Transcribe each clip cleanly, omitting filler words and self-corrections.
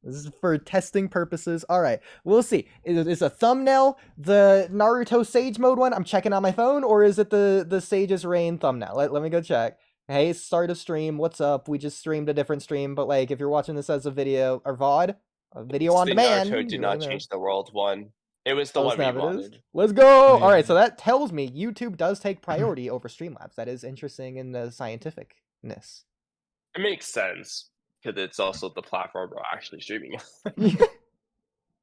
This is for testing purposes. All right, we'll see. Is a thumbnail the Naruto Sage Mode one? I'm checking on my phone, or is it the Sage's Reign thumbnail? Let me go check. Hey, start a stream. What's up? We just streamed a different stream, but like, if you're watching this as a video or VOD, a video on demand, Naruto did not change the world one. It was the one we wanted. Let's go. All right, so that tells me YouTube does take priority over Streamlabs. That is interesting in the scientificness. It makes sense because it's also the platform we're actually streaming.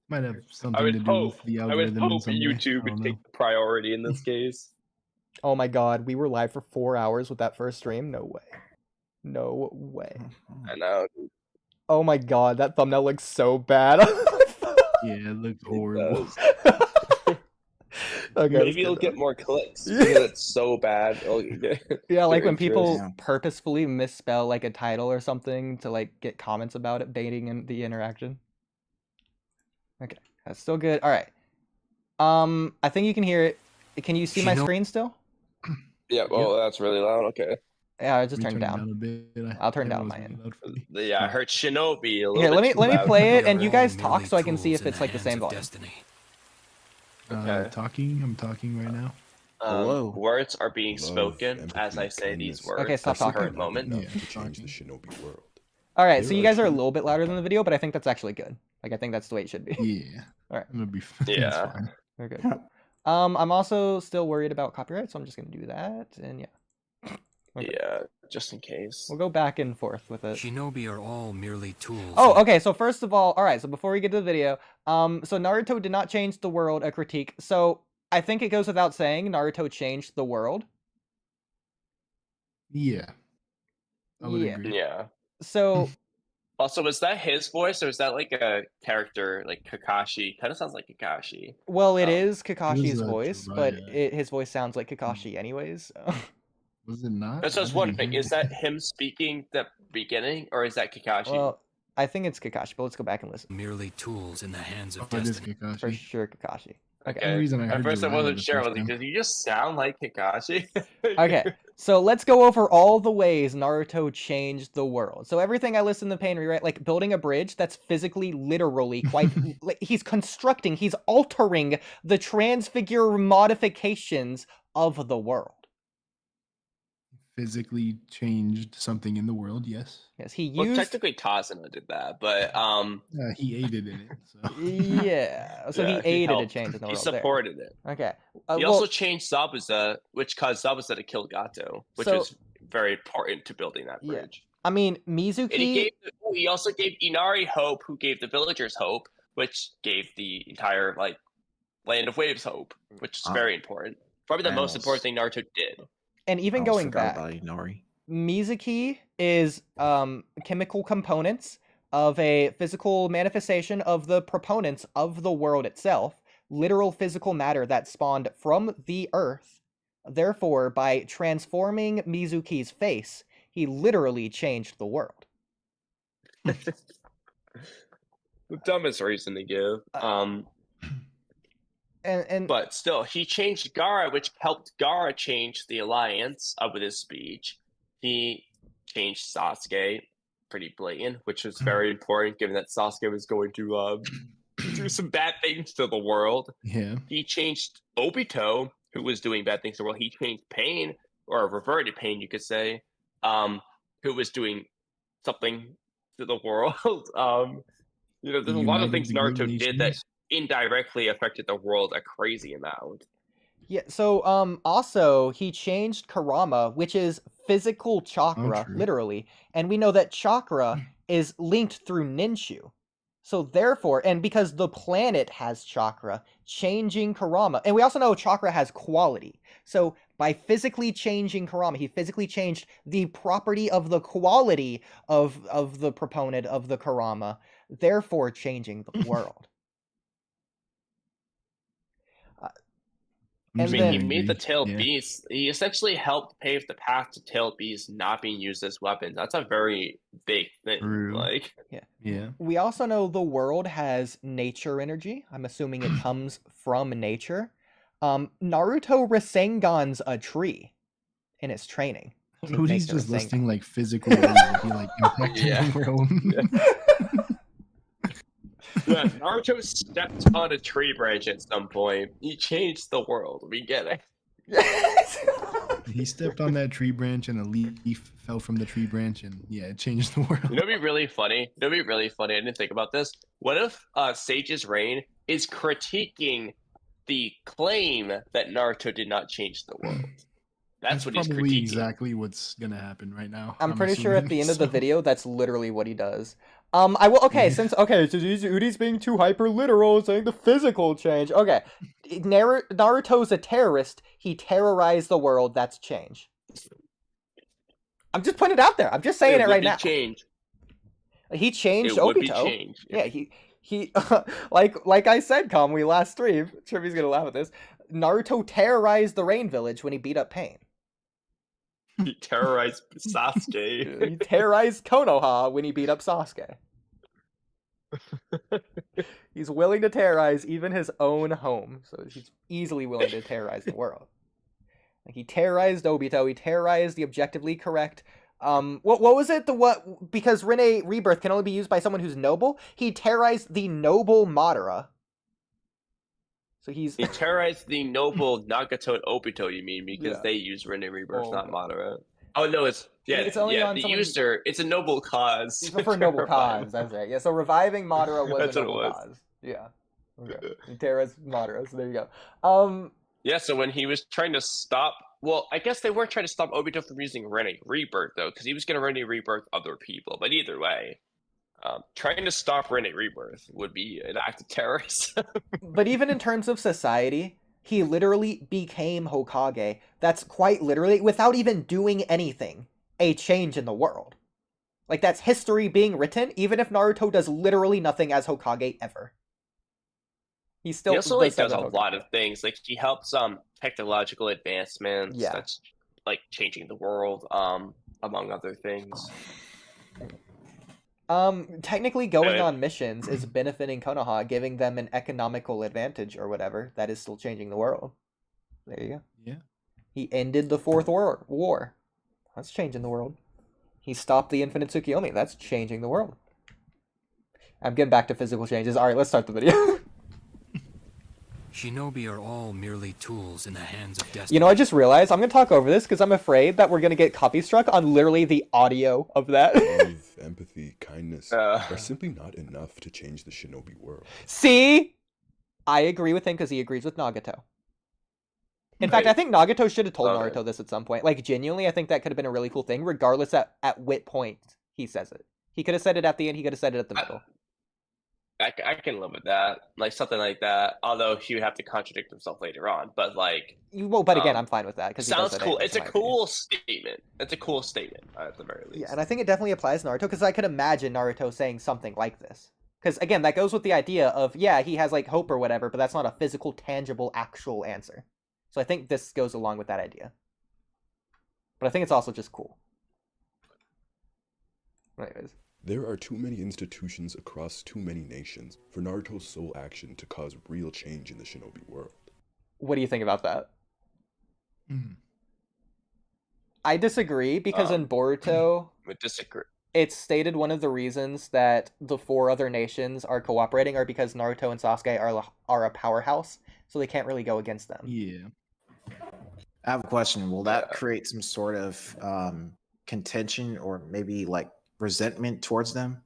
Might have something to do with the algorithm. I would hope YouTube would take the priority in this case. Oh my god, we were live for 4 hours with that first stream? No way. No way. I know. Oh my god, that thumbnail looks so bad. Yeah, it looks horrible. Okay, maybe it'll get more clicks because it's so bad. Yeah, like when people purposefully misspell like a title or something to like get comments about it, baiting in the interaction. Okay, that's still good. All right. I think you can hear it. Can you see my screen still? Yeah. Oh, that's really loud. Okay. Yeah, I just turned it down. A bit. I'll turn down my end. Yeah, I heard Shinobi a little. Here, let me play it, and you guys talk so I can see if it's like the same volume. Okay. I'm talking right now. Hello. Words are being spoken as I say these words. Okay, stop talking. Current moment. To change the Shinobi world. All right, so you guys are a little bit louder than the video, but I think that's actually good. Like, I think that's the way it should be. Yeah. All right. I'm gonna be. Yeah. Okay. I'm also still worried about copyright, so I'm just gonna do that, and yeah. Okay. Yeah, just in case. We'll go back and forth with it. Shinobi are all merely tools. Oh, okay. So first of all right. So before we get to the video, so Naruto did not change the world. A critique. So I think it goes without saying, Naruto changed the world. Yeah. I would agree. Yeah. So. Also, was that his voice, or was that like a character like Kakashi? Kind of sounds like Kakashi. Well, it is Kakashi's voice, but his voice sounds like Kakashi anyways. So. Was it not? That's just one thing. Is that him speaking the beginning, or is that Kakashi? Well, I think it's Kakashi, but let's go back and listen. Merely tools in the hands of destiny. For sure, Kakashi. Okay. At first, I wasn't sure. I was like, does he just sound like Kakashi? Okay, so let's go over all the ways Naruto changed the world. So everything I listen to Pain rewrite, like building a bridge, that's physically, literally quite. Like, he's constructing, he's altering the transfigure modifications of the world. Physically changed something in the world, yes. Yes, he used. Well, technically, Tazuna did that, but he aided in it. So. Yeah, so he aided a change in the world. He supported it. Okay. He also changed Zabuza, which caused Zabuza to kill Gato, which was very important to building that bridge. I mean, Mizuki. And he also gave Inari hope, who gave the villagers hope, which gave the entire Land of Waves hope, which is very important. Probably the most important thing Naruto did. And even going back, Mizuki is chemical components of a physical manifestation of the proponents of the world itself, literal physical matter that spawned from the earth. Therefore, by transforming Mizuki's face, he literally changed the world. The dumbest reason to give. But still, he changed Gaara, which helped Gaara change the alliance with his speech. He changed Sasuke, pretty blatant, which was very important given that Sasuke was going to do some bad things to the world. Yeah. He changed Obito, who was doing bad things to the world. He changed Pain, or reverted Pain, you could say, who was doing something to the world. There's a lot of things Naruto did that indirectly affected the world a crazy amount. Yeah, so also he changed Kurama, which is physical chakra, literally, and we know that chakra is linked through Ninshu. So therefore, and because the planet has chakra, changing Kurama, and we also know chakra has quality. So by physically changing Kurama, he physically changed the property of the quality of the proponent of the Kurama, therefore changing the world. And he made the tailed beasts. He essentially helped pave the path to tailed beasts not being used as weapons. That's a very big thing. Yeah. We also know the world has nature energy. I'm assuming it comes from nature. Naruto Rasengan's a tree in its training. Oodie's just listing physical ways he impacted the world. Naruto stepped on a tree branch at some point. He changed the world. We get it. He stepped on that tree branch and a leaf fell from the tree branch and yeah, it changed the world. You know what'd be really funny? I didn't think about this. What if Sage's Reign is critiquing the claim that Naruto did not change the world? That's what he's probably critiquing. exactly what's gonna happen right now. I'm pretty sure at the end of the video, that's literally what he does. I will. Okay, so Oodie's being too hyper literal, saying the physical change. Okay, Naruto's a terrorist. He terrorized the world. That's change. I'm just putting it out there. I'm just saying it right now. Change. He changed It would be Obito. change. Yeah, he like I said, Kamui last stream. Trippy's gonna laugh at this. Naruto terrorized the Rain Village when he beat up Pain. He terrorized Sasuke. He terrorized Konoha when he beat up Sasuke. He's willing to terrorize even his own home, so he's easily willing to terrorize the world. Like he terrorized Obito, he terrorized the objectively correct. What was it? Because Rinne Rebirth can only be used by someone who's noble. He terrorized the noble Madara. So he terrorized the noble Nagato and Obito, you mean, because they use Rinne Rebirth, not Madara. Oh no, it's only on the user. It's a noble cause. It's for a noble cause. That's right. Yeah. So reviving Madara was a noble cause. Yeah. Okay. He terrorized Madara. So there you go. Yeah. So when he was trying to stop, well, I guess they weren't trying to stop Obito from using Rinne Rebirth though, because he was going to Rinne Rebirth other people. But either way, trying to stop Rinne Rebirth would be an act of terrorism. But even in terms of society, he literally became Hokage. That's quite literally, without even doing anything, a change in the world. Like, that's history being written, even if Naruto does literally nothing as Hokage ever. He also does a lot of things. Like, he helps technological advancements. Yeah. That's, like, changing the world, among other things. Technically going on missions is benefiting Konoha, giving them an economical advantage or whatever. That is still changing the world. There you go. Yeah. He ended the Fourth War. That's changing the world. He stopped the Infinite Tsukiyomi. That's changing the world. I'm getting back to physical changes. Alright, let's start the video. Shinobi are all merely tools in the hands of destiny. You know, I just realized I'm going to talk over this because I'm afraid that we're going to get copy struck on literally the audio of that. Love, empathy, kindness are simply not enough to change the shinobi world. See? I agree with him because he agrees with Nagato. In fact, I think Nagato should have told Naruto this at some point. Like, genuinely, I think that could have been a really cool thing, regardless at what point he says it. He could have said it at the end, he could have said it at the middle. I can live with that, like something like that. Although he would have to contradict himself later on, but like, but again, I'm fine with that because sounds cool. It's a cool statement. It's a cool statement at the very least. Yeah, and I think it definitely applies to Naruto because I could imagine Naruto saying something like this. Because again, that goes with the idea of he has like hope or whatever, but that's not a physical, tangible, actual answer. So I think this goes along with that idea. But I think it's also just cool. Anyways. There are too many institutions across too many nations for Naruto's sole action to cause real change in the shinobi world. What do you think about that? I disagree because in Boruto, it's stated one of the reasons that the 4 other nations are cooperating are because Naruto and Sasuke are a powerhouse, so they can't really go against them. Yeah. I have a question. Will that create some sort of contention or maybe like resentment towards them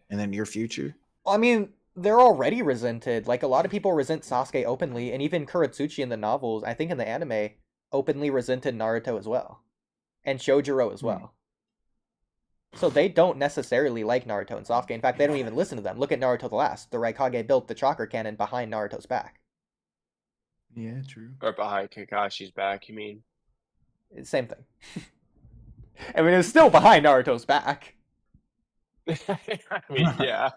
in the near future? I mean, they're already resented. Like, a lot of people resent Sasuke openly, and even Kuratsuchi in the novels, I think in the anime, openly resented Naruto as well. And Shojuro as well. So they don't necessarily like Naruto and Sasuke. In fact, they don't even listen to them. Look at Naruto the Last. The Raikage built the chakra cannon behind Naruto's back. Yeah, true. Or behind Kakashi's back, you mean? Same thing. I mean, it's still behind Naruto's back. I mean, yeah.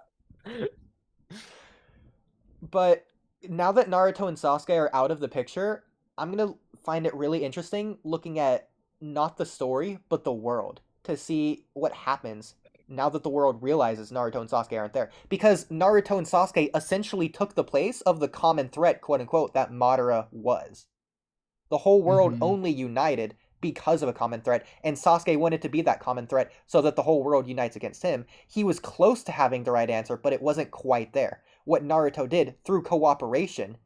But now that Naruto and Sasuke are out of the picture, I'm going to find it really interesting looking at not the story, but the world, to see what happens now that the world realizes Naruto and Sasuke aren't there. Because Naruto and Sasuke essentially took the place of the common threat, quote-unquote, that Madara was. The whole world only united because of a common threat, and Sasuke wanted to be that common threat so that the whole world unites against him. He was close to having the right answer, but it wasn't quite there. What Naruto did, through cooperation,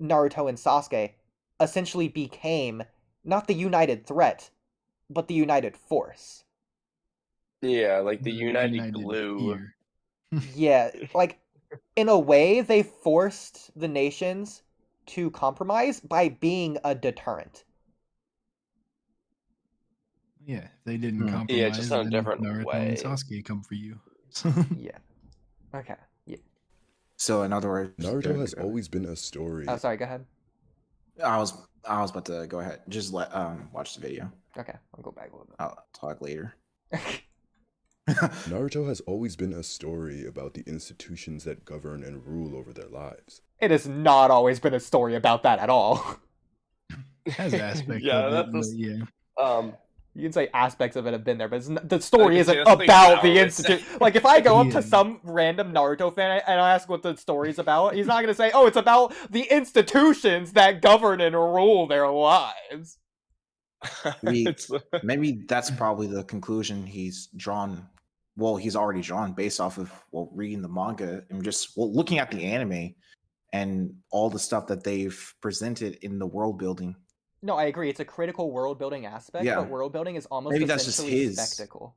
Naruto and Sasuke essentially became not the united threat, but the united force. Yeah, like the united glue. Ear. Yeah, like, in a way, they forced the nations to compromise by being a deterrent. Yeah, if they didn't compromise, Yeah, just in a then different Naruto way. and Sasuke come for you. Yeah. Okay. Yeah. So in other words, Naruto has always been a story. Oh, sorry. Go ahead. I was about to go ahead. Just let watch the video. Okay, I'll go back a little bit. I'll talk later. Naruto has always been a story about the institutions that govern and rule over their lives. It has not always been a story about that at all. Has aspects Yeah, of it, that's but yeah. You can say aspects of it have been there, but the story I isn't just think about the Naruto institute. Like, if I go up to Yeah. some random Naruto fan and I ask what the story's about, he's not going to say, oh, it's about the institutions that govern and rule their lives. Maybe that's probably the conclusion he's drawn. Well, he's already drawn based off of reading the manga and just looking at the anime and all the stuff that they've presented in the world building. No, I agree. It's a critical world building aspect, Yeah. but world building is almost Maybe that's just essentially his. spectacle.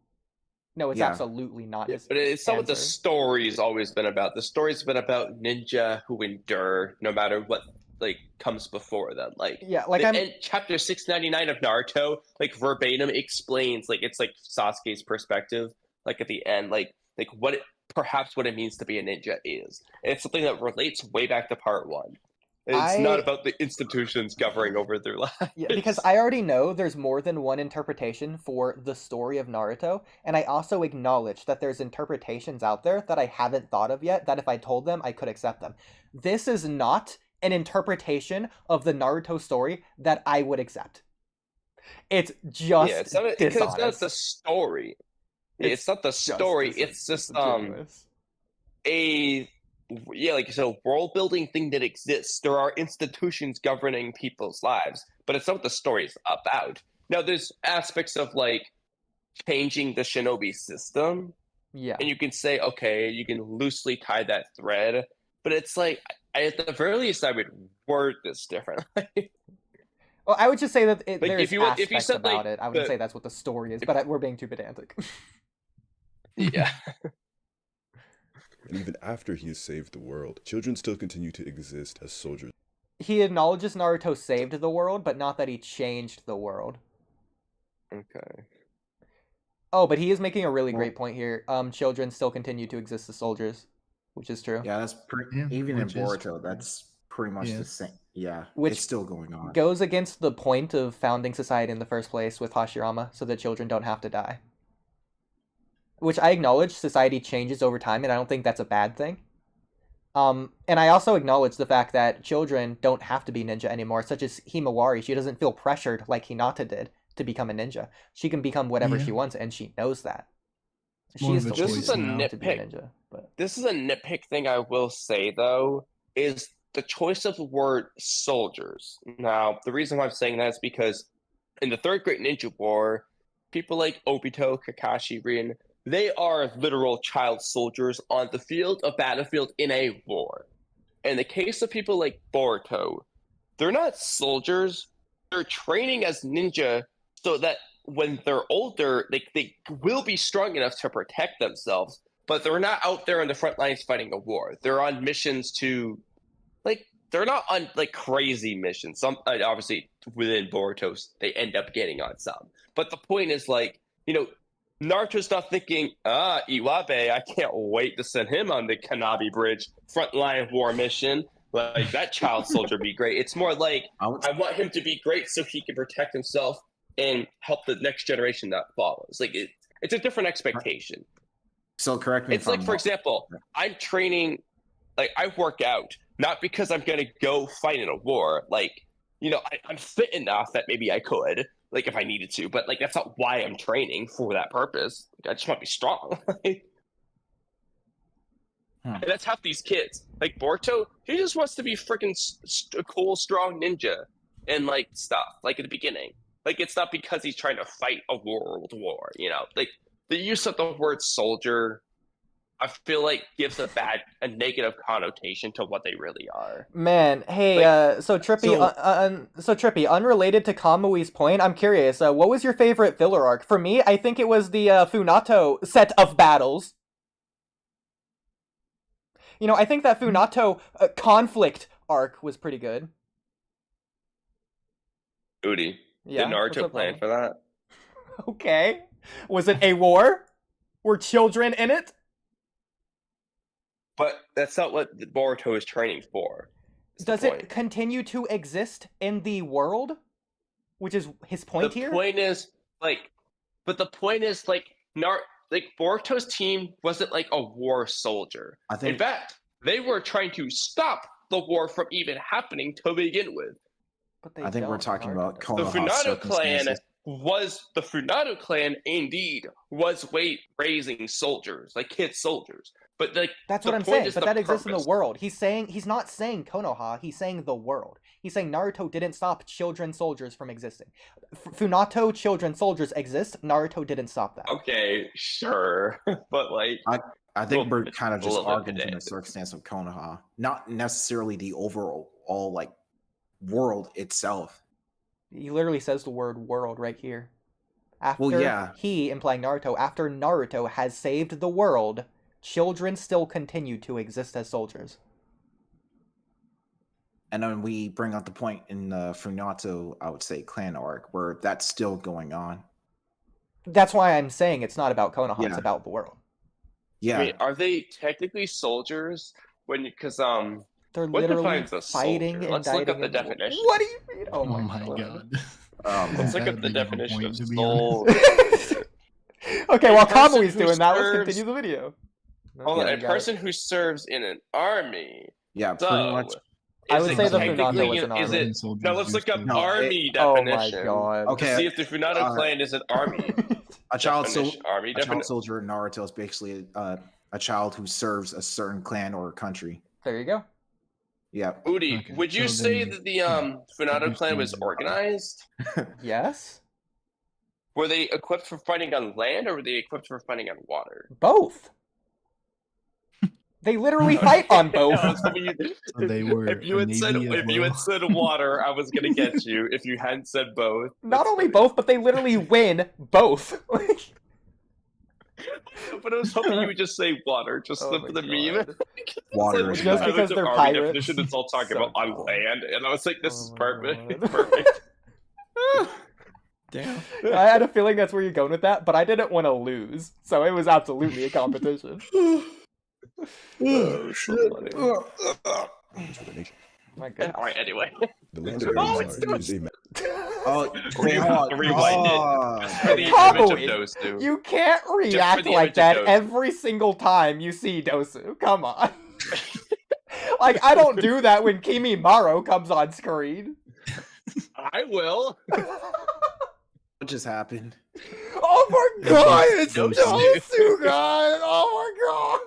No, it's Yeah. absolutely not. Yeah, His but it's not what the answer. story's always been about. The story's been about ninja who endure no matter what comes before them. Yeah, like I'm. Chapter 699 of Naruto, verbatim explains it's Sasuke's perspective. At the end, perhaps what it means to be a ninja is. And it's something that relates way back to part 1. It's not about the institutions governing over their lives. Yeah, because I already know there's more than one interpretation for the story of Naruto, and I also acknowledge that there's interpretations out there that I haven't thought of yet, that if I told them, I could accept them. This is not an interpretation of the Naruto story that I would accept. It's just it's not the story. It's not the story. It's just world building thing that exists. There are institutions governing people's lives, but it's not what the story's about. Now, there's aspects of changing the shinobi system. Yeah. And you can say, okay, you can loosely tie that thread, but it's at the very least, I would word this differently. Well, I would just say that there's if you aspects said, about it. I wouldn't say that's what the story is, but we're being too pedantic. Yeah. And even after he has saved the world, children still continue to exist as soldiers. He acknowledges Naruto saved the world, but not that he changed the world. Okay. Oh, but he is making a really great point here. Children still continue to exist as soldiers, which is true. Yeah, that's even in Boruto, that's pretty much the same. Yeah, which it's still going on. Goes against the point of founding society in the first place with Hashirama, so that children don't have to die. Which I acknowledge society changes over time, and I don't think that's a bad thing. And I also acknowledge the fact that children don't have to be ninja anymore, such as Himawari. She doesn't feel pressured like Hinata did to become a ninja. She can become whatever she wants, and she knows that. She is this is a nitpick. Ninja, but... This is a nitpick thing I will say, though, is the choice of the word soldiers. Now, the reason why I'm saying that is because in the Third Great Ninja War, people like Obito, Kakashi, Rin, they are literal child soldiers on the battlefield in a war. In the case of people like Boruto, they're not soldiers. They're training as ninja so that when they're older, they will be strong enough to protect themselves, but they're not out there on the front lines fighting a war. They're on missions to, they're not on, crazy missions. Some, obviously, within Boruto, they end up getting on some. But the point is, Naruto's not thinking, Iwabe, I can't wait to send him on the Kanabi Bridge frontline war mission. That child soldier be great. It's more I want him to be great so he can protect himself and help the next generation that follows. It's a different expectation. So correct me if I'm wrong. For example, I'm training, I work out, not because I'm going to go fight in a war. I'm fit enough that maybe I could, if I needed to, but that's not why I'm training for that purpose. I just want to be strong. And that's half these kids. Boruto, he just wants to be freaking a cool, strong ninja and stuff. At the beginning, Like, it's not because he's trying to fight a world war, you know? Like, the use of the word soldier, I feel like gives a negative connotation to what they really are. Man, hey, so Trippy, unrelated to Kamui's point, I'm curious, what was your favorite filler arc? For me, I think it was the Funato set of battles. You know, I think that Funato conflict arc was pretty good. Oodie, Yeah, did Naruto plan for that? Okay. Was it a war? Were children in it? But that's not what Boruto is training for. Does it continue to exist in the world? Which is his point here? The point is, like, Boruto's team wasn't like a war soldier. In fact, they were trying to stop the war from even happening to begin with. I think we're talking about Konoha the Funato clan indeed was raising soldiers, like kid soldiers. But like that's what I'm saying. But that exists in the world. He's not saying Konoha. He's saying the world. He's saying Naruto didn't stop children soldiers from existing. Funato children soldiers exist. Naruto didn't stop that. Okay, sure, but like I think we're kind of just arguing from the circumstance of Konoha, not necessarily the overall like world itself. He literally says the word world right here. After he, implying Naruto, after Naruto has saved the world, children still continue to exist as soldiers. And then we bring up the point in the Funato, I would say, clan arc, where that's still going on. That's why I'm saying it's not about Konoha, it's about the world. Yeah. I mean, are they technically soldiers? Because they're what literally defines a fighting soldier? and Let's look up the diving definition. What do you mean? Oh my god. Let's look up the definition of soul. Okay, while Kamui's doing that, let's continue the video. Hold on, a person who serves in an army. Yeah, pretty much. I would say the Funato is an army. Now let's look up army definition. Oh my god. Okay. See if the Funato clan is an army. A child soldier in Naruto is basically a child who serves a certain clan or country. There you go. Yeah. Oodie, would you say that the Funato clan was organized? Yes. Were they equipped for fighting on land, or were they equipped for fighting on water? Both. They literally fight on both. They were. If you had said water, I was gonna get you. If you hadn't said both. Not only both, but they literally win both. But I was hoping you would just say water, just for the meme. Water. Just because they're pirates. Definition, it's all talking about on land, and I was like, this is perfect. God. Perfect. Damn. I had a feeling that's where you're going with that, but I didn't want to lose, so it was absolutely a competition. Oh, shit. My goodness. All right, anyway. The land of Ozark is a Kamui, you can't react like that every single time you see Dosu. Come on. Like, I don't do that when Kimimaro comes on screen. I will. What just happened? Oh my god, it's Dosu, guys! Oh my god!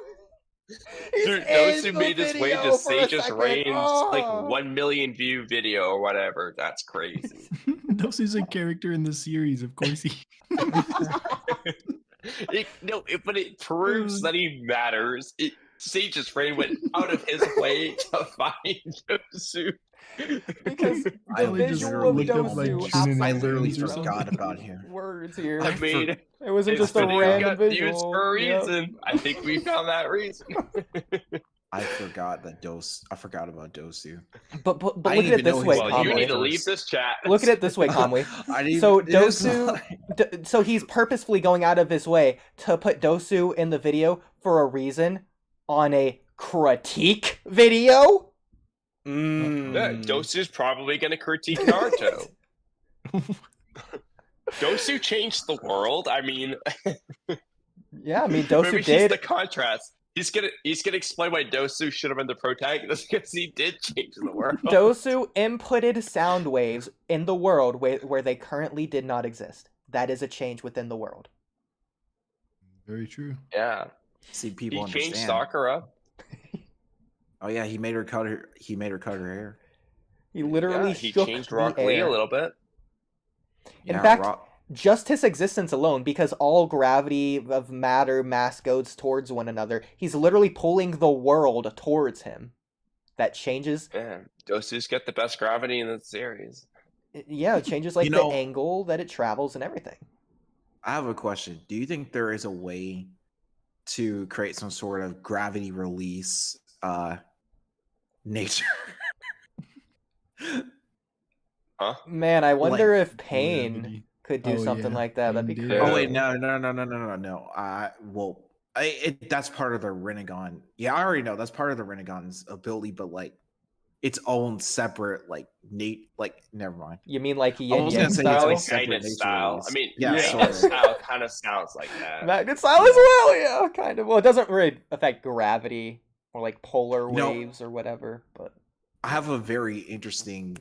Dude, Dosu made his way to Sage's Reign's like 1 million view video or whatever. That's crazy. Dosu's a character in the series, of course he. But it proves that he matters. Sage's Reign went out of his way to find Dosu. Because the visual of Dosu, I literally forgot about him. Words here. I mean, it wasn't just a random visual. Used for a reason. Yep. I think we found that reason. I forgot about Dosu. But look at it this way, Kamui. You need to leave this chat. Look at it this way, Kamui. So Dosu, so he's purposefully going out of his way to put Dosu in the video for a reason on a critique video. Yeah, Dosu's probably going to critique Naruto. Dosu changed the world. I mean, yeah, I mean Dosu maybe did. He's the contrast. He's gonna explain why Dosu should have been the protagonist because he did change the world. Dosu inputted sound waves in the world where they currently did not exist. That is a change within the world. Very true. Yeah. See, people he changed understand. Sakura. Oh yeah, he made her cut her hair. He literally he shook changed the Rock Lee air. a little bit. In Yeah, fact, just his existence alone, because all gravity of matter mass goes towards one another, he's literally pulling the world towards him. That changes. Man, Dosu's got the best gravity in the series. Yeah, it changes like the angle that it travels and everything. I have a question. Do you think there is a way to create some sort of gravity release nature? Huh? Man, I wonder if Pain could do something like that. That'd be crazy. Oh wait, no. Well, that's part of the Renegon. Yeah, I already know that's part of the Renegon's ability, but like its own separate never mind. You mean like Yin Yang style? Magnet style. I mean, yeah, Magnet style kind of sounds like that. Magnet style as well, yeah, kind of. Well, it doesn't really affect gravity or like polar waves or whatever, but I have a very interesting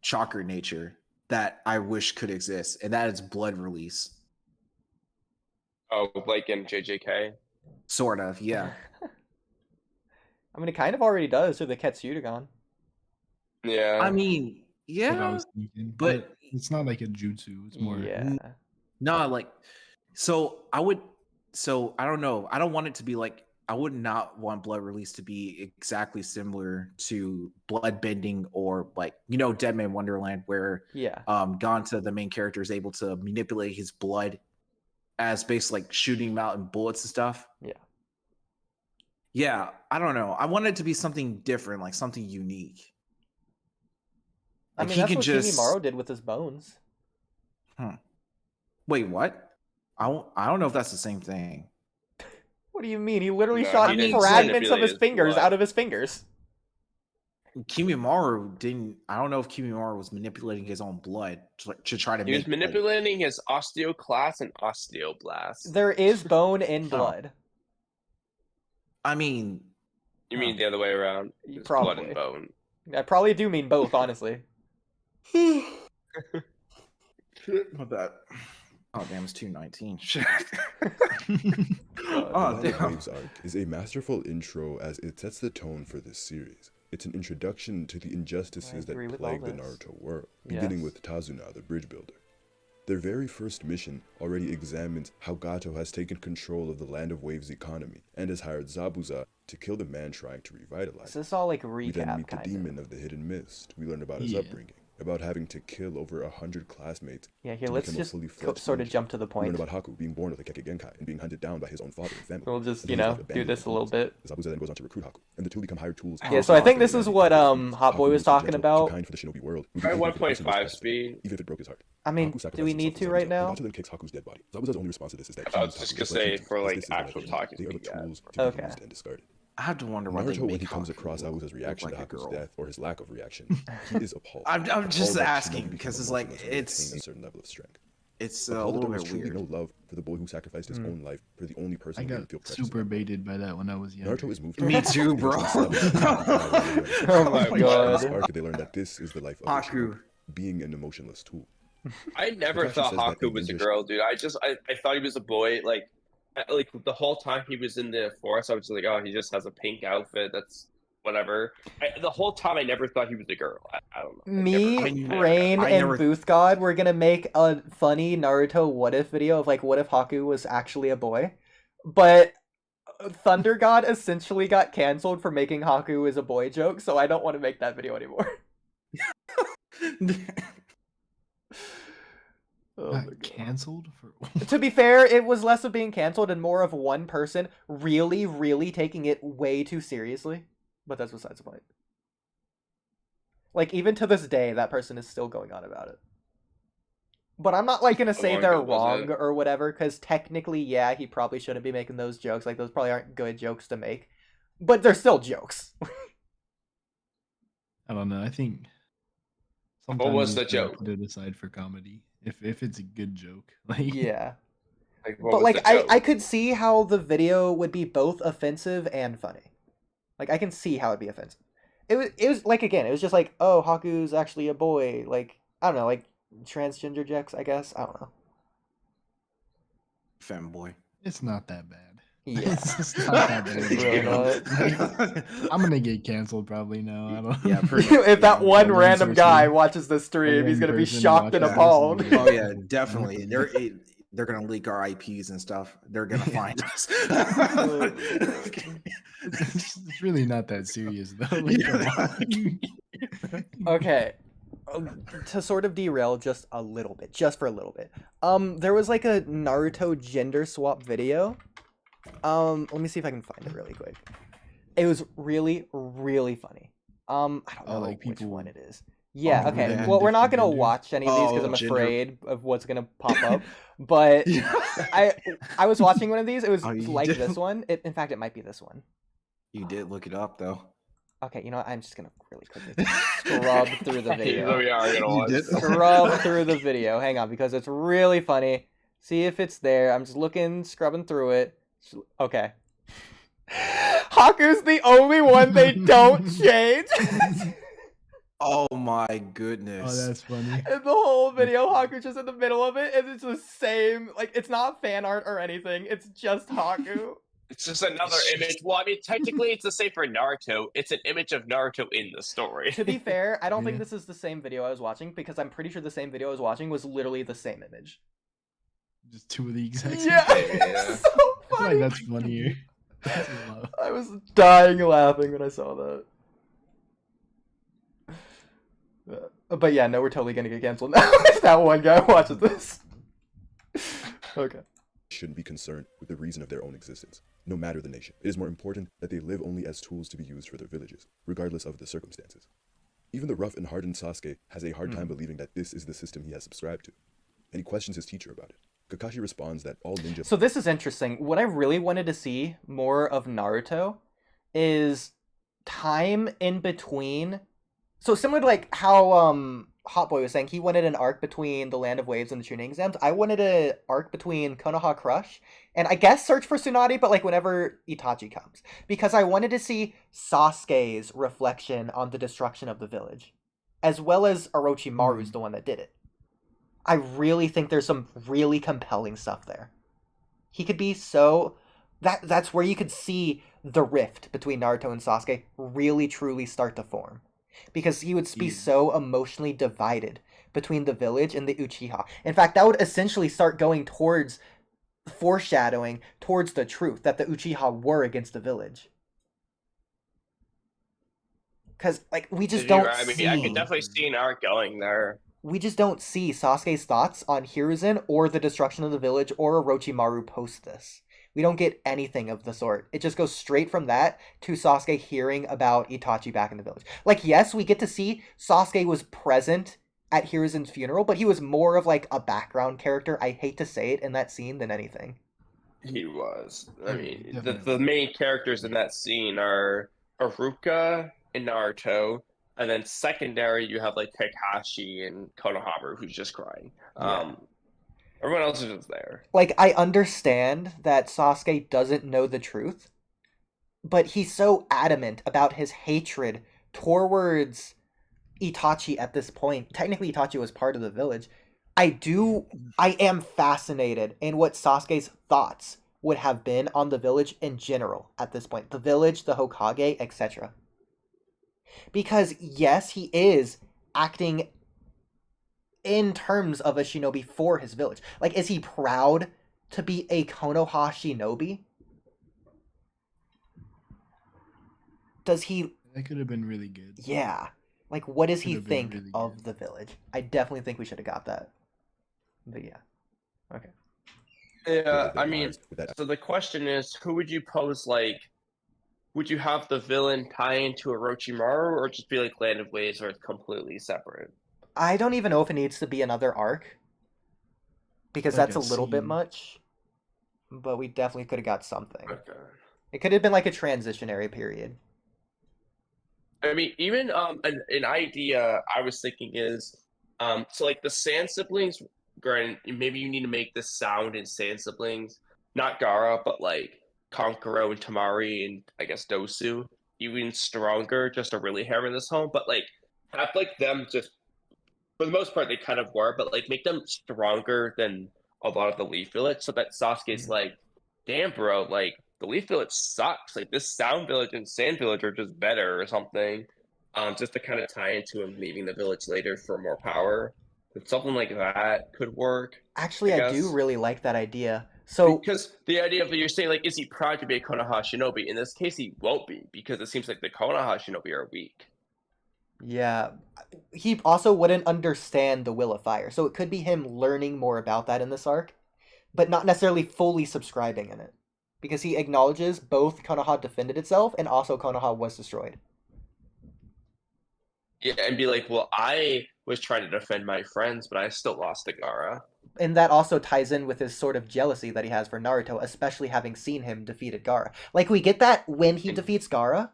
chakra nature that I wish could exist, and that is blood release. Oh, like in JJK? Sort of, yeah. I mean, it kind of already does through the Ketsudagon. Yeah. I mean, yeah, what I was thinking, but it's not like a jutsu. It's more no, like I don't know. I don't want it to be like I would not want blood release to be exactly similar to blood bending or like Dead Man Wonderland, where Ganta, the main character, is able to manipulate his blood as basically like shooting him out in bullets and stuff. Yeah, I don't know. I want it to be something different, like something unique. Like I mean, that's what Kimimaro did with his bones. Wait, what? I don't know if that's the same thing. What do you mean? He literally shot fragments of his fingers out of his fingers. Kimimaro didn't. I don't know if Kimimaro was manipulating his own blood to try to. He was manipulating his osteoclast and osteoblast. There is bone in blood. I mean, you mean the other way around? Probably. Blood and bone. I probably do mean both, honestly. My bad. Oh damn, it's 2:19. Shit. The Waves arc is a masterful intro as it sets the tone for this series. It's an introduction to the injustices that plague the Naruto world, beginning with Tazuna, the bridge builder. Their very first mission already examines how Gato has taken control of the Land of Waves economy and has hired Zabuza to kill the man trying to revitalize it. Is this all like recap? We then meet the demon of the hidden mist. We learn about his upbringing, about having to kill over 100 classmates. Yeah, here, let's just sort of jump to the point. We learn about Haku being born with a Keke Genkai and being hunted down by his own father and family. We'll just, do this a little bit. Zabuza then goes on to recruit Haku, and the two become hired tools. Yeah, so I think this is what Hot Boy was talking about. Kind for the shinobi world. At 1.5 speed. Even if it broke his heart. I mean, do we need to right now? Gato then kicks Haku's dead body. Zabuza's only response to this is that I was just gonna say for like actual talking. They are the tools to be used and discarded. I have to wonder why Naruto, when he comes across Zabuza's reaction to Haku's death or his lack of reaction, he is appalled. I'm just asking because it's like it's a certain level of strength. It's a little bit weird. No love for the boy who sacrificed his own life for the only person who didn't feel precious. Super baited by that when I was young. Naruto is moved. Me too, bro. Oh my god. They learn that this is the life of Haku being an emotionless tool. I never thought Haku was a girl, dude. I thought he was a boy. Like the whole time he was in the forest, I was just like, oh, he just has a pink outfit. That's whatever. The whole time I never thought he was a girl. I don't know. Rain, and Booth God were gonna make a funny Naruto what if video of like what if Haku was actually a boy, but Thunder God essentially got canceled for making Haku as a boy joke, so I don't want to make that video anymore. Canceled for. To be fair, it was less of being canceled and more of one person really, really taking it way too seriously. But that's besides the point. Like, even to this day, that person is still going on about it. But I'm not, like, gonna say they're wrong or whatever, because technically, yeah, he probably shouldn't be making those jokes. Like, those probably aren't good jokes to make. But they're still jokes. I don't know. I think... What was the joke? Put it aside for comedy. If it's a good joke. Like, yeah. But, like, I could see how the video would be both offensive and funny. Like, I can see how it'd be offensive. It was like, again, it was just like, oh, Haku's actually a boy. Like, I don't know, like, transgender jokes, I guess. I don't know. Femboy. It's not that bad. Yeah. It's just not that big. Really not. I'm gonna get canceled probably now. I don't. Yeah, If that one one random person- guy watches the stream, he's one gonna be person shocked and watches appalled. this Oh yeah, definitely. They're gonna leak our IPs and stuff. They're gonna find us. It's really not that serious though. Like, come on. Okay. To sort of derail just a little bit, just for a little bit. There was like a Naruto gender swap video. Let me see if I can find it really quick. It was really, really funny. I don't know like which people- one it is. Yeah, Oh, okay. yeah, Well, we're not different gonna genders. watch any of these because Oh, I'm gender. afraid of what's gonna pop up. But I was watching one of these. It was Oh, you like did? this one. In fact, it might be this one. You did look it up though. Okay, you know what? I'm just gonna really quickly scrub through the video. We are gonna watch. Scrub through the video. Hang on, because it's really funny. See if it's there. I'm just looking, scrubbing through it. Okay. Haku's the only one they don't change. Oh my Oh, goodness. that's funny. And the whole video, Haku's just in the middle of it, and it's the same. Like, it's not fan art or anything. It's just Haku. It's just another image. Well, I mean, technically, it's the same for Naruto. It's an image of Naruto in the story. To be fair, I don't think Yeah. this is the same video I was watching, because I'm pretty sure the same video I was watching was literally the same image. Just two of the exact same. Yeah, Yeah. it's so I feel funny. like that's funnier. That's a lot. I was dying laughing when I saw that. But yeah, no, we're totally gonna get canceled now if that one guy watches this. Okay. Shouldn't be concerned with the reason of their own existence, no matter the nation. It is more important that they live only as tools to be used for their villages, regardless of the circumstances. Even the rough and hardened Sasuke has a hard time believing that this is the system he has subscribed to, and he questions his teacher about it. Kakashi responds that all ninja... So this is interesting. What I really wanted to see more of Naruto is time in between. So similar to like how Hot Boy was saying, he wanted an arc between the Land of Waves and the Chunin exams. I wanted an arc between Konoha Crush and I guess Search for Tsunade, but like whenever Itachi comes. Because I wanted to see Sasuke's reflection on the destruction of the village. As well as Orochimaru's the one that did it. I really think there's some really compelling stuff there. He could be so... That's where you could see the rift between Naruto and Sasuke really truly start to form. Because he would be so emotionally divided between the village and the Uchiha. In fact, that would essentially start going towards foreshadowing towards the truth that the Uchiha were against the village. Because, like, we just don't see... I could definitely see an arc going there. We just don't see Sasuke's thoughts on Hiruzen or the destruction of the village or Orochimaru post this. We don't get anything of the sort. It just goes straight from that to Sasuke hearing about Itachi back in the village. Like, yes, we get to see Sasuke was present at Hiruzen's funeral, but he was more of like a background character. I hate to say it in that scene than anything. He was. I mean, the Definitely. main characters in that scene are Haruka and Naruto, and then secondary you have like Kakashi and Konohamaru, who's just crying. Yeah. Everyone else is just there. Like, I understand that Sasuke doesn't know the truth, but he's so adamant about his hatred towards Itachi at this point. Technically, Itachi was part of the village. I am fascinated in what Sasuke's thoughts would have been on the village in general at this point. The village, the Hokage, etc. Because, yes, he is acting in terms of a shinobi for his village. Like, is he proud to be a Konoha shinobi? Does he... That could have been really good. Yeah. Like, what does he Could've been think really of good. the village? I definitely think we should have got that. But yeah. Okay. Yeah, their I mean, lives with that so the question is, who would you pose, like, would you have the villain tie into Orochimaru, or just be like Land of Waves, or it's completely separate? I don't even know if it needs to be another arc. Because Like that's a a little bit scene. much. But we definitely could have got something. Okay. It could have been like a transitionary period. I mean, even an idea I was thinking is, so like the Sand siblings, granted, maybe you need to make the sound in Sand siblings, not Gaara, but like Kankuro and Tamari and I guess Dosu, even stronger, just to really hammer this home. But like have like them just, for the most part, they kind of were, but like make them stronger than a lot of the Leaf Village, so that Sasuke's like, damn, bro, like the Leaf Village sucks. Like this Sound Village and Sand Village are just better or something. Just to kind of tie into him leaving the village later for more power. But something like that could work. Actually, I do really like that idea. So because the idea of you're saying like, is he proud to be a Konoha Shinobi? In this case, he won't be because it seems like the Konoha Shinobi are weak. Yeah, he also wouldn't understand the Will of Fire, so it could be him learning more about that in this arc, but not necessarily fully subscribing in it, because he acknowledges both Konoha defended itself and also Konoha was destroyed. Yeah, and be like, well, I was trying to defend my friends, but I still lost to Gaara. And that also ties in with his sort of jealousy that he has for Naruto, especially having seen him defeated Gaara. Like, we get that when he defeats Gaara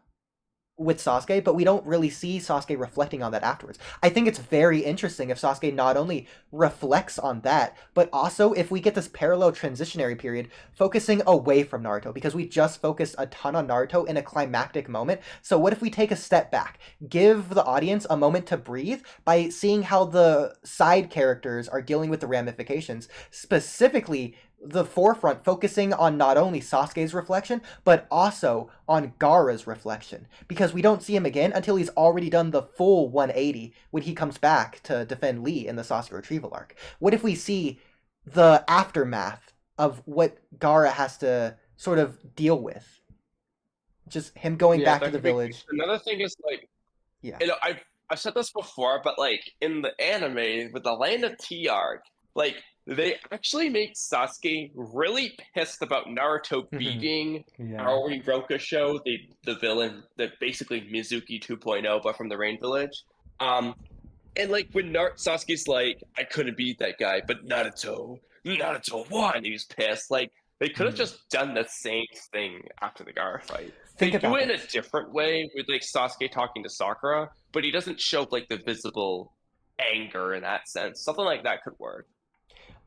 with Sasuke, but we don't really see Sasuke reflecting on that afterwards. I think it's very interesting if Sasuke not only reflects on that, but also if we get this parallel transitionary period focusing away from Naruto, because we just focused a ton on Naruto in a climactic moment. So what if we take a step back, give the audience a moment to breathe by seeing how the side characters are dealing with the ramifications, specifically the forefront focusing on not only Sasuke's reflection, but also on Gaara's reflection. Because we don't see him again until he's already done the full 180 when he comes back to defend Lee in the Sasuke retrieval arc. What if we see the aftermath of what Gaara has to sort of deal with? Just him going back to the village. Another thing is like, yeah, you know, I've said this before, but like in the anime with the Land of Tea arc, like they actually make Sasuke really pissed about Naruto beating Aoi Rokusho, the villain, the basically Mizuki 2.0, but from the Rain Village. And like when Sasuke's like, I couldn't beat that guy, but Naruto won. He's pissed. Like they could have just done the same thing after the Gaara fight. They do it in a different way with like Sasuke talking to Sakura, but he doesn't show like the visible anger in that sense. Something like that could work.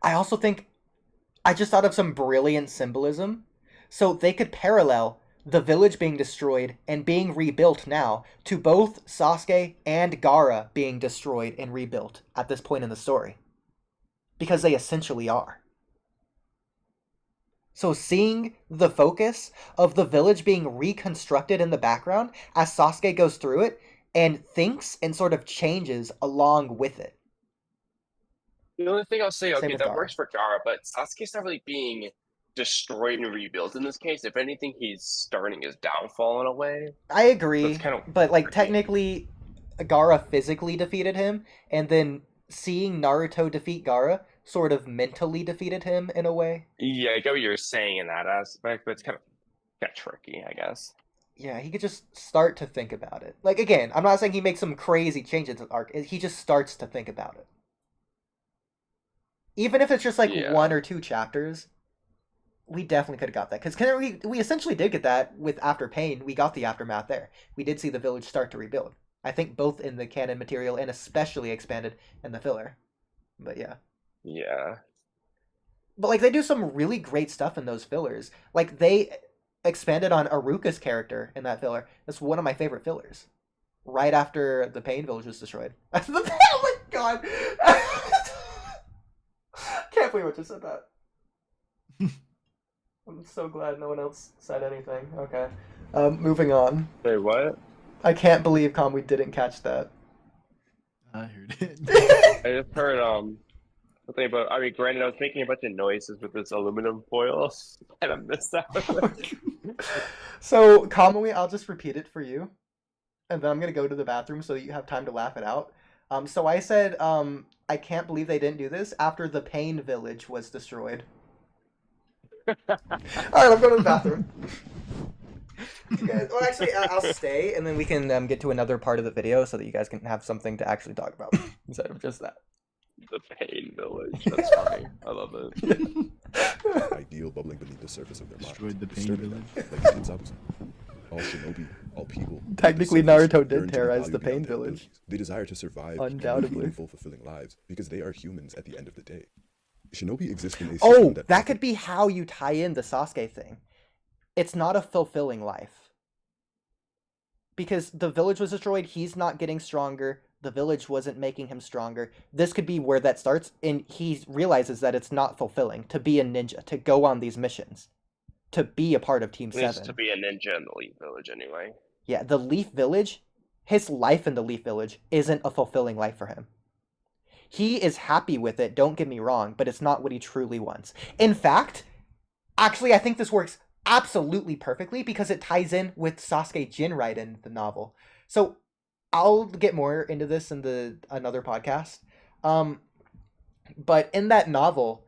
I also think I just thought of some brilliant symbolism. So they could parallel the village being destroyed and being rebuilt now to both Sasuke and Gaara being destroyed and rebuilt at this point in the story. Because they essentially are. So seeing the focus of the village being reconstructed in the background as Sasuke goes through it and thinks and sort of changes along with it. The only thing I'll say, okay, that Gaara. works for Gaara, but Sasuke's not really being destroyed and rebuilt in this case. If anything, he's starting his downfall in a way. I agree, so but like technically, Gaara physically defeated him, and then seeing Naruto defeat Gaara sort of mentally defeated him in a way. Yeah, I get what you're saying in that aspect, but it's kind of tricky, I guess. Yeah, he could just start to think about it. Like, again, I'm not saying he makes some crazy changes to the arc. He just starts to think about it. Even if it's just like 1 or 2 chapters, we definitely could have got that. Because we essentially did get that with After Pain. We got the aftermath there. We did see the village start to rebuild. I think both in the canon material and especially expanded in the filler. But yeah. Yeah. But like they do some really great stuff in those fillers. Like they expanded on Aruka's character in that filler. That's one of my favorite fillers. Right after the Pain Village was destroyed. Oh my god! Can't believe I just said that. I'm so glad no one else said anything. Okay. Moving on. Wait, what? I can't believe Kamui didn't catch that. I heard it. I just heard something about. I mean, granted, I was making a bunch of noises with this aluminum foil, and I missed that. So Kamui, I'll just repeat it for you, and then I'm gonna go to the bathroom so that you have time to laugh it out. So I said, I can't believe they didn't do this after the Pain Village was destroyed. Alright, I'm going to the bathroom. Well, actually, I'll stay, and then we can get to another part of the video so that you guys can have something to actually talk about instead of just that. The Pain Village. That's funny. I love it. Ideal bubbling beneath the surface of their mind. Destroyed the Pain disturbing Village. them, like its opposite. All shinobi, all people. Technically, the surface, Naruto yearn did to be terrorize the valued Pain beyond their Village. abilities. They desire to survive and Undoubtedly. live meaningful, fulfilling lives because they are humans at the end of the day. Shinobi exist in a Oh, system that could be how you tie in the Sasuke thing. It's not a fulfilling life. Because the village was destroyed, he's not getting stronger, the village wasn't making him stronger. This could be where that starts, and he realizes that it's not fulfilling to be a ninja, to go on these missions. to be a part of Team He needs 7. to be a ninja in the Leaf Village anyway. Yeah, the Leaf Village, his life in the Leaf Village isn't a fulfilling life for him. He is happy with it, don't get me wrong, but it's not what he truly wants. In fact, actually, I think this works absolutely perfectly because it ties in with Sasuke Jinrai in the novel. So I'll get more into this in another podcast. But in that novel,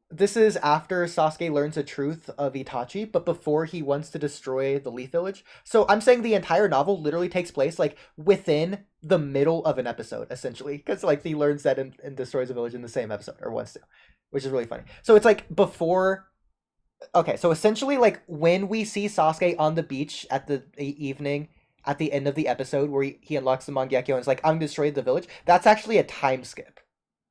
this is after Sasuke learns the truth of Itachi, but before he wants to destroy the Leaf Village. So I'm saying the entire novel literally takes place like within the middle of an episode, essentially, because like he learns that and destroys the village in the same episode, or wants to, which is really funny. So it's like before. Okay, so essentially, like when we see Sasuke on the beach at the evening at the end of the episode where he unlocks the Mangekyo and is like, I'm destroyed the village, that's actually a time skip.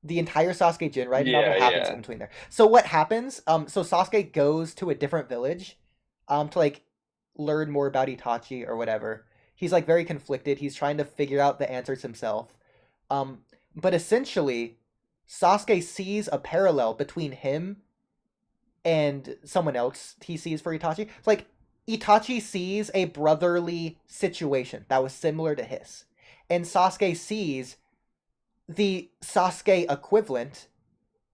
The entire Sasuke Jinrai novel happens in between there. So what happens? So Sasuke goes to a different village, to like learn more about Itachi or whatever. He's like very conflicted. He's trying to figure out the answers himself. But essentially, Sasuke sees a parallel between him and someone else he sees for Itachi. It's like Itachi sees a brotherly situation that was similar to his, and Sasuke sees the Sasuke equivalent.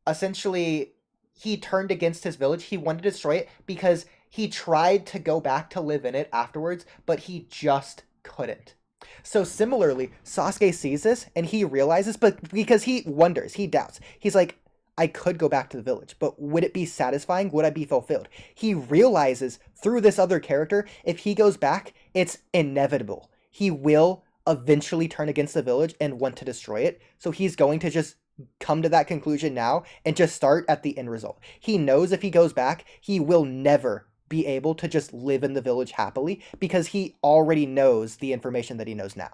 Essentially, he turned against his village. He wanted to destroy it because he tried to go back to live in it afterwards, but he just couldn't. So similarly, Sasuke sees this and he realizes, but because he wonders, he doubts. He's like, I could go back to the village, but would it be satisfying? Would I be fulfilled? He realizes through this other character, if he goes back, it's inevitable. He will eventually turn against the village and want to destroy it. So he's going to just come to that conclusion now and just start at the end result. He knows if he goes back, he will never be able to just live in the village happily because he already knows the information that he knows now.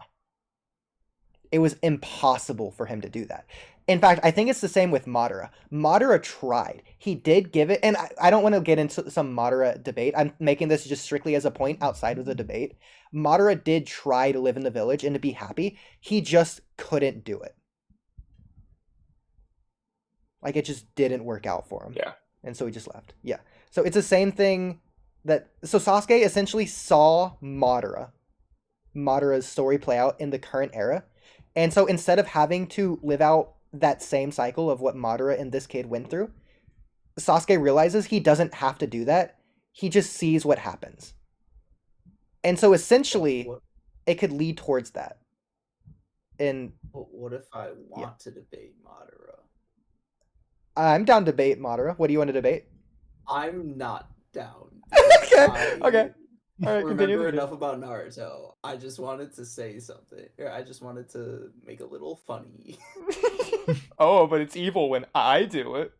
It was impossible for him to do that. In fact, I think it's the same with Madara. Madara tried. He did give it, and I don't want to get into some Madara debate. I'm making this just strictly as a point outside of the debate. Madara did try to live in the village and to be happy. He just couldn't do it. Like, it just didn't work out for him. Yeah. And so he just left. Yeah. So it's the same thing so Sasuke essentially saw Madara's story play out in the current era. And so instead of having to live out that same cycle of what Madara and this kid went through, Sasuke realizes he doesn't have to do that. He just sees what happens. And so essentially, it could lead towards that. And what if I want to debate Madara? I'm down to debate Madara. What do you want to debate? I'm not down. Okay. Okay. All right, Remember enough about Naruto. I just wanted to say something. Or I just wanted to make a little funny. Oh, but it's evil when I do it.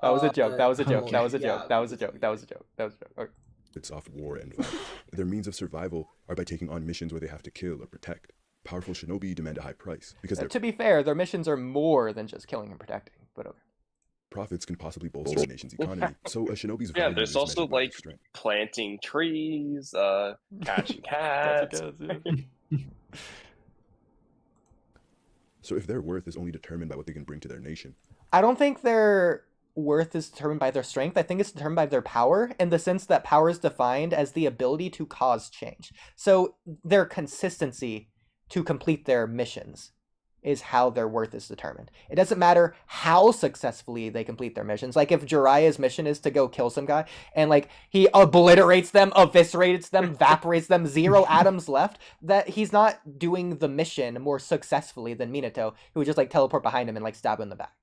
That was a joke. That was a joke. That was a joke. That was a joke. That was a joke. That was a joke. Okay. It's off war and violence. Their means of survival are by taking on missions where they have to kill or protect. Powerful shinobi demand a high price because to be fair, their missions are more than just killing and protecting. But okay. Profits can possibly bolster the nation's economy. So a shinobi's value there's is also measured by their like strength. planting trees, catching cats. So if their worth is only determined by what they can bring to their nation, I don't think their worth is determined by their strength. I think it's determined by their power, in the sense that power is defined as the ability to cause change. So their consistency to complete their missions is how their worth is determined. It doesn't matter how successfully they complete their missions. Like if Jiraiya's mission is to go kill some guy and like he obliterates them, eviscerates them, evaporates them, 0 atoms left, that he's not doing the mission more successfully than Minato, who would just like teleport behind him and like stab him in the back.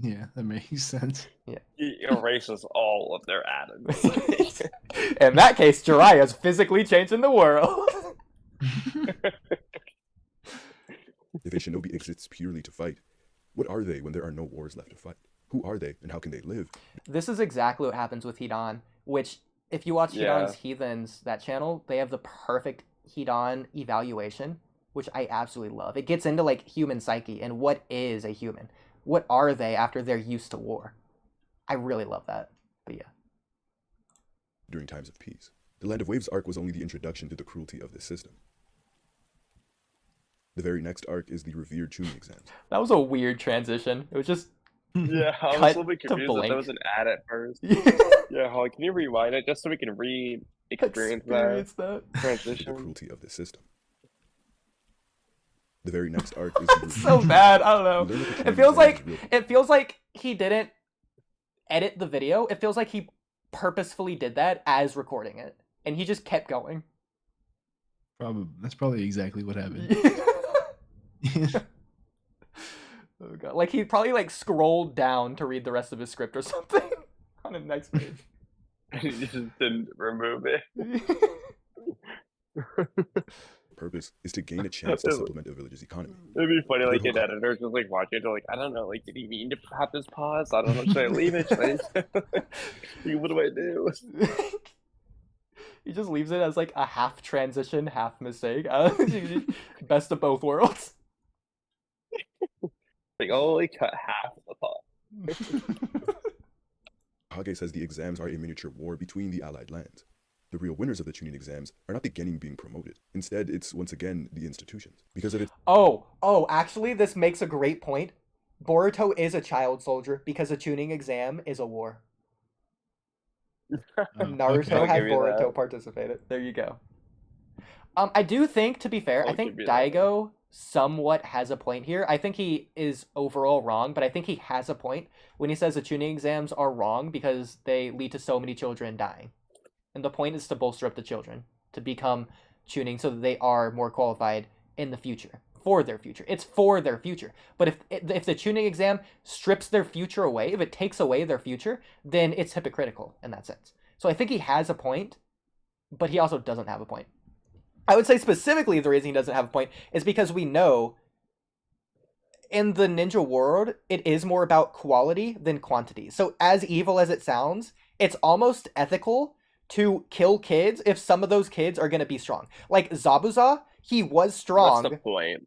Yeah, that makes sense. Yeah. He erases all of their atoms. In that case, Jiraiya's physically changing the world. if a shinobi exists purely to fight, what are they when there are no wars left to fight? Who are they and how can they live? This is exactly what happens with Hidan, which if you watch Hidan's Heathens, that channel, they have the perfect Hidan evaluation, which I absolutely love. It gets into like human psyche and what is a human. What are they after they're used to war? I really love that. But yeah. During times of peace. The Land of Waves arc was only the introduction to the cruelty of this system. The very next arc is the revered Chunin exams. That was a weird transition. It was just Yeah, I was Cut a little bit to confused that blank. was an ad at first. Yeah, Holly, can you rewind it just so we can experience that that. The transition? cruelty of the system. The very next arc is So bad. I don't know. We learn that the It training feels exam like is real. he didn't edit the video. It feels like he purposefully did that as recording it, and he just kept going. That's probably exactly what happened. Oh god! Like he probably like scrolled down to read the rest of his script or something on the next page. He just didn't remove it. Purpose is to gain a chance to supplement a village's economy. It'd be funny, The like, whole an editor just, like, watching it, like, I don't know, like, did he mean to have this pause? I don't know, should I leave it? Should I... what do I do? He just leaves it as, like, a half transition, half mistake. Best of both worlds. Like, only cut half of the pause. Hage says the exams are a miniature war between the allied lands. The real winners of the tuning exams are not the genin being promoted. Instead, it's once again the institutions. Because of its Actually, this makes a great point. Boruto is a child soldier because a tuning exam is a war. Naruto had Boruto participated. There you go. I do think, to be fair, I think Daigo somewhat has a point here. I think he is overall wrong, but I think he has a point when he says the tuning exams are wrong because they lead to so many children dying. And the point is to bolster up the children to become tuning so that they are more qualified in the future, for their future. It's for their future. But if the tuning exam strips their future away, if it takes away their future, then it's hypocritical in that sense. So I think he has a point, but he also doesn't have a point. I would say specifically the reason he doesn't have a point is because we know in the ninja world, it is more about quality than quantity. So as evil as it sounds, it's almost ethical to kill kids if some of those kids are going to be strong. Like Zabuza, he was strong. What's the point?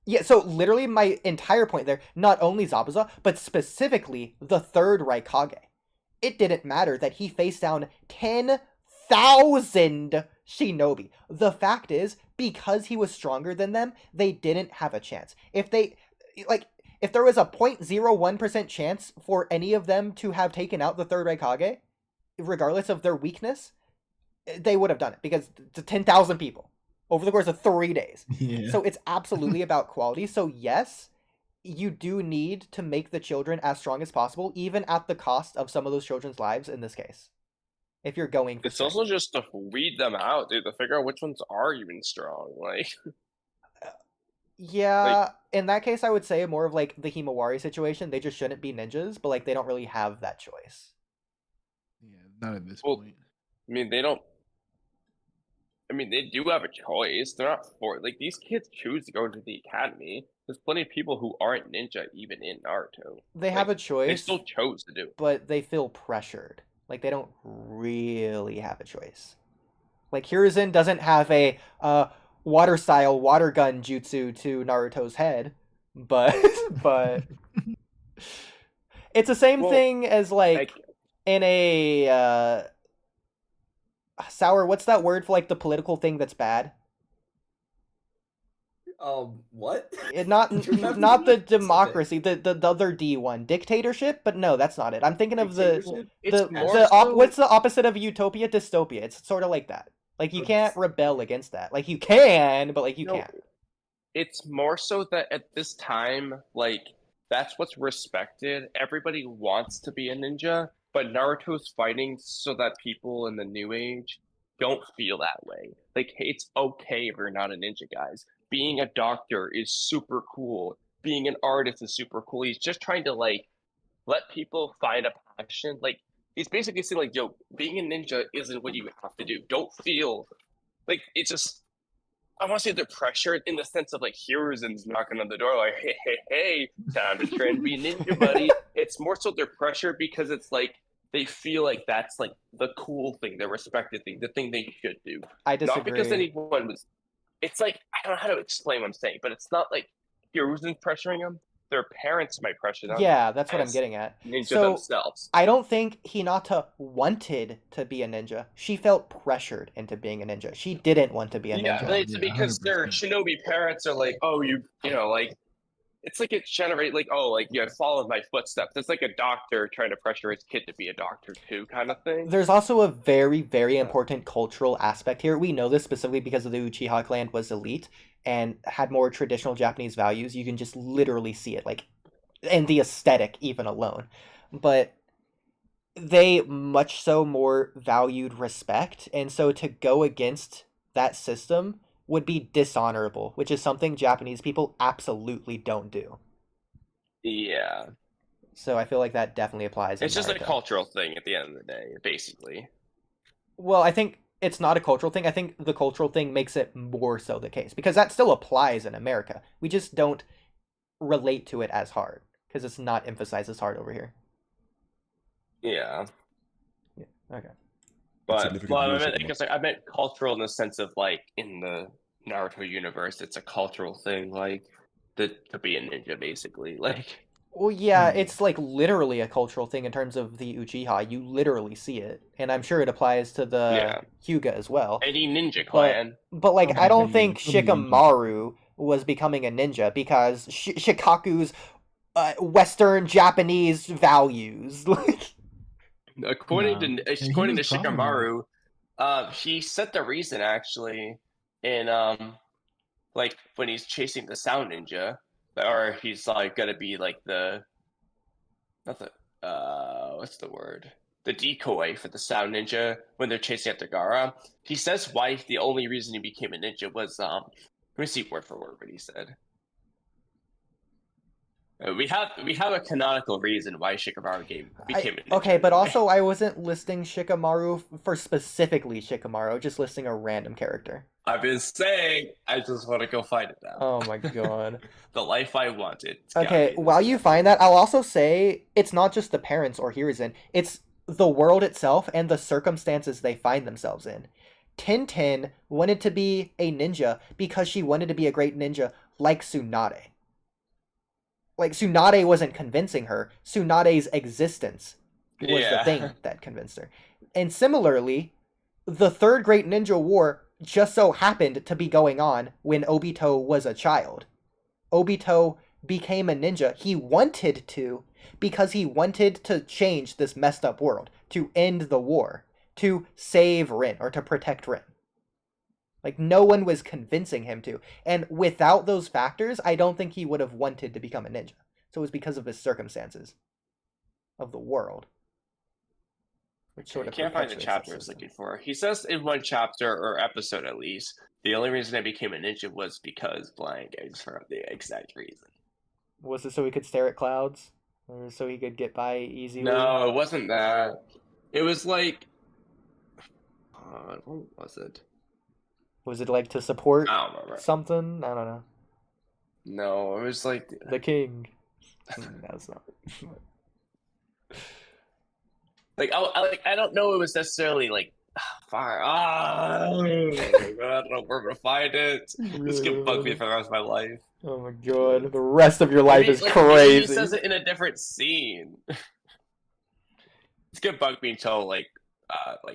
Yeah, so literally my entire point there, not only Zabuza, but specifically the third Raikage. It didn't matter that he faced down 10,000 shinobi. The fact is, because he was stronger than them, they didn't have a chance. If there was a 0.01% chance for any of them to have taken out the third Raikage, regardless of their weakness, they would have done it because it's 10,000 people over the course of 3 days. Yeah. So it's absolutely about quality. So yes, you do need to make the children as strong as possible, even at the cost of some of those children's lives in this case. If you're going for it's also just to weed them out, dude, to figure out which ones are even strong. Like, yeah, in that case, I would say more of like the Himawari situation. They just shouldn't be ninjas, but like they don't really have that choice. Yeah, not at this point. I mean, they don't. I mean, they do have a choice. They're not like these kids choose to go into the academy. There's plenty of people who aren't ninja even in Naruto. They have a choice. They still chose to do it, but they feel pressured. Like they don't really have a choice. Like Hiruzen doesn't have a water style water gun jutsu to Naruto's head, but it's the same thing as like in a Sour, what's that word for like the political thing that's bad? What? Not the democracy, the other D one, dictatorship. But no, that's not it. I'm thinking of what's the opposite of utopia? Dystopia. It's sort of like that. Like you can't rebel against that. Like you can, but like you can't. It's more so that at this time, like that's what's respected. Everybody wants to be a ninja, but Naruto's fighting so that people in the new age don't feel that way. Like, hey, it's okay if you're not a ninja, guys. Being a doctor is super cool. Being an artist is super cool. He's just trying to like let people find a passion. Like he's basically saying like, yo, being a ninja isn't what you have to do. Don't feel like it's just. I want to say they're pressured in the sense of like Hiruzen's knocking on the door like, hey, time to train to be a ninja, buddy. It's more so they're pressured because it's like they feel like that's like the cool thing, the respected thing, the thing they should do. I disagree. Not because anyone was. It's like I don't know how to explain what I'm saying, but it's not like Hiruzen's pressuring them. Their parents might pressure them. Yeah, that's what I'm getting at. Ninja themselves. I don't think Hinata wanted to be a ninja. She felt pressured into being a ninja. She didn't want to be a ninja. Yeah, it's because 100%. Their shinobi parents are like, oh, you know, like it's like it generates like, oh, like you follow my footsteps. It's like a doctor trying to pressure his kid to be a doctor too, kind of thing. There's also a very, very important cultural aspect here. We know this specifically because of the Uchiha clan was elite and had more traditional Japanese values. You can just literally see it, like, and the aesthetic even alone. But they much so more valued respect, and so to go against that system would be dishonorable, which is something Japanese people absolutely don't do. Yeah. So I feel like that definitely applies. It's just Naruto. a cultural thing at the end of the day, basically. Well, I think it's not a cultural thing. I think the cultural thing makes it more so the case, because that still applies in America. We just don't relate to it as hard because it's not emphasized as hard over here. Yeah. Yeah. Okay. But well, I meant cultural in the sense of like in the Naruto universe, it's a cultural thing, like to be a ninja, basically. Like, well, yeah, it's like literally a cultural thing in terms of the Uchiha. You literally see it, and I'm sure it applies to the Hyuga as well. Any ninja clan. But like, I don't think Shikamaru was becoming a ninja because Shikaku's Western Japanese values. According to Shikamaru, he said the reason actually in like when he's chasing the sound ninja, or he's like gonna be like the what's the word? The decoy for the sound ninja when they're chasing after Gaara. He says why the only reason he became a ninja was let me see word for word what he said. We have a canonical reason why Shikamaru became a ninja. Okay, but also I wasn't listing Shikamaru for specifically Shikamaru, just listing a random character. I've been saying, I just want to go find it now. Oh my god. The life I wanted. Okay, while you find that, I'll also say it's not just the parents or Hiruzen, it's the world itself and the circumstances they find themselves in. Tintin wanted to be a ninja because she wanted to be a great ninja like Tsunade. Like, Tsunade wasn't convincing her. Tsunade's existence was the thing that convinced her. And similarly, the Third Great Ninja War just so happened to be going on when Obito was a child. Obito became a ninja. He wanted to because he wanted to change this messed up world, to end the war, to save Rin, or to protect Rin. Like, no one was convincing him to. And without those factors, I don't think he would have wanted to become a ninja. So it was because of his circumstances of the world. Which sort of can't find the chapter I was looking for. He says in one chapter, or episode at least, the only reason I became a ninja was because blank. I just forgot the exact reason. Was it so he could stare at clouds? Or so he could get by easily? No, it wasn't that. It was like... what was it? Was it like to support I don't remember. something? I don't know. No, it was like... The king. That's not... Like, I don't know it was necessarily like fire. I don't know where to find it. This could bug me for the rest of my life. Oh my god, the rest of your life is crazy. He says it in a different scene. It's gonna bug me until like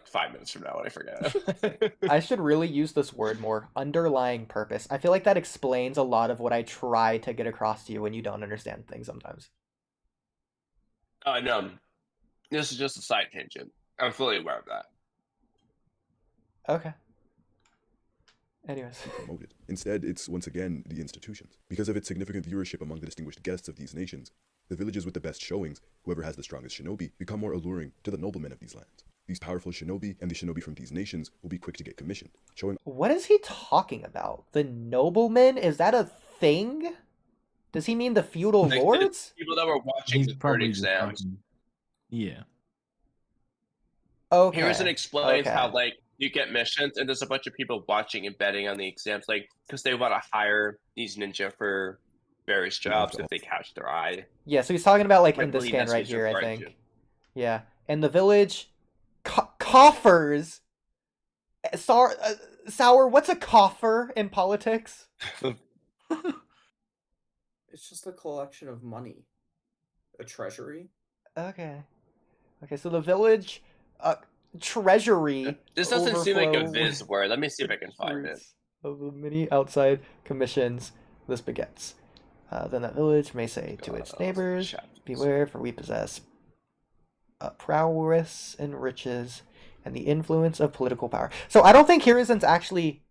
5 minutes from now when I forget. I should really use this word more. Underlying purpose. I feel like that explains a lot of what I try to get across to you when you don't understand things sometimes. No. This is just a side tangent. I'm fully aware of that. Okay. Anyways. Promoted. Instead, it's once again the institutions. Because of its significant viewership among the distinguished guests of these nations, the villages with the best showings, whoever has the strongest shinobi, become more alluring to the noblemen of these lands. These powerful shinobi and the shinobi from these nations will be quick to get commissioned, showing... What is he talking about? The noblemen? Is that a thing? Does he mean the feudal lords? People that were watching the third exams. Yeah. Okay. Hiruzen explains how like you get missions and there's a bunch of people watching and betting on the exams, like because they want to hire these ninja for various jobs if they catch their eye. Yeah, so he's talking about like in this scan right here, I think. Yeah, and the village coffers. Sour. What's a coffer in politics? It's just a collection of money, a treasury. Okay, so the village treasury. This doesn't seem like a Viz word. Let me see if I can find it. Of the many outside commissions this begets. Then that village may say to its neighbors, beware, for we possess prowess and riches and the influence of political power. So I don't think Hirizen's actually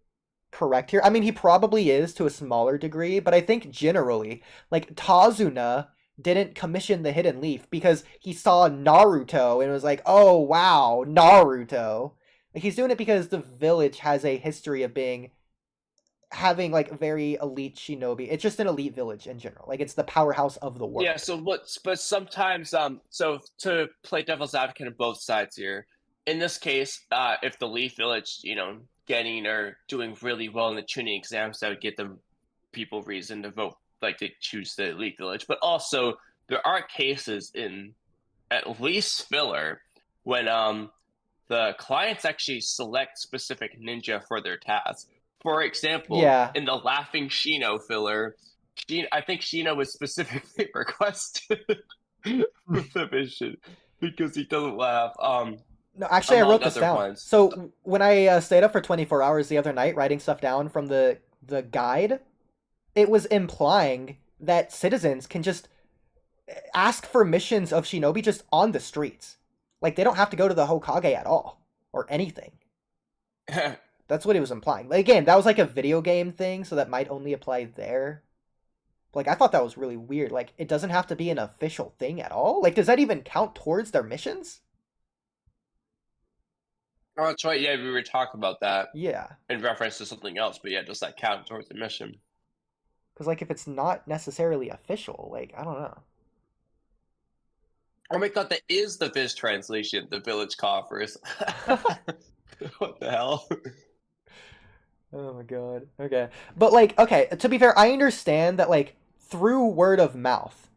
correct here. I mean, he probably is to a smaller degree, but I think generally, like, Tazuna didn't commission the Hidden Leaf because he saw Naruto and was like, oh, wow, Naruto. Like, he's doing it because the village has a history of having like very elite shinobi. It's just an elite village in general. Like, it's the powerhouse of the world. Yeah, but sometimes so to play devil's advocate on both sides here, in this case, if the Leaf Village, getting or doing really well in the tuning exams, that would give them people reason to vote, like to choose the Leaf Village. But also there are cases in at least filler when the clients actually select specific ninja for their tasks. For example, in the Laughing Shino filler, I think Shino was specifically requested for the mission because he doesn't laugh. No, actually, I wrote this down. So when I stayed up for 24 hours the other night writing stuff down from the guide, it was implying that citizens can just ask for missions of shinobi just on the streets. Like, they don't have to go to the Hokage at all or anything. That's what it was implying. Like, again, that was like a video game thing, so that might only apply there. Like, I thought that was really weird. Like, it doesn't have to be an official thing at all? Like, does that even count towards their missions? Oh, that's right. Yeah, we were talking about that. Yeah. In reference to something else, but yeah, does that count towards the mission? Because, like, if it's not necessarily official, like, I don't know. Oh my god, that is the Viz translation, the village coffers. What the hell? Oh my god. Okay. But, like, okay, to be fair, I understand that, like, through word of mouth,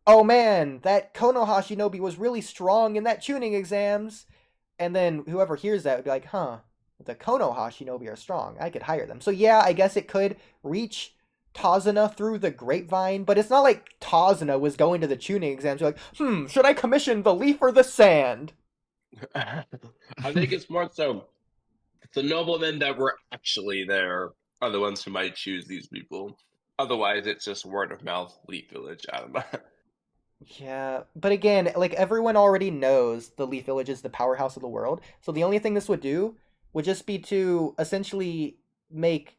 oh man, that Konoha shinobi was really strong in that tuning exams. And then whoever hears that would be like, huh, the Konoha shinobi are strong. I could hire them. So yeah, I guess it could reach Tazuna through the grapevine, but it's not like Tazuna was going to the tuning exams. You're like, should I commission the leaf or the sand? I think it's more so the noblemen that were actually there are the ones who might choose these people. Otherwise, it's just word of mouth, Leaf Village. I don't know. Yeah, but again, like, everyone already knows the Leaf Village is the powerhouse of the world. So the only thing this would do would just be to essentially make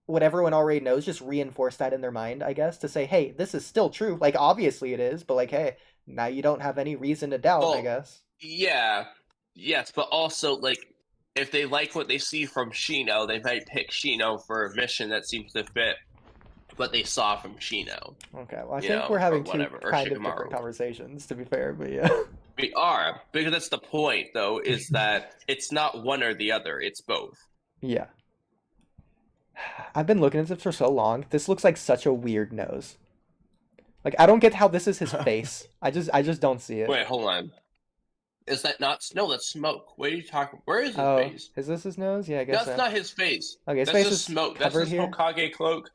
what everyone already knows, just reinforce that in their mind, I guess, to say, hey, this is still true. Like, obviously it is, but like, hey, now you don't have any reason to doubt, I guess. Yeah, yes, but also, like, if they like what they see from Shino, they might pick Shino for a mission that seems to fit what they saw from Shino. Okay, well, I think we're having two kind of different conversations, to be fair, but yeah. We are, because that's the point, though, is that it's not one or the other, it's both. Yeah. I've been looking at this for so long. This looks like such a weird nose. Like, I don't get how this is his face. I just don't see it. Wait, hold on. Is that not... No, that's smoke. What are you talking... Where is his face? Is this his nose? Yeah, I guess That's not his face. Okay, his that's face just is smoke. That's his here. Hokage cloak.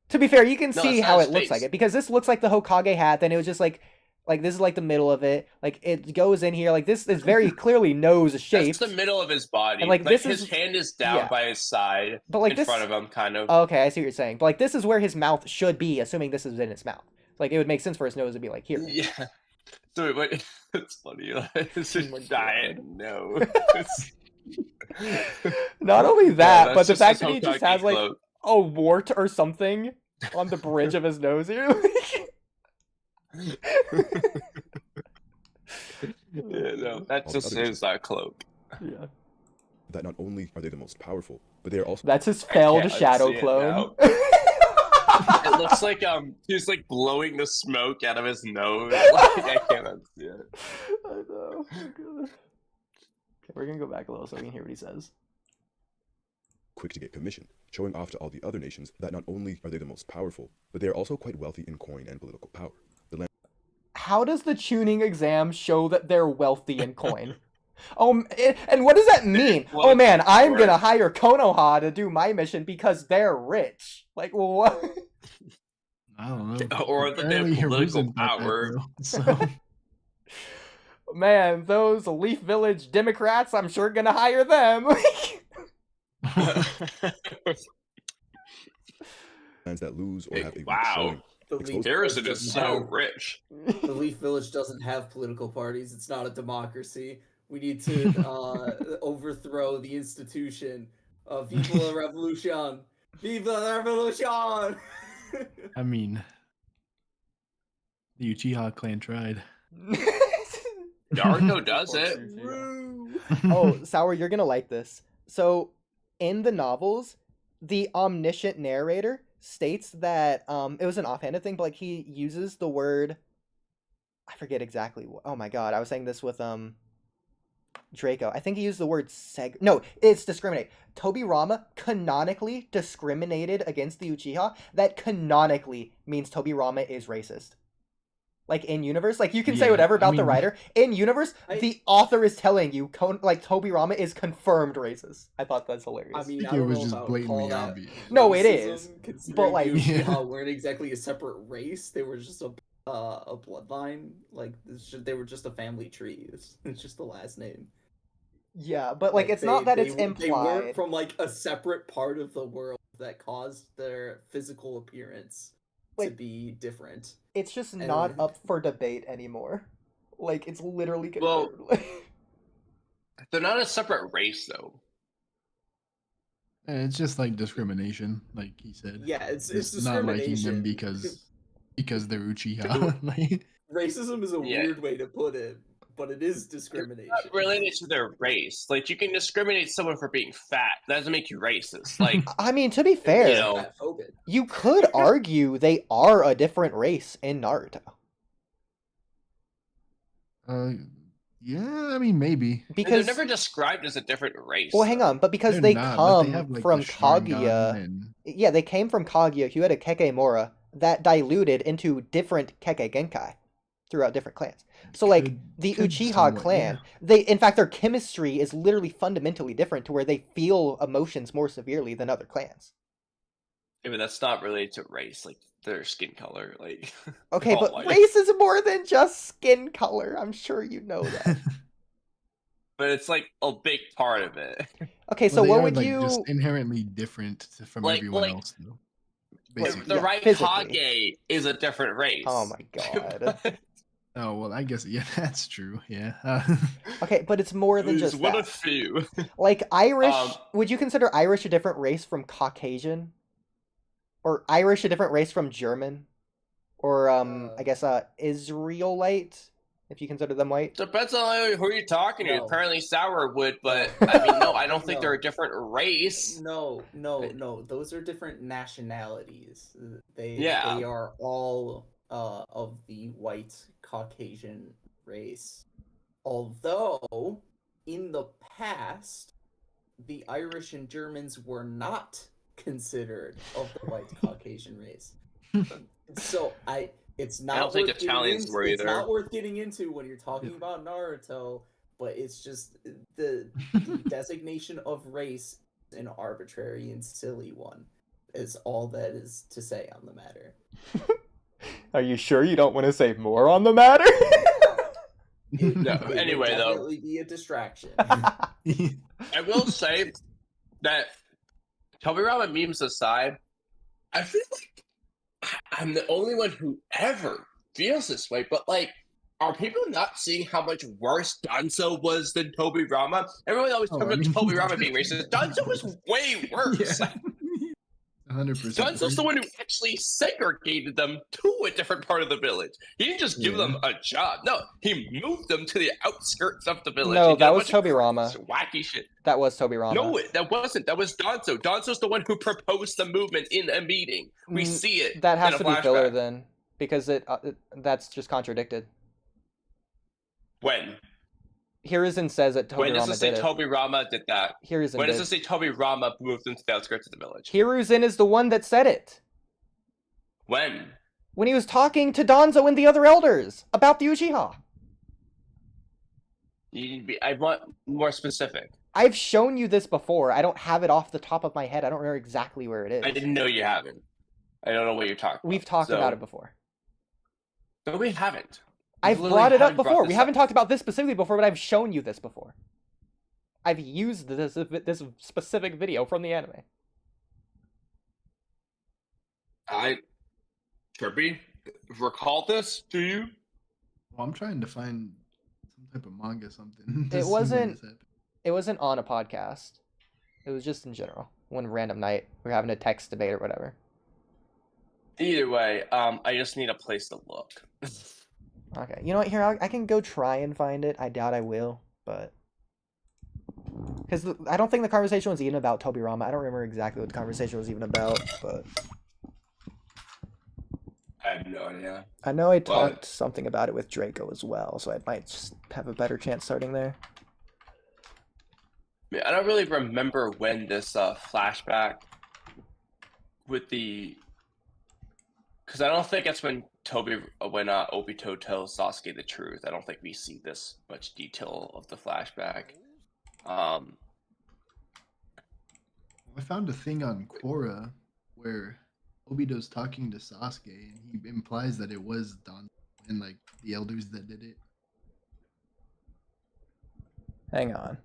To be fair, you can see how it looks face. like it, because this looks like the Hokage hat, then it was just like this is like the middle of it. Like, it goes in here. Like, this is very clearly nose shaped. That's the middle of his body. And like this his hand is down by his side, but like in front of him, kind of. Okay, I see what you're saying. But like, this is where his mouth should be, assuming this is in his mouth. Like, it would make sense for his nose to be like here. Yeah. So wait, it's funny. It's a giant nose. Not only that, but the fact that he just has like a wart or something on the bridge of his nose here. Yeah, no, that's just his cloak. Yeah. That not only are they the most powerful, but they are also... That's his failed shadow clone. It looks like he's like blowing the smoke out of his nose. Like, I can't unsee it. I know. Okay, we're gonna go back a little so we can hear what he says. Quick to get commission, showing off to all the other nations that not only are they the most powerful, but they are also quite wealthy in coin and political power. How does the tuning exam show that they're wealthy in coin? And what does that mean? Oh man, I'm gonna hire Konoha to do my mission because they're rich. Like, what? I don't know. Or that they have political power. Man, those Leaf Village Democrats, I'm sure gonna hire them. Lands that lose or have a weak Wow. showing The Leaf Harrison Village is doesn't so have- rich. The Leaf Village doesn't have political parties. It's not a democracy. We need to overthrow the institution of Viva la Revolution. Viva la Revolution! I mean, the Uchiha clan tried. Naruto does it. Woo! Oh, Sour, you're gonna like this. So, in the novels, the omniscient narrator states that it was an offhanded thing, but like he uses the word, I forget exactly. Oh my god, I was saying this with Draco. I think he used the word No, it's discriminate. Tobirama canonically discriminated against the Uchiha. That canonically means Tobirama is racist. Like in universe, like you can say whatever about the writer. In universe, the author is telling you, like Tobirama is confirmed racist. I thought that's hilarious. I mean, I It don't was know just if I would blatantly call that obvious. No, it racism, is, considering but, like- the Uchiha Yeah. weren't exactly a separate race. They were just a bloodline. Like they were just a family tree. It's just the last name. Yeah, but like it's not that it's They implied. weren't from like a separate part of the world that caused their physical appearance to Like- be different. It's just And- not up for debate anymore. Like it's literally Well- confirmed. They're not a separate race, though. It's just like discrimination, like he said. Yeah, it's not liking discrimination. them because they're Uchiha. Like, Racism is a Yeah. weird way to put it, but it is discrimination. Not related to their race. Like, you can discriminate someone for being fat. That doesn't make you racist. Like, I mean, to be fair, You know. Fatphobic. you could argue they are a different race in Naruto. yeah, I mean maybe. Because they're never described as a different race. well, hang on, but because They're they not, but they come have, like, from the Sharingan Kaguya. and- Yeah, they came from Kaguya, who had a Kekemora that diluted into different Keke Genkai throughout different clans. So, like, Could- the could Uchiha somewhat, clan, yeah. they, in fact, their chemistry is literally fundamentally different to where they feel emotions more severely than other clans. Yeah, but that's not related to race. Like, their skin color. Like, Okay, they're all but white. race is more than just skin color. I'm sure you know that. But it's like a big part of it. Okay, Well, so they what are, would like, you... just inherently different from Like- everyone like- else, though. Like, Basically. the Yeah, right physically. Hage is a different race. Oh my god. Oh well, I guess yeah, that's true. Yeah. Okay, but it's more than There's just one that. of few. Like Irish, Um, would you consider Irish a different race from Caucasian? Or Irish a different race from German? Or I guess Israelite, if you consider them white. Depends on who you're talking to. No. Apparently Sour would, but I mean, no, I don't think No. they're a different race. No. Those are different nationalities. They Yeah. they are all of the white Caucasian race. Although in the past, the Irish and Germans were not considered of the white Caucasian race. So it's not. I don't think worth getting Italians into- were It's either. not worth getting into when you're talking about Naruto, but it's just the designation of race is an arbitrary and silly one. Is all that is to say on the matter. Are you sure you don't want to say more on the matter? No, It would anyway, though. definitely be a distraction. I will say that Tobirama memes aside, I feel like I'm the only one who ever feels this way, but like, are people not seeing how much worse Danzo was than Tobirama? Everyone always Oh, talks I about mean- Tobirama being racist. Danzo was way worse. Yeah. 100%. Danzo's the one who actually segregated them to a different part of the village. He didn't just give them a job. No, he moved them to the outskirts of the village. No, He did that a was bunch of Tobirama. Wacky shit. That was Tobirama. No, that wasn't. That was Danzo. Danzo's the one who proposed the movement in a meeting. We Mm, see it. That has in a to be filler flashback. then, because that's just contradicted. When? Hiruzen says that When does Tobirama it say did it. Tobirama did that? Hiruzen When does did. it say Tobirama moved into the outskirts of the village? Hiruzen is the one that said it. When? When he was talking to Danzo and the other elders about the Uchiha. I want more specific. I've shown you this before. I don't have it off the top of my head. I don't remember exactly where it is. I didn't know you haven't. I don't know what you're talking about. We've talked So- about it before. No, we haven't. I've literally brought it up haven't brought before. this We up. haven't talked about this specifically before, but I've shown you this before. I've used this specific video from the anime. Trippy, recall this? Do you? Well, I'm trying to find some type of manga, something. It wasn't on a podcast. It was just in general. One random night, we were having a text debate or whatever. Either way, I just need a place to look. Okay, you know what? Here, I can go try and find it. I doubt I will, but because I don't think the conversation was even about Tobirama. I don't remember exactly what the conversation was even about, but I have no idea. I know I talked something about it with Draco as well, so I might just have a better chance starting there. I mean, I don't really remember when this flashback with the, because I don't think it's when Obito tells Sasuke the truth. I don't think we see this much detail of the flashback. I found a thing on Quora where Obito's talking to Sasuke, and he implies that it was Don and like the elders that did it. Hang on,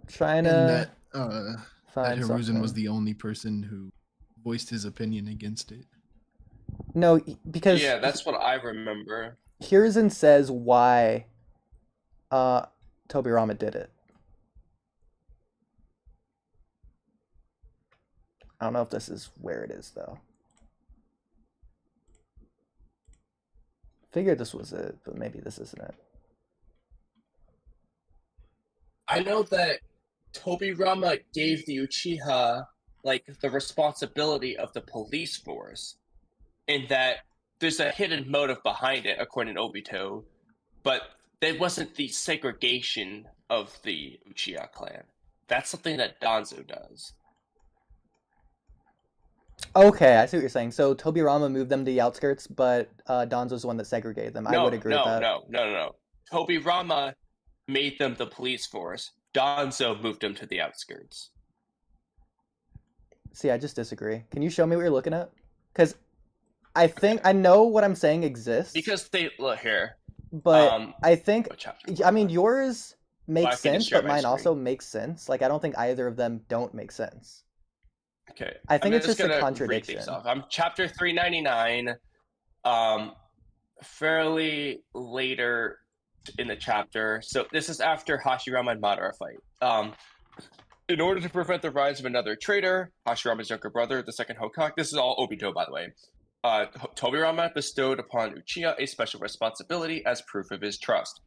trying to that Hiruzen was the only person who voiced his opinion against it. No, because yeah, that's what I remember. Hiruzen says why Tobirama did it. I don't know if this is where it is though. Figured this was it, but maybe this isn't it. I know that Tobirama gave the Uchiha like the responsibility of the police force, and that there's a hidden motive behind it, according to Obito, but there wasn't the segregation of the Uchiha clan. That's something that Danzo does. Okay, I see what you're saying. So Tobirama moved them to the outskirts, but Danzo's the one that segregated them. I would agree with that. No. Tobirama made them the police force. Danzo moved them to the outskirts. See, I just disagree. Can you show me what you're looking at? Because I think I know what I'm saying exists. Because they look here. But I think, I mean, yours makes sense, but mine also makes sense. Like, I don't think either of them don't make sense. Okay. I think it's just a contradiction. I'm chapter 399, fairly later in the chapter. So this is after Hashirama and Madara fight. In order to prevent the rise of another traitor, Hashirama's younger brother, the second Hokage, this is all Obito, by the way, Tobirama bestowed upon Uchiha a special responsibility as proof of his trust: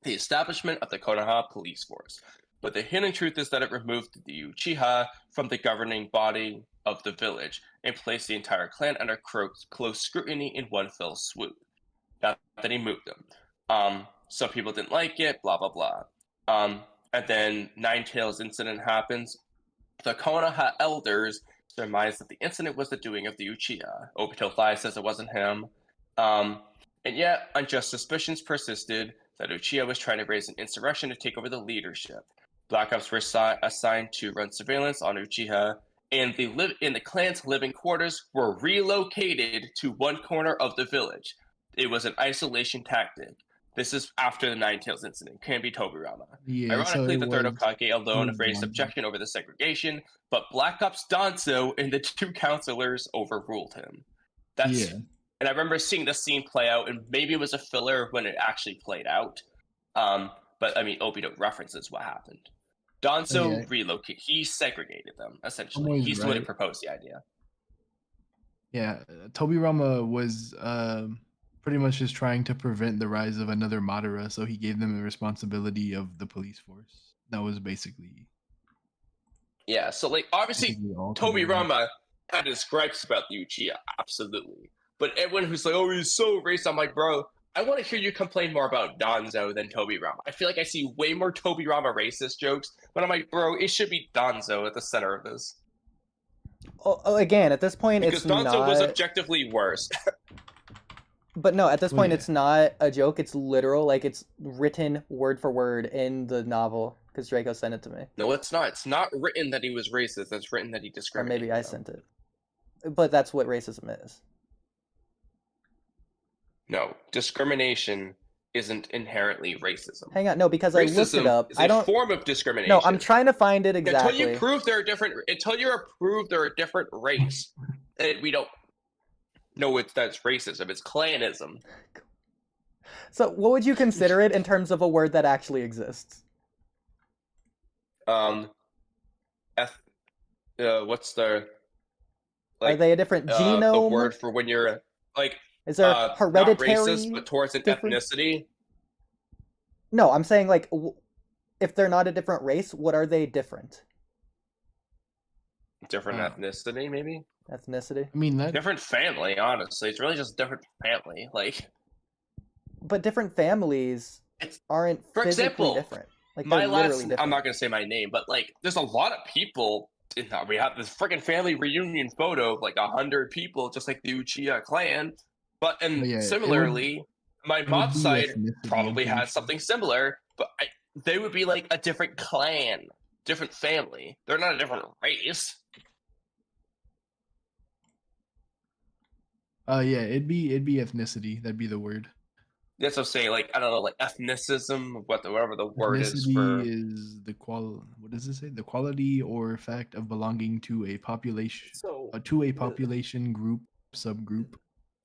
the establishment of the Konoha police force. But the hidden truth is that it removed the Uchiha from the governing body of the village and placed the entire clan under close scrutiny in one fell swoop. Not that he moved them. Some people didn't like it, blah, blah, blah. And then Nine Tails incident happens. The Konoha elders surmise that the incident was the doing of the Uchiha. Obito 5 says it wasn't him. And yet, unjust suspicions persisted that Uchiha was trying to raise an insurrection to take over the leadership. Black Ops were assigned to run surveillance on Uchiha, and the clan's living quarters were relocated to one corner of the village. It was an isolation tactic. This is after the Nine Tails incident. Can be Tobirama. Yeah, ironically, the third Hokage alone raised objection over the segregation, but Black Ops Danzo and the two counselors overruled him. And I remember seeing the scene play out, and maybe it was a filler when it actually played out. But I mean, Obito references what happened. Danzo relocated. He segregated them, essentially. He's the one who proposed the idea. Yeah, Tobirama was pretty much just trying to prevent the rise of another Madara, so he gave them the responsibility of the police force. That was basically... Yeah, so like, obviously, Tobirama had his gripes about the Uchiha, absolutely. But everyone who's like, oh, he's so racist, I'm like, bro, I want to hear you complain more about Danzo than Tobirama. I feel like I see way more Tobirama racist jokes, but I'm like, bro, it should be Danzo at the center of this. Oh, again, at this point, because Danzo was objectively worse. But no, at this point, it's not a joke. It's literal. Like, it's written word for word in the novel, because Draco sent it to me. No, it's not. It's not written that he was racist. It's written that he discriminated. Or maybe I sent it. But that's what racism is. No, discrimination isn't inherently racism. Hang on, no, because racism I looked it up. Is a form of discrimination. No, I'm trying to find it exactly. Until you're proved they're a different race, we don't. No, that's racism. It's clanism. So, what would you consider it in terms of a word that actually exists? What's the Are they a different genome? The word for when you're like is there hereditary? Not racist, but towards an ethnicity. No, I'm saying like if they're not a different race, what are they different? Different ethnicity, maybe. Ethnicity. I mean, different family. Honestly, it's really just different family. Like, but different families aren't for physically example, different. Like my last. Different. I'm not gonna say my name, but like, there's a lot of people. We have this freaking family reunion photo of like 100 people, just like the Uchiha clan. But similarly, my mom's side probably has something similar, but they would be like a different clan, different family. They're not a different race. Yeah, it'd be ethnicity. That'd be the word. That's what I'm saying. Like, I don't know, like ethnicism, whatever the word is for. Ethnicity is the What does it say? The quality or fact of belonging to a population. To a population group, subgroup.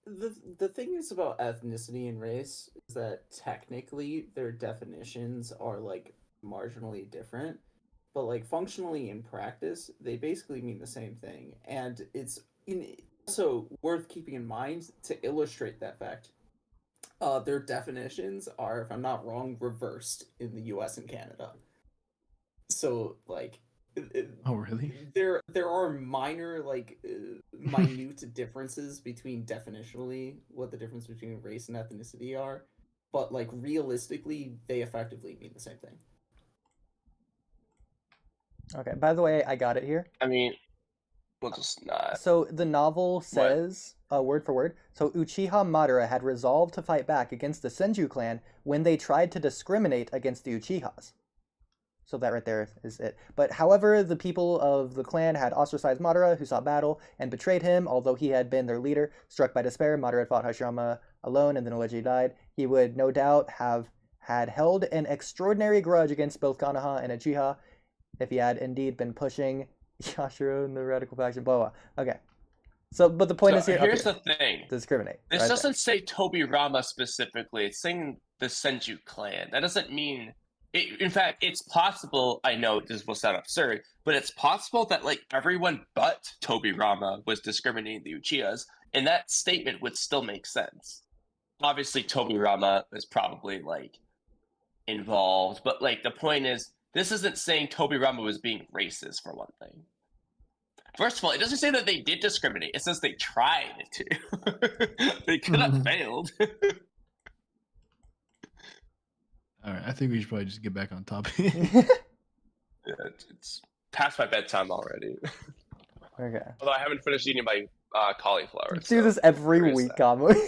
The thing is about ethnicity and race is that technically their definitions are like marginally different, but like functionally in practice, they basically mean the same thing. And it's also worth keeping in mind to illustrate that fact. Their definitions are, if I'm not wrong, reversed in the US and Canada. So, like... oh, really? There are minor, like, minute differences between definitionally what the difference between race and ethnicity are, but, like, realistically, they effectively mean the same thing. Okay, by the way, I got it here. I mean... We'll just not. So the novel says, word for word, so Uchiha Madara had resolved to fight back against the Senju clan when they tried to discriminate against the Uchihas. So that right there is it. But however, the people of the clan had ostracized Madara, who sought battle, and betrayed him, although he had been their leader. Struck by despair, Madara had fought Hashirama alone and then allegedly died. He would no doubt had held an extraordinary grudge against both Konoha and Uchiha if he had indeed been pushing Yashiro and the radical faction, blah, blah. Okay. So, but the point is here. Here's the thing. Discriminate. This doesn't say Tobirama specifically. It's saying the Senju clan. That doesn't mean... in fact, it's possible, I know this will sound absurd, but it's possible that like everyone but Tobirama was discriminating the Uchihas, and that statement would still make sense. Obviously, Tobirama is probably like involved, but like the point is, this isn't saying Tobirama was being racist, for one thing. First of all, it doesn't say that they did discriminate. It says they tried to. They could have failed. All right, I think we should probably just get back on topic. Yeah, it's past my bedtime already. Okay. Although I haven't finished eating my cauliflower. Do this every week, Kamui.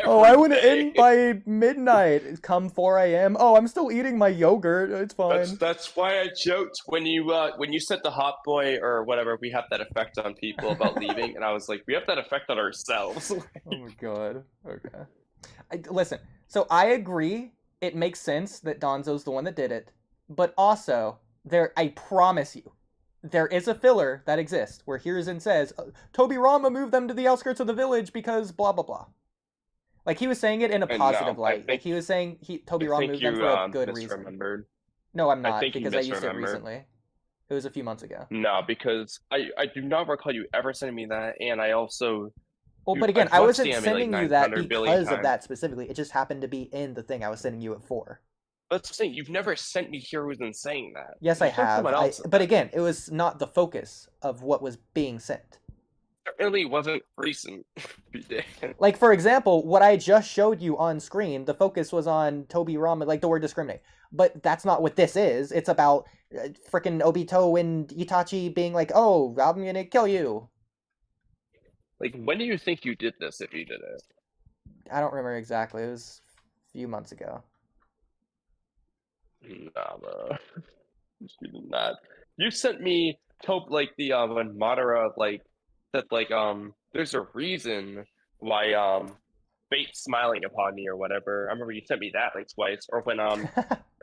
Oh, I would end by midnight. Come 4 a.m. Oh, I'm still eating my yogurt. It's fine. That's why I joked when you said the hot boy or whatever, we have that effect on people about leaving, and I was like, we have that effect on ourselves. Oh my god. Okay. Listen, so I agree. It makes sense that Donzo's the one that did it, but also I promise you, there is a filler that exists where Hiruzen says, Tobirama moved them to the outskirts of the village because blah blah blah. Like, he was saying it in a positive light. Like, he was saying Tobirama moved them for a good reason. No, I'm not, because I used it recently. It was a few months ago. No, because I do not recall you ever sending me that, and I also... Well, but again, I wasn't sending you that because of that specifically. It just happened to be in the thing I was sending you it for. That's the thing. You've never sent me Hiruzen saying that. Yes, I have. But again, it was not the focus of what was being sent. It really wasn't recent. Like, for example, what I just showed you on screen, the focus was on Tobirama, like the word discriminate. But that's not what this is. It's about frickin' Obito and Itachi being like, oh, I'm gonna kill you. Like, when do you think you did this, if you did it? I don't remember exactly. It was a few months ago. Nah, bro. You did not. You sent me, like, the, when Madara, like, that, like, there's a reason why, fate's smiling upon me or whatever. I remember you sent me that, like, twice. Or when,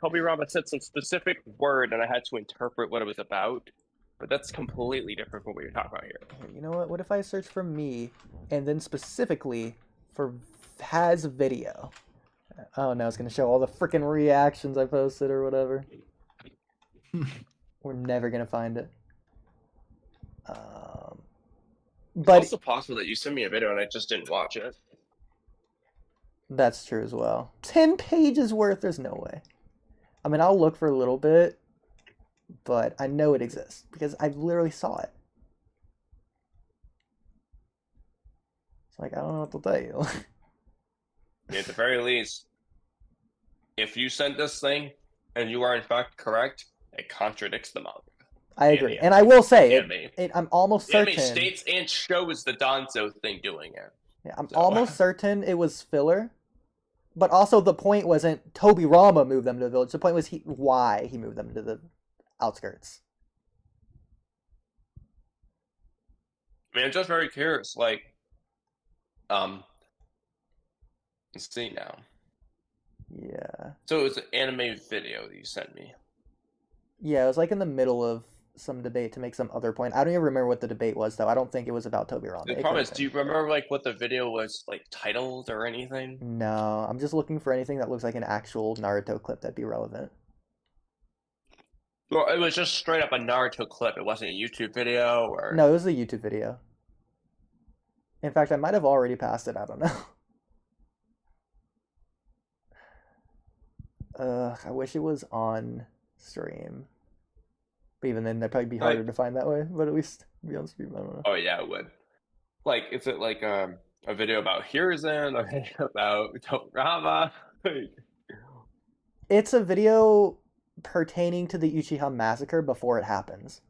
Tobirama said some specific word and I had to interpret what it was about. But that's completely different from what you're talking about here. You know what? What if I search for me, and then specifically for has video? Oh no, it's gonna show all the freaking reactions I posted or whatever. We're never gonna find it. It's But also possible that you sent me a video and I just didn't watch it. that's true as well. 10 pages worth, there's no way. I mean, I'll look for a little bit, but I know it exists because I literally saw it. It's like, I don't know what to tell you. At the very least, if you sent this thing and you are in fact correct, it contradicts the manga. I agree. And I will say, I'm almost certain. Anime states and shows the Danzo thing doing it. Yeah, I'm almost certain it was filler. But also the point wasn't Tobirama moved them to the village. The point was why he moved them to the outskirts. I mean, I'm just very curious. Like, let's see now. Yeah. So it was an anime video that you sent me. Yeah, it was like in the middle of some debate to make some other point. I don't even remember what the debate was, though. I don't think it was about Tobirama. The problem is, do you remember like what the video was like titled or anything? No, I'm just looking for anything that looks like an actual Naruto clip that'd be relevant. Well, it was just straight up a Naruto clip. It wasn't a YouTube video or... No, it was a YouTube video. In fact, I might have already passed it. I don't know. I wish it was on stream. But even then, that'd probably be harder to find that way. But at least be on stream. I don't know. Oh yeah, it would. Like, is it like a video about Hiruzen, a video about Tobirama? It's a video pertaining to the Uchiha massacre before it happens.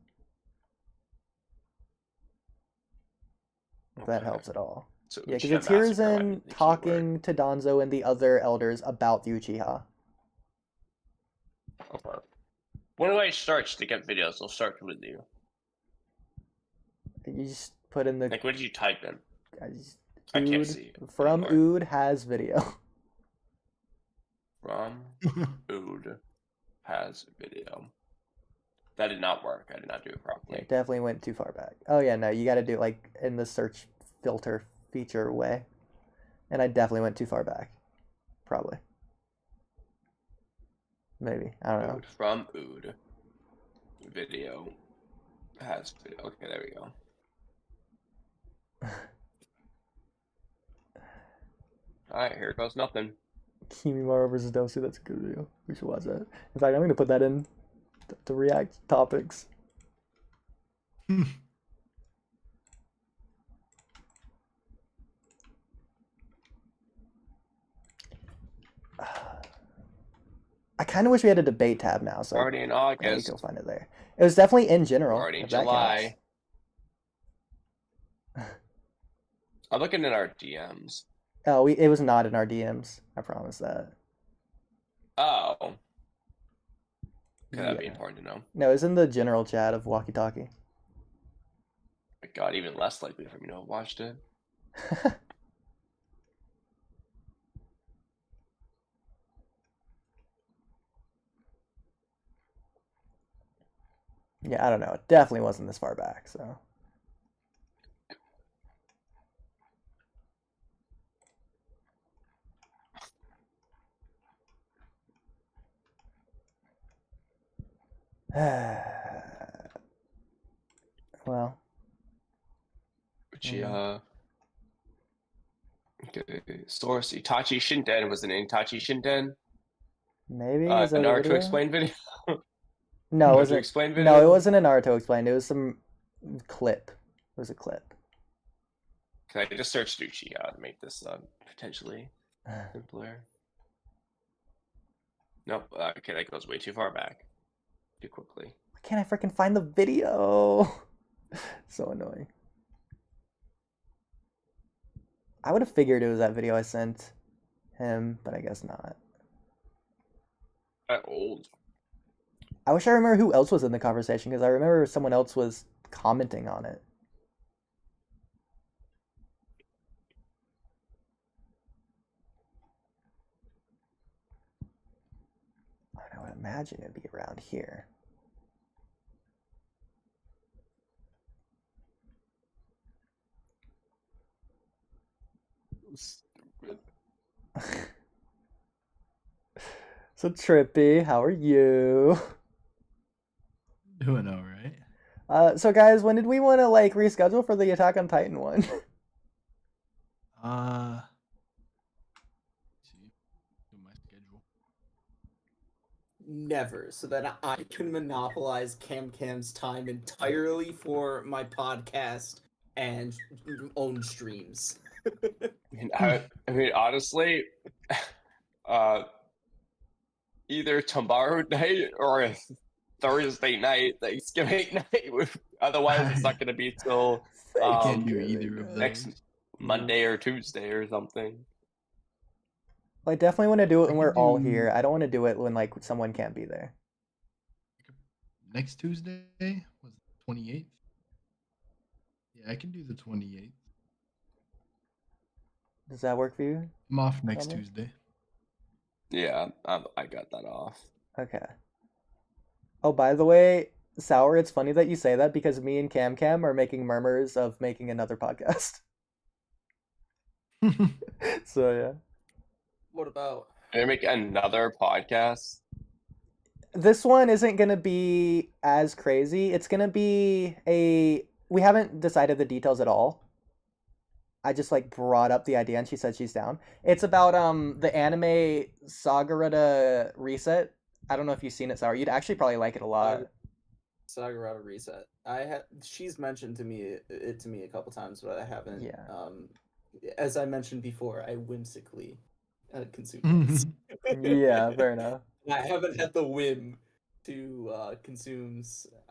If that helps at all. So yeah, because it's Hiruzen talking to Danzo and the other elders about the Uchiha. Okay. When do I search to get videos? I'll search with you. You just put in the... Like, what did you type in? I can't see. From Ood has video. From Ood has video. That did not work. I did not do it properly. It definitely went too far back. Oh yeah, no, you got to do it like in the search filter feature way. And I definitely went too far back. Probably. Maybe. I don't know. From Ood. Video. Has video. Okay, there we go. Alright, here goes nothing. Kimimaro versus Dosu, that's a good video. We should watch that. In fact, I'm going to put that in the React topics. I kind of wish we had a debate tab now. So already in August. You'll find it there. It was definitely in general. Already in July. I'm looking at our DMs. Oh, it was not in our DMs. I promise that. Oh. Okay, that'd be important to know. No, it's in the general chat of WalkyTalky. My God, even less likely for me to have watched it. Yeah, I don't know. It definitely wasn't this far back, so. Well. Uchiha. Okay. Source Itachi Shinden was an Itachi Shinden. Maybe. An Naruto explained video. No, it wasn't. No, it wasn't a Naruto explained. It was some clip. It was a clip. Can I just search Uchiha to make this potentially simpler? Nope. Okay, that goes way too far back. Too quickly. Why can't I freaking find the video? So annoying. I would have figured it was that video I sent him, but I guess not. That old. I wish I remember who else was in the conversation, because I remember someone else was commenting on it. I would imagine it'd be around here. Stupid. So Trippy, how are you? Doing all right. So guys, when did we want to like reschedule for the Attack on Titan one? See, do my schedule. Never, so that I can monopolize Cam's time entirely for my podcast and own streams. I mean, honestly, either tomorrow night or Thursday night, Thanksgiving night. Otherwise, it's not going to be till I can't do either of those. next Monday or Tuesday or something. I definitely want to do it when I we're could all do- here. I don't want to do it when like someone can't be there. Next Tuesday was the 28th. Yeah, I can do the 28th. Does that work for you? I'm off next Tommy? Tuesday. Yeah, I got that off. Okay. Oh, by the way, Sour, it's funny that you say that because me and Cam are making murmurs of making another podcast. So yeah. What about? Can I make another podcast? This one isn't gonna be as crazy. It's gonna be we haven't decided the details at all. I just like brought up the idea and she said she's down. It's about the anime Sagarada Reset. I don't know if you've seen it, Sour. You'd actually probably like it a lot. Sagarada Reset. She's mentioned it to me a couple times, but I haven't. Yeah. As I mentioned before, I whimsically consume this. Yeah, fair enough. I haven't had the whim to consume.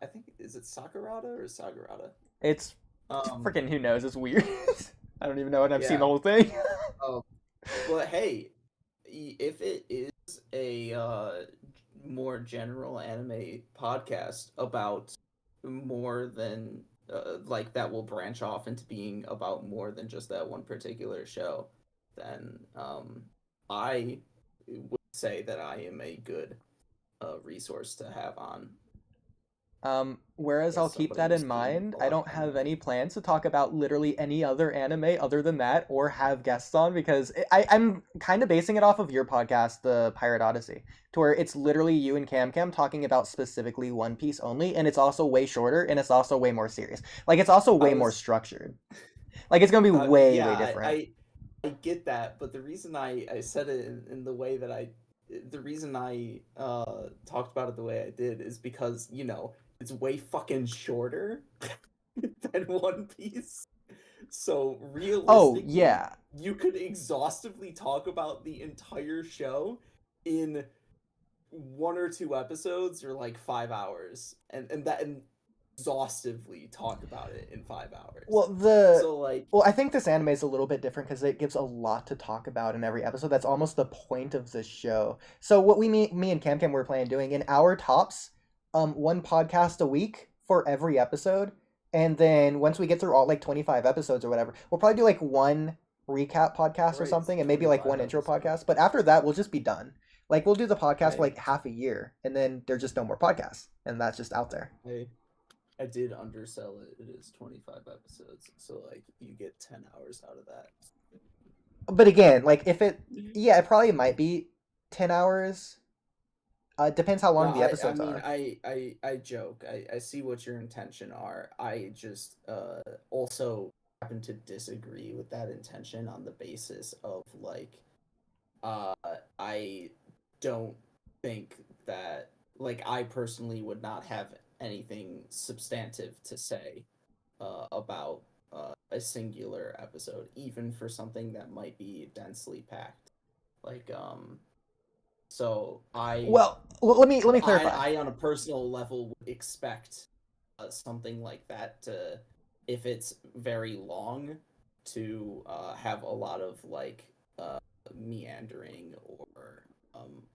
I think is it Sakurada or Sagarada? It's freaking who knows? It's weird. I don't even know, and I've seen Yeah. the whole thing. But hey, if it is a more general anime podcast about more than like that will branch off into being about more than just that one particular show, then I would say that I am a good resource to have on. Whereas As I'll keep somebody that who's in seen mind, a I lot don't of have anime. any plans to talk about literally any other anime other than that or have guests on because I'm kind of basing it off of your podcast, The Pirate Odyssey, to where it's literally you and Cam talking about specifically One Piece only, and it's also way shorter and it's also way more serious. Like, it's also way more structured. Like, it's gonna be way different. I get that, but the reason I said it in the way that the reason I talked about it the way I did is because, you know, it's way fucking shorter than One Piece. So realistically, yeah. you could exhaustively talk about the entire show in 1 or 2 episodes or like 5 hours, and exhaustively talk about it in 5 hours. Well, I think this anime is a little bit different because it gives a lot to talk about in every episode. That's almost the point of the show. So what me and Cam were planning doing in our tops, one podcast a week for every episode, and then once we get through all like 25 episodes or whatever, we'll probably do like one recap podcast or something, and maybe like one intro podcast. But after that, we'll just be done. Like we'll do the podcast for like half a year, and then there's just no more podcasts, and that's just out there. I did undersell it. It is 25 episodes, so like you get 10 hours out of that. But again, like if it probably might be 10 hours. Depends how long the episodes are. I joke. I see what your intention are. I just also happen to disagree with that intention on the basis of like I don't think that like I personally would not have anything substantive to say about a singular episode, even for something that might be densely packed. Like so let me clarify. I on a personal level would expect something like that to, if it's very long, to have a lot of like meandering or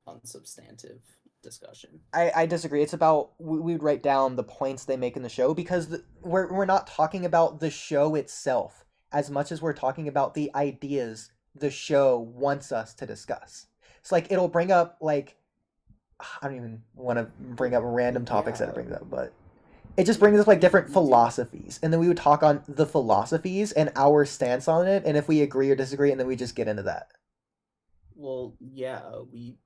unsubstantive discussion. I disagree. It's about we would write down the points they make in the show because we're not talking about the show itself as much as we're talking about the ideas the show wants us to discuss. It's like it'll bring up like I don't even want to bring up random topics that it brings up, but it just brings up like different philosophies, and then we would talk on the philosophies and our stance on it, and if we agree or disagree, and then we just get into that. Well, yeah, we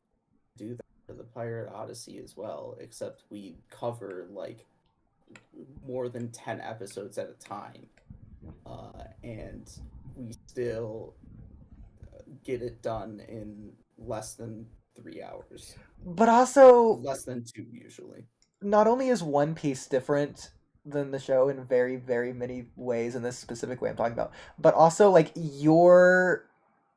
do that for the Pirate Odyssey as well, except we cover like more than 10 episodes at a time, and we still get it done in less than 3 hours. But also, less than 2 usually. Not only is One Piece different than the show in very, very many ways, in this specific way I'm talking about, but also like your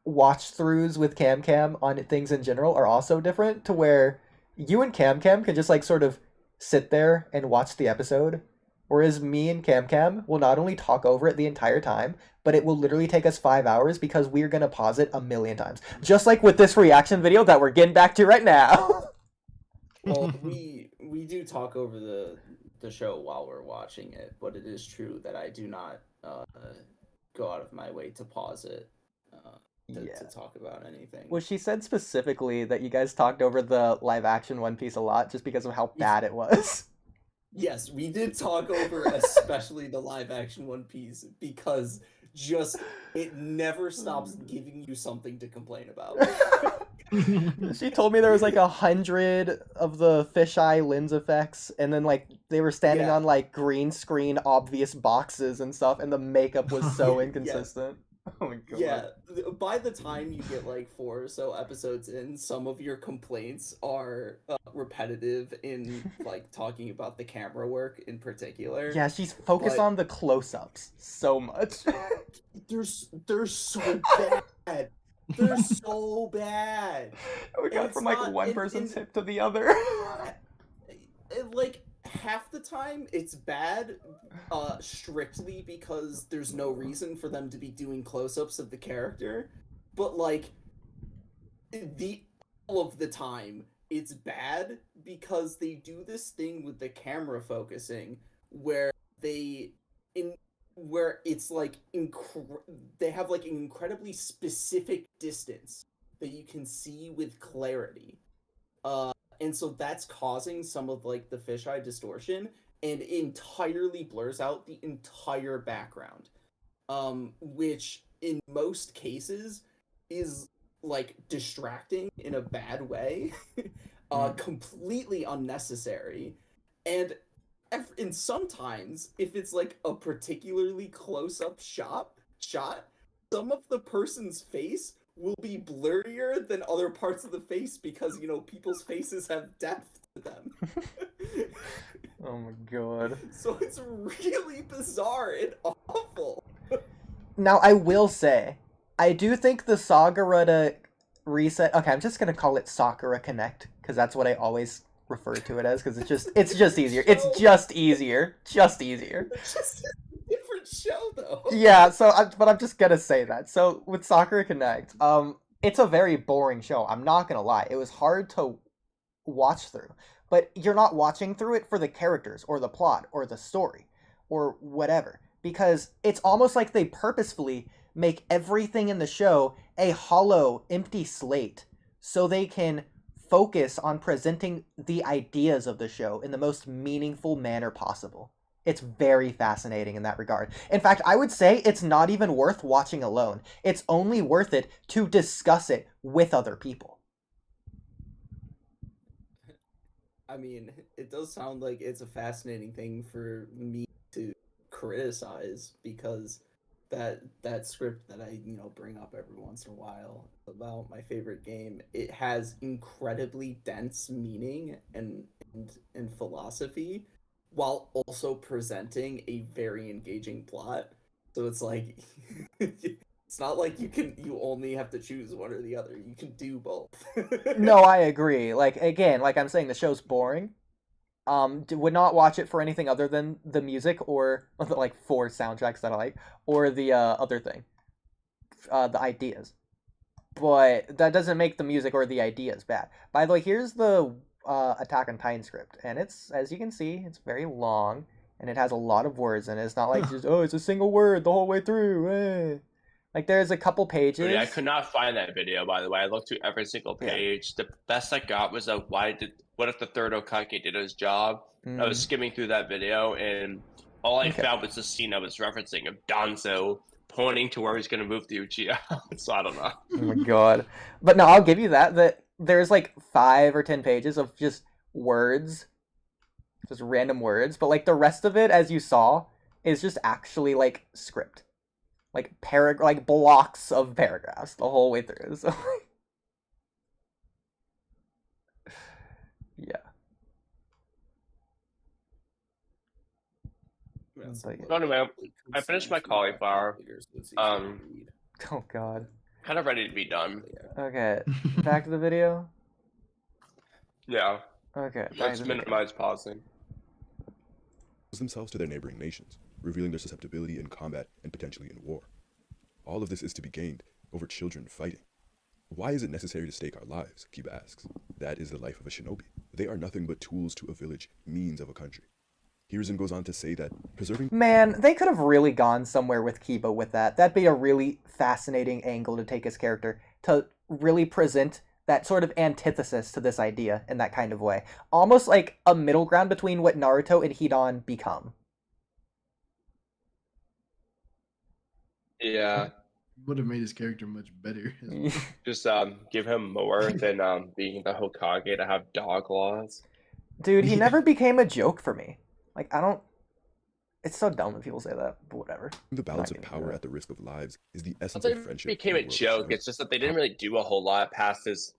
watch throughs with Cam Cam on things in general are also different, to where you and Cam Cam can just like sort of sit there and watch the episode, whereas me and Cam Cam will not only talk over it the entire time, but it will literally take us 5 hours because we're gonna pause it a million times, just like with this reaction video that we're getting back to right now. Well, we do talk over the show while we're watching it, but it is true that I do not go out of my way to pause it to talk about anything. Well, she said specifically that you guys talked over the live action One Piece a lot just because of how bad it was. Yes, we did talk over especially the live action One Piece, because just it never stops giving you something to complain about. She told me there was like 100 of the fisheye lens effects, and then like they were standing on like green screen obvious boxes and stuff, and the makeup was so inconsistent. Oh my god. Yeah, by the time you get like 4 or so episodes in, some of your complaints are repetitive in like talking about the camera work in particular. Yeah, she's focused on the close-ups so much. They're so bad. They're so bad. We got from like one person's hip to the other. Like half the time it's bad strictly because there's no reason for them to be doing close-ups of the character, but like all of the time it's bad because they do this thing with the camera focusing where where it's like they have like an incredibly specific distance that you can see with clarity, and so that's causing some of like the fisheye distortion, and entirely blurs out the entire background, which in most cases is like distracting in a bad way, completely unnecessary, and sometimes if it's like a particularly close-up shot, some of the person's face will be blurrier than other parts of the face because, you know, people's faces have depth to them. Oh my god. So it's really bizarre and awful. Now, I will say, I do think the Sagarada reset... Okay, I'm just going to call it Sakura Connect, because that's what I always refer to it as, because it's just easier. It's just easier. Just easier. It's just a different show, though. Yeah, but I'm just gonna say that. So with Sakura Connect, it's a very boring show. I'm not gonna lie. It was hard to watch through, but you're not watching through it for the characters or the plot or the story or whatever, because it's almost like they purposefully make everything in the show a hollow, empty slate so they can focus on presenting the ideas of the show in the most meaningful manner possible. It's very fascinating in that regard. In fact, I would say it's not even worth watching alone. It's only worth it to discuss it with other people. I mean, it does sound like it's a fascinating thing for me to criticize, because that script that I, bring up every once in a while about my favorite game, it has incredibly dense meaning and philosophy, while also presenting a very engaging plot. So it's like it's not like you only have to choose one or the other. You can do both. No, I agree. Like, again, like I'm saying, the show's boring. Would not watch it for anything other than the music, or like 4 soundtracks that I like, or the other thing, the ideas. But that doesn't make the music or the ideas bad. By the way, here's the Attack on Titan script, and it's, as you can see, it's very long, and it has a lot of words, and it's not like just, oh, it's a single word the whole way through. Like there's a couple pages. Yeah, I could not find that video, by the way. I looked through every single page. The best I got was what if the third Hokage did his job? I was skimming through that video, and all I found was the scene I was referencing of Danzo pointing to where he's going to move the Uchiha. So I don't know. Oh my god. But no, I'll give you that there's like 5 or 10 pages of just words. Just random words. But like the rest of it, as you saw, is just actually like script. Like blocks of paragraphs the whole way through. So yeah. Anyway, I finished my cauliflower. Oh god. Kind of ready to be done. Okay. Back to the video. Yeah. Okay. Let's minimize pausing. Themselves to their neighboring nations, revealing their susceptibility in combat and potentially in war. All of this is to be gained over children fighting. Why is it necessary to stake our lives? Kiba asks. That is the life of a shinobi. They are nothing but tools to a village, means of a country. Hiruzen goes on to say that preserving... Man, they could have really gone somewhere with Kiba with that. That'd be a really fascinating angle to take his character, to really present that sort of antithesis to this idea in that kind of way. Almost like a middle ground between what Naruto and Hidan become. Yeah. Would have made his character much better. Just give him more than being the Hokage to have dog laws. Dude, he never became a joke for me. Like, I don't... It's so dumb when people say that, but whatever. The balance of power at the risk of lives is the essence of friendship. It became a joke. It's just that they didn't really do a whole lot past this,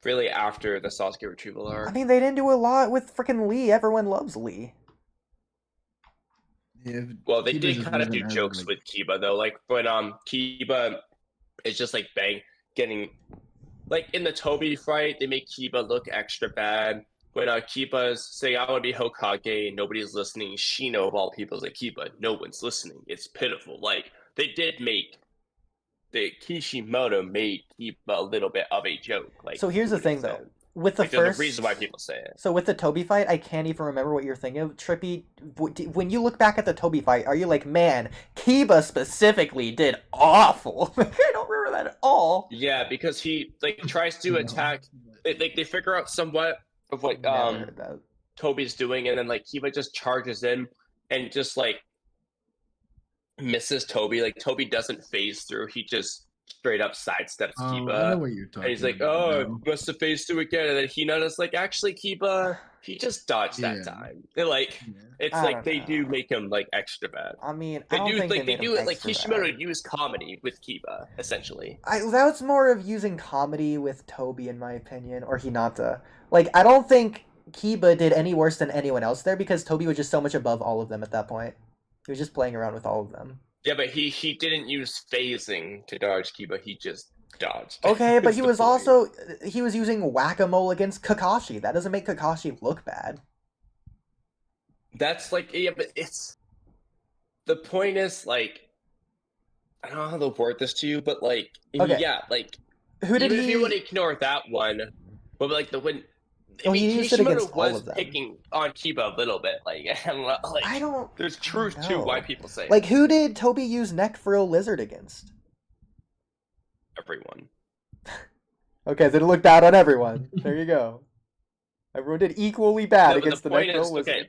really after the Sasuke retrieval arc. I mean, they didn't do a lot with freaking Lee. Everyone loves Lee. Yeah, well, they did kind of do jokes with Kiba, though. Like, when Kiba is just, like, getting... Like, in the Toby fight, they make Kiba look extra bad. When Kiba's saying, I want to be Hokage, nobody's listening. Shino, of all people, is like, Kiba, no one's listening. It's pitiful. Like, they did make... Kishimoto made Kiba a little bit of a joke. Like, so here's the thing, though. With the like, first... the reason why people say it. So with the Toby fight, I can't even remember what you're thinking of. Trippy, when you look back at the Toby fight, are you like, man, Kiba specifically did awful? I don't remember that at all. Yeah, because he, like, tries to attack... They figure out somewhat of what Toby's doing, and then, like, Kiba just charges in and just, like, misses Toby. Like, Toby doesn't phase through. He just straight up sidesteps Kiba. I know what you're talking and he's like, about. Must have phased through again. And then Hinata's like, actually, Kiba, he just dodged that time. They're like, it's like they do make him, like, extra bad. I mean, they do it like Kishimoto use comedy with Kiba, essentially. That was more of using comedy with Toby, in my opinion, or Hinata. Like, I don't think Kiba did any worse than anyone else there, because Toby was just so much above all of them at that point. He was just playing around with all of them. Yeah, but he didn't use phasing to dodge Kiba. He just dodged. Okay, but he was using whack-a-mole against Kakashi. That doesn't make Kakashi look bad. That's like, yeah, but it's... The point is, like... I don't know how to word this to you, but, like... Okay. Yeah, like... Who did if you want to ignore that one... But, like, he used it against all of them. Picking on Kiba a little bit, like, I don't... There's truth to why people say like, who did Toby use Neck Frill Lizard against? Everyone. Okay, then it looked bad on everyone. There you go. Everyone did equally bad against the Neck Frill Lizard. Okay.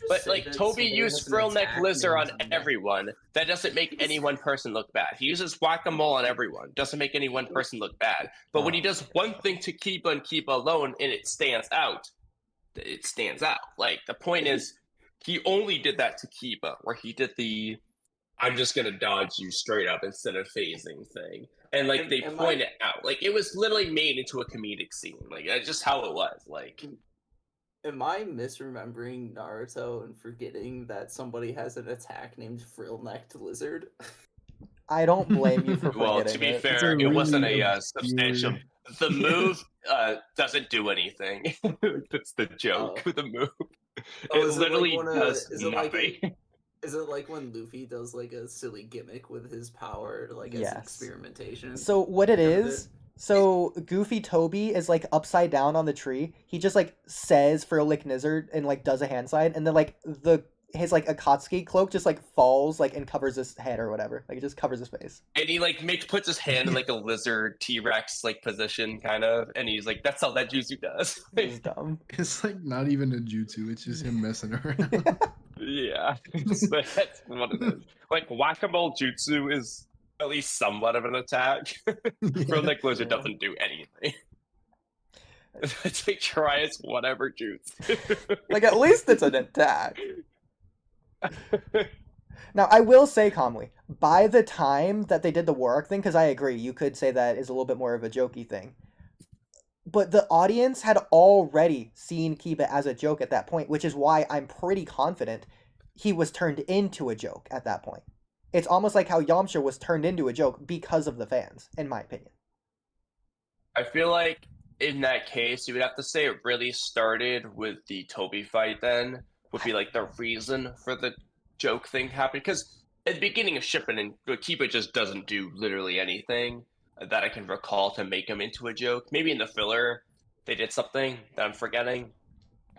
But, like, Toby used Frill Neck Lizard on everyone. That doesn't make any one person look bad. He uses Whack-A-Mole on everyone. Doesn't make any one person look bad. But when he does one thing to Kiba and Kiba alone, and it stands out, it stands out. Like, the point is, he only did that to Kiba, where he did the, I'm just gonna dodge you straight up instead of phasing thing. And, like, they point it out. Like, it was literally made into a comedic scene. Like, that's just how it was. Like... Am I misremembering Naruto and forgetting that somebody has an attack named Frill-Necked Lizard? I don't blame you for forgetting. Well, to be fair, it wasn't a substantial... The move doesn't do anything. That's the joke with the move. It literally does nothing. Is it like when Luffy does, like, a silly gimmick with his power, like, as experimentation? So what it is... So Goofy Toby is like upside down on the tree. He just like says Frill Neck Lizard and like does a hand slide, and then like the his like Akatsuki cloak just like falls like and covers his head or whatever. Like it just covers his face. And he like puts his hand in like a lizard T-Rex like position kind of, and he's like, that's all that jutsu does. This is dumb. It's like not even a jutsu, it's just him messing around. Yeah, that's what it is. Like whack-a-mole jutsu is at least somewhat of an attack. Real Nick Lizard doesn't do anything. It's like try its whatever jutsu. Like at least it's an attack. Now I will say, Kamui, by the time that they did the war arc thing, because I agree, you could say that is a little bit more of a jokey thing. But the audience had already seen Kiba as a joke at that point, which is why I'm pretty confident he was turned into a joke at that point. It's almost like how Yamcha was turned into a joke because of the fans, in my opinion. I feel like in that case, you would have to say it really started with the Toby fight then, would be like the reason for the joke thing happening. Because at the beginning of Shippuden, Kiba just doesn't do literally anything that I can recall to make him into a joke. Maybe in the filler, they did something that I'm forgetting.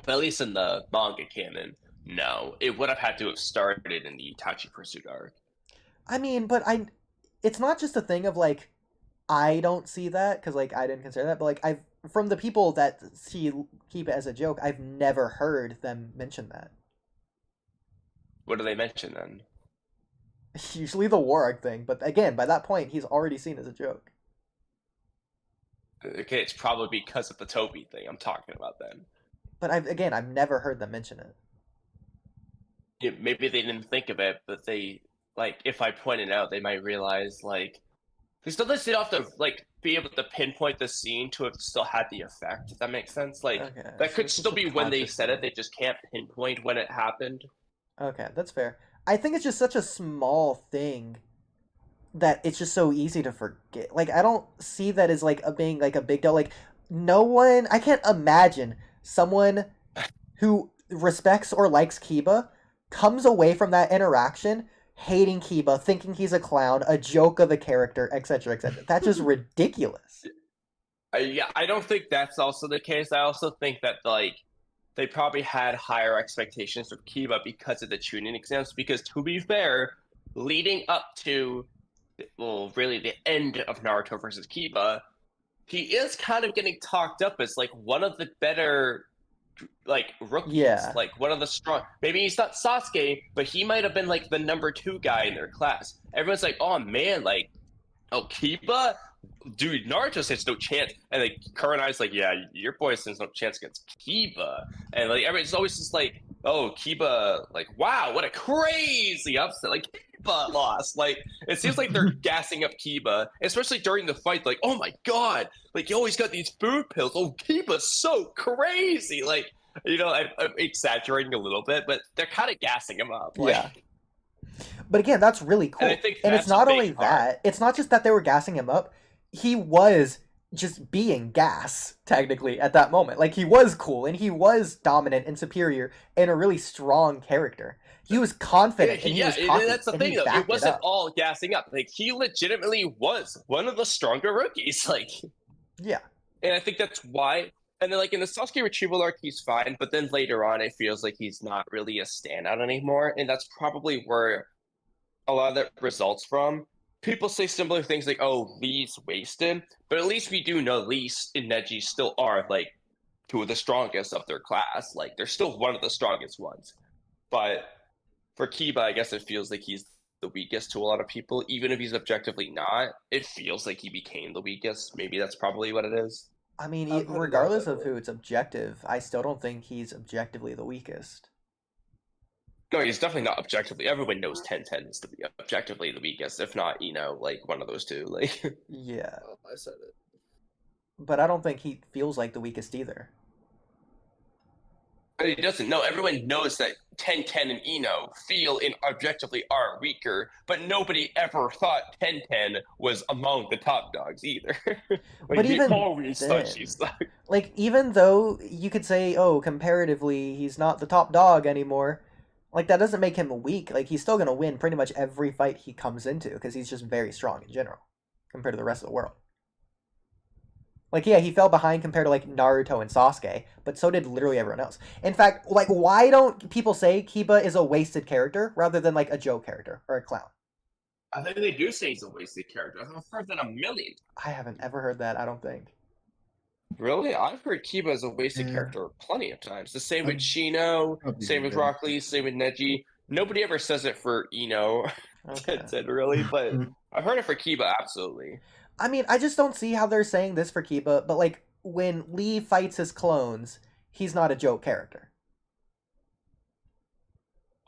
But at least in the manga canon, no. It would have had to have started in the Itachi Pursuit arc. I mean, but it's not just a thing of like, I don't see that, because like I didn't consider that, but like from the people that see Kiba as a joke, I've never heard them mention that. What do they mention then? Usually the war arc thing, but again, by that point, he's already seen as a joke. Okay, it's probably because of the Toby thing I'm talking about then. But I've never heard them mention it. Yeah, maybe they didn't think of it, but they, like, if I point it out, they might realize, like, because still they have to, like, be able to pinpoint the scene to have still had the effect, if that makes sense. Like, Okay, that so could it's still just a be when they conscious said it, thing. they just can't pinpoint when it happened. Okay, that's fair. I think it's just such a small thing that it's just so easy to forget. Like, I don't see that as like being like a big deal. Like, no one, I can't imagine someone who respects or likes Kiba comes away from that interaction hating Kiba, thinking he's a clown, a joke of a character, etc., etc. That's just ridiculous. Yeah, I don't think that's also the case. I also think that, like, they probably had higher expectations for Kiba because of the tuning exams. Because to be fair, leading up to, well, really the end of Naruto versus Kiba, he is kind of getting talked up as like one of the better, like, rookies. Yeah. Like one of the strong. Maybe he's not Sasuke, but he might have been like the number 2 guy in their class. Everyone's like, oh man, like, oh, Kiba? Dude, Naruto says no chance. And like Kurenai's like, yeah, your boy says no chance against Kiba. And like everyone's always just like, oh, Kiba, like, wow, what a crazy upset. Like, Kiba lost. Like, it seems like they're gassing up Kiba, especially during the fight. Like, oh my god, like, you always got these food pills. Oh, Kiba's so crazy. Like, you know, I'm exaggerating a little bit, but they're kind of gassing him up. Like, Yeah. But again, that's really cool. And I think And it's that's a not big only part. that, it's not just that they were gassing him up. He was just being gas, technically, at that moment. Like, he was cool, and he was dominant and superior, and a really strong character. He was confident, and he was cocky, that's the and thing, he though. It backed wasn't up. all gassing up. Like, he legitimately was one of the stronger rookies. Like, Yeah. and I think that's why. And then, like, in the Sasuke retrieval arc, he's fine, but then later on, it feels like he's not really a standout anymore, and that's probably where a lot of that results from. People say similar things like, oh, Lee's wasted, but at least we do know Lee and Neji still are, like, 2 of the strongest of their class. Like, they're still one of the strongest ones. But for Kiba, I guess it feels like he's the weakest to a lot of people. Even if he's objectively not, it feels like he became the weakest. Maybe that's probably what it is. I mean, I've heard it regardless that of way. who it's objective, I still don't think he's objectively the weakest. No, he's definitely not objectively. Everyone knows 10-10 is objectively the weakest, if not, you know, like one of those two. Like, Yeah. Oh, I said it. But I don't think he feels like the weakest either. but he doesn't. No, everyone knows that 10-10 and Ino feel and objectively are weaker, but nobody ever thought 10-10 was among the top dogs either. Like, But we even always thought then- she sucked. Like, even though you could say, oh, comparatively, he's not the top dog anymore, like, that doesn't make him weak. Like, he's still going to win pretty much every fight he comes into, because he's just very strong in general, compared to the rest of the world. Like, yeah, he fell behind compared to, like, Naruto and Sasuke, but so did literally everyone else. In fact, like, why don't people say Kiba is a wasted character rather than, like, a joke character or a clown? I think they do say he's a wasted character. I've heard that a million. I haven't ever heard that, I don't think. Really? I've heard Kiba as a wasted character plenty of times. The same with Shino, same with Rock Lee, same with Neji. Nobody ever says it for Ino, really, but I've heard it for Kiba, absolutely. I mean, I just don't see how they're saying this for Kiba, but, like, when Lee fights his clones, he's not a joke character.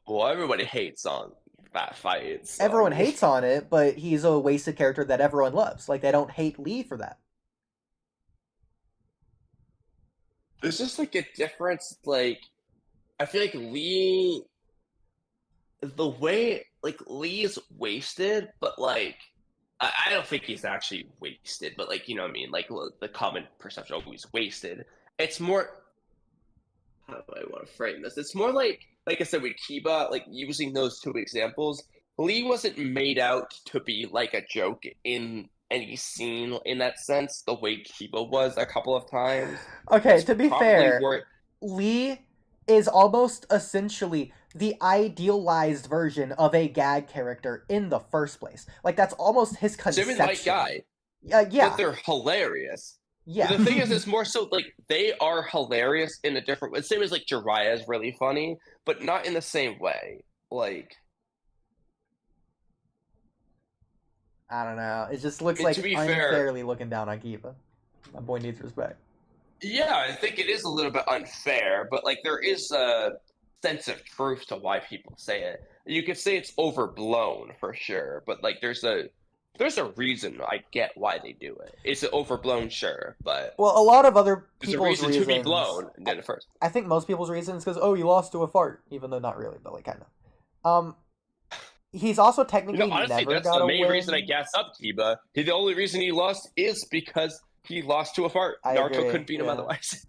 Well, everybody hates on that fight. So. Everyone hates on it, but he's a wasted character that everyone loves. Like, they don't hate Lee for that. There's just, like, a difference, like, I feel like Lee, the way, like, Lee's wasted, but, like, I don't think he's actually wasted, but, like, you know what I mean? Like, the common perception of he's wasted. It's more, how do I want to frame this? It's more like I said with Kiba, like, using those two examples, Lee wasn't made out to be, like, a joke in any scene in that sense, the way Kiba was a couple of times. Okay, to be fair, Lee is almost essentially the idealized version of a gag character in the first place. Like, that's almost his conception. Same as White Guy. Yeah. But they're hilarious. Yeah. The thing is, it's more so, like, they are hilarious in a different way. Same as, like, Jiraiya is really funny, but not in the same way. Like... I don't know. It just looks like unfairly looking down on Kiba. My boy needs respect. Yeah, I think it is a little bit unfair, but, like, there is a sense of truth to why people say it. You could say it's overblown for sure, but, like, there's a reason I get why they do it. Is it overblown? Sure, but... Well, a lot of other people's reasons... to be blown in the first. I think most people's reasons because, oh, you lost to a fart, even though not really, but, like, kind of. He's also technically honestly, never that's got the a main win. reason I gas up Kiba. The only reason he lost is because he lost to a fart. Naruto couldn't beat him otherwise.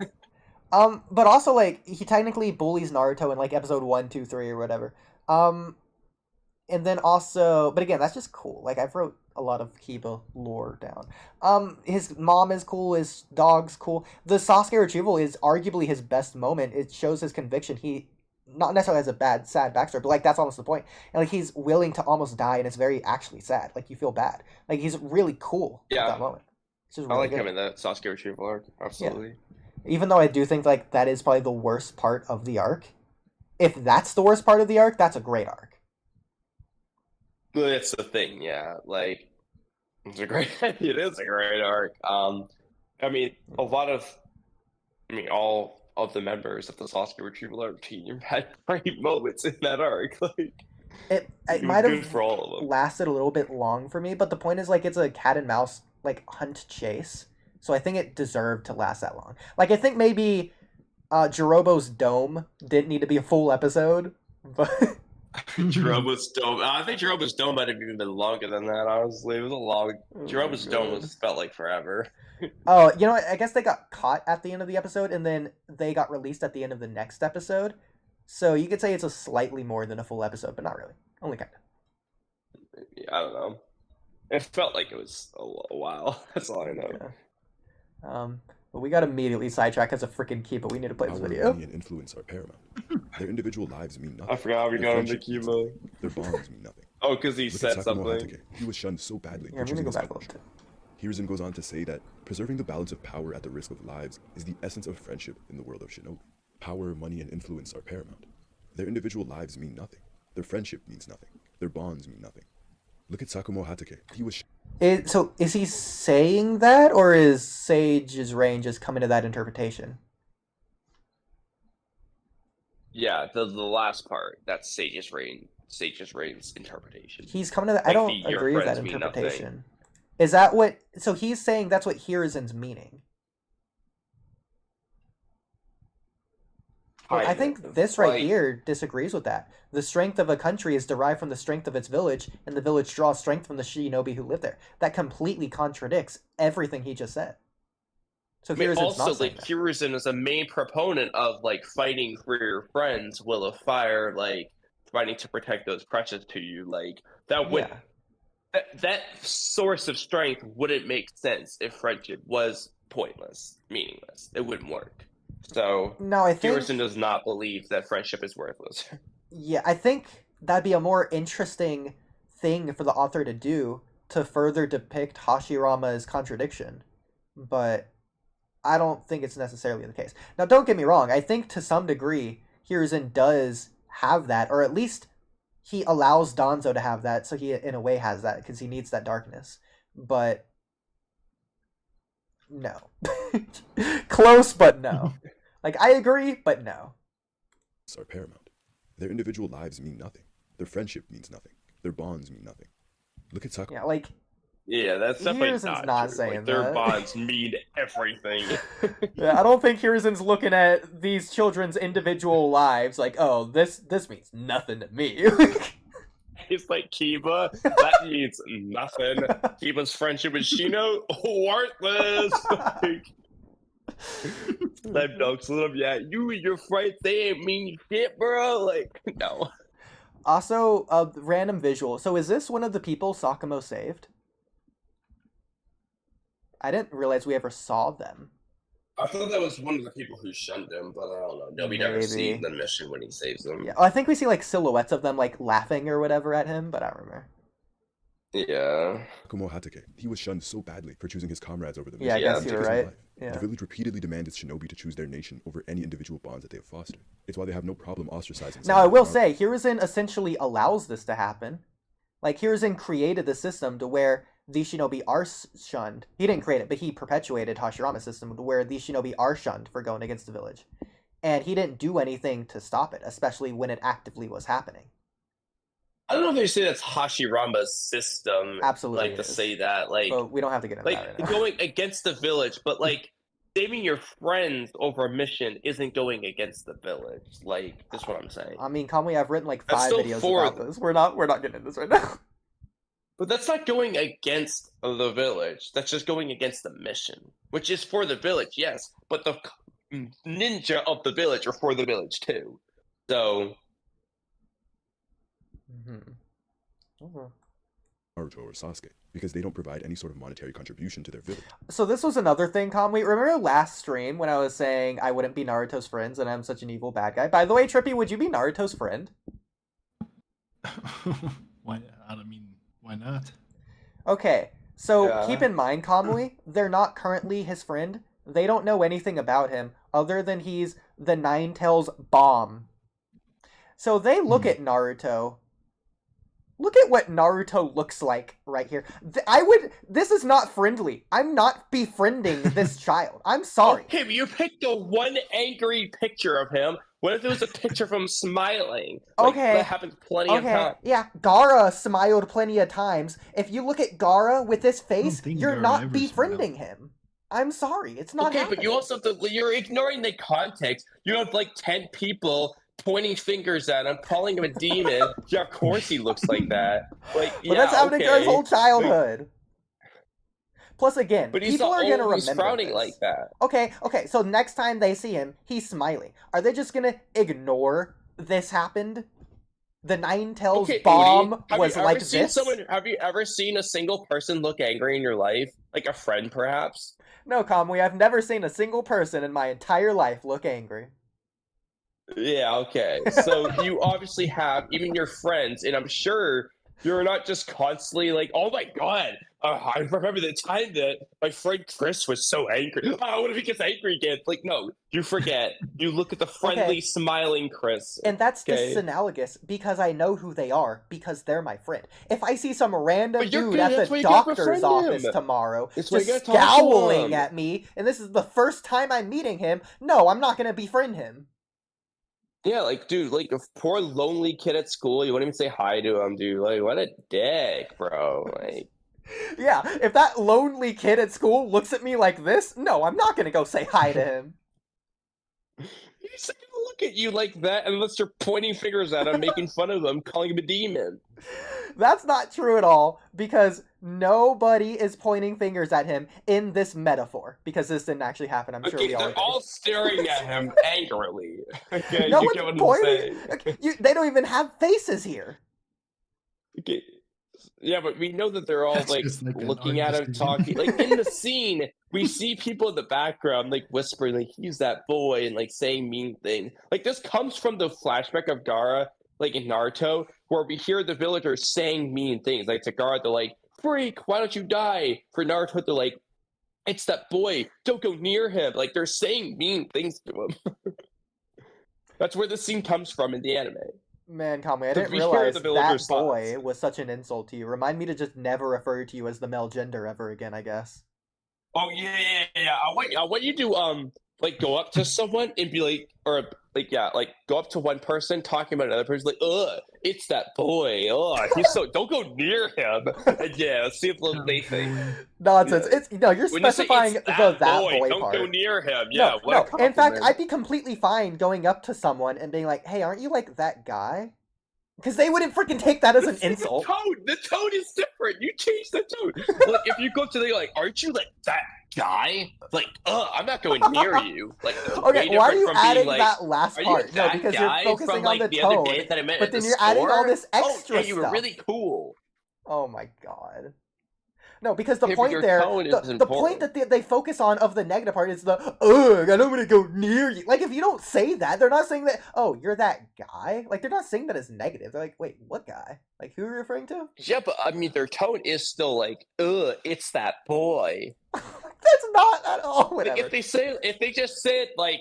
But also, like, he technically bullies Naruto in, like, episode 1, 2, 3, or whatever. And then also, but again, that's just cool. Like, I've wrote a lot of Kiba lore down. His mom is cool, his dog's cool. The Sasuke retrieval is arguably his best moment. It shows his conviction. He not necessarily has a bad, sad backstory, but, like, that's almost the point. And, like, he's willing to almost die, and it's very actually sad. Like, you feel bad. Like, he's really cool at that moment. It's just really I like good. him in the Sasuke retrieval arc, absolutely. Yeah. Even though I do think, like, that is probably the worst part of the arc. If that's the worst part of the arc, that's a great arc. Well, that's the thing, yeah. Like, it is a great arc. I mean, all of the members of the Sasuke retrieval arc team had great moments in that arc. Like, it might have lasted a little bit long for me, but the point is, like, it's a cat and mouse, like, hunt chase. So I think it deserved to last that long. Like, I think maybe Jirobo's dome didn't need to be a full episode, but... Jirobo's dome. I think Jirobo's dome might have even been longer than that, honestly. It was a long... Jirobo's dome felt like forever. Oh, you know what? I guess they got caught at the end of the episode, and then they got released at the end of the next episode. So you could say it's a slightly more than a full episode, but not really. Only kind of. Maybe, I don't know. It felt like it was a while. That's all I know. Yeah. But we got immediately sidetracked because of freaking Kiba. We need to play this video. Money and influence are paramount. Their individual lives mean nothing. I forgot we got into Kiba. Their bonds mean nothing. Oh, because he said something. Hatake. He was shunned so badly. Yeah, I'm gonna go back a little bit. Hiruzen goes on to say that preserving the balance of power at the risk of lives is the essence of friendship in the world of shinobi. Power, money, and influence are paramount. Their individual lives mean nothing. Their friendship means nothing. Their bonds mean nothing. Look at Sakumo Hatake. He was... So is he saying that, or is Sage's reign just coming to that interpretation? Yeah, the last part. That's Sage's reign's interpretation. He's coming to that. Like, I don't agree with that interpretation. Is that what... So he's saying that's what Hiruzen's meaning. Well, I think this right here disagrees with that. The strength of a country is derived from the strength of its village, and the village draws strength from the shinobi who live there. That completely contradicts everything he just said. So Hiruzen's also, not saying like, that. Hiruzen is a main proponent of, like, fighting for your friends, will of fire, like, fighting to protect those precious to you. Like, that would... Yeah. That source of strength wouldn't make sense if friendship was pointless, meaningless. It wouldn't work. So No, I think Hiruzen does not believe that friendship is worthless. Yeah, I think that'd be a more interesting thing for the author to do to further depict Hashirama's contradiction. But I don't think it's necessarily the case. Now, don't get me wrong. I think to some degree, Hiruzen does have that, or at least he allows Danzo to have that, so he, in a way, has that, because he needs that darkness. But no. Close, but no. Like, I agree, but no. Are paramount. Their individual lives mean nothing. Their friendship means nothing. Their bonds mean nothing. Look at Sakura. Yeah, like... Yeah, that's definitely Hiruzen's not true. saying Like, their that. bonds mean everything. Yeah, I don't think Hiruzen's looking at these children's individual lives like, oh, this means nothing to me. It's like Kiba, that means nothing. Kiba's friendship with Shino, worthless. Slam dunks on them, yeah. You and your friends, they ain't mean shit, bro. Like, no. Also, random visual. So is this one of the people Sakamo saved? I didn't realize we ever saw them. I thought that was one of the people who shunned him, but I don't know. No, we never see the mission when he saves them. Yeah, I think we see like silhouettes of them like laughing or whatever at him, but I don't remember. Yeah. Kumo Hatake. He was shunned so badly for choosing his comrades over the Yeah, I mission. guess you're right. Yeah. The village repeatedly demanded shinobi to choose their nation over any individual bonds that they have fostered. It's why they have no problem ostracizing. Now, I will say, Hiruzen essentially allows this to happen. Like, Hiruzen created the system to where these shinobi are shunned. He didn't create it, but he perpetuated Hashirama's system where these shinobi are shunned for going against the village. And he didn't do anything to stop it, especially when it actively was happening. I don't know if they say that's Hashirama's system. Absolutely, like to say that, like, but we don't have to get into like that right now. going against the village, but like saving your friends over a mission isn't going against the village. Like, that's what I'm saying. I mean, Kamui, I've written like That's 5 still videos for- about this. We're not getting into this right now. But that's not going against the village. That's just going against the mission, which is for the village, yes. But the ninja of the village are for the village too. So. Naruto or Sasuke, because they don't provide any sort of monetary contribution to their village. So this was another thing, Kamui. Remember last stream when I was saying I wouldn't be Naruto's friends and I'm such an evil bad guy? By the way, Trippy, would you be Naruto's friend? Why? I mean, why not? Okay, so keep in mind, Kamui, they're not currently his friend. They don't know anything about him other than he's the Nine-Tails bomb. So they look at Naruto. Look at what Naruto looks like right here. This is not friendly. I'm not befriending this child. I'm sorry. Okay, but you picked the one angry picture of him. What if it was a picture of him smiling? Like, Okay. That happens plenty of times. Yeah, Gaara smiled plenty of times. If you look at Gaara with this face, think you're Gaara not ever befriending him. I'm sorry. It's not Okay, happening. but you also have to, you're ignoring the context. You have like 10 people pointing fingers at him, calling him a demon. Yeah, of course he looks like that. Like, But yeah, that's happening through his okay. whole childhood. Plus, again, But he's people not are going to always remember frowning this. like that. Okay, so next time they see him, he's smiling. Are they just going to ignore this happened? The Nine-Tails Okay, bomb Oodie, was like this? Have you ever seen a single person look angry in your life? Like a friend, perhaps? No, Kamui, I've never seen a single person in my entire life look angry. Yeah, okay. So you obviously have even your friends, and I'm sure you're not just constantly like, oh my god, I remember the time that my friend Chris was so angry. Oh, what if he gets angry again? Like, no, you forget. You look at the friendly, smiling Chris. And that's Okay. disanalogous because I know who they are because they're my friend. If I see some random But you're dude good, at that's why the you gotta doctor's befriend office him. tomorrow That's why you just gotta talk to scowling him. at me, and this is the first time I'm meeting him, no, I'm not going to befriend him. Yeah, like, dude, like a poor lonely kid at school, you won't even say hi to him, dude. Like, what a dick, bro. Like, Yeah, if that lonely kid at school looks at me like this, no, I'm not going to go say hi to him. he's not gonna look at you like that unless you're pointing fingers at him, making fun of him, calling him a demon. That's not true at all, because nobody is pointing fingers at him in this metaphor, because this didn't actually happen, I'm sure Okay, we all they're agree. all staring at him angrily. Okay, No you one's get what I'm pointing. saying. They don't even have faces here. Okay. Yeah, but we know that they're all That's like just like an looking art at him, decision. talking. Like in the scene, we see people in the background like whispering, like he's that boy, and like saying mean things. Like this comes from the flashback of Gaara, like in Naruto, where we hear the villagers saying mean things. Like to Gaara, they're like, "Freak, why don't you die?" For Naruto, they're like, "It's that boy, don't go near him." Like they're saying mean things to him. That's where the scene comes from in the anime. Man, Kamui, I So didn't we hear realize the that villagers' boy thoughts. was such an insult to you. Remind me to just never refer to you as the male gender ever again, I guess. Oh yeah. I want you to like go up to someone and be like, or like like go up to one person talking about another person, like, it's that boy. He's so don't go near him. And yeah, see if they think Nonsense. It's no, you're when you say specifying it's that boy don't part. go near him. Yeah, No. what a In fact, compliment. I'd be completely fine going up to someone and being like, "Hey, aren't you like that guy?" Because they wouldn't freaking take that as an insult. The tone is different. You change the tone. Like if you go up to them, like, aren't you like that guy? Like, I'm not going near you. Like, okay, why are you adding like, that last part? No, because you're focusing from, like, on the other tone, day that I met but at then the you're adding all store? this extra you were stuff. really cool. Oh my god. No, because the Yeah, but point your there, tone is the point important. that they focus on of the negative part is the, ugh, I don't want to go near you. Like, if you don't say that, they're not saying that, oh, you're that guy. Like, they're not saying that as negative. They're like, wait, what guy? Like, who are you referring to? Yeah, but I mean, their tone is still like, it's that boy. That's not at all, whatever. Like, if they just said, like,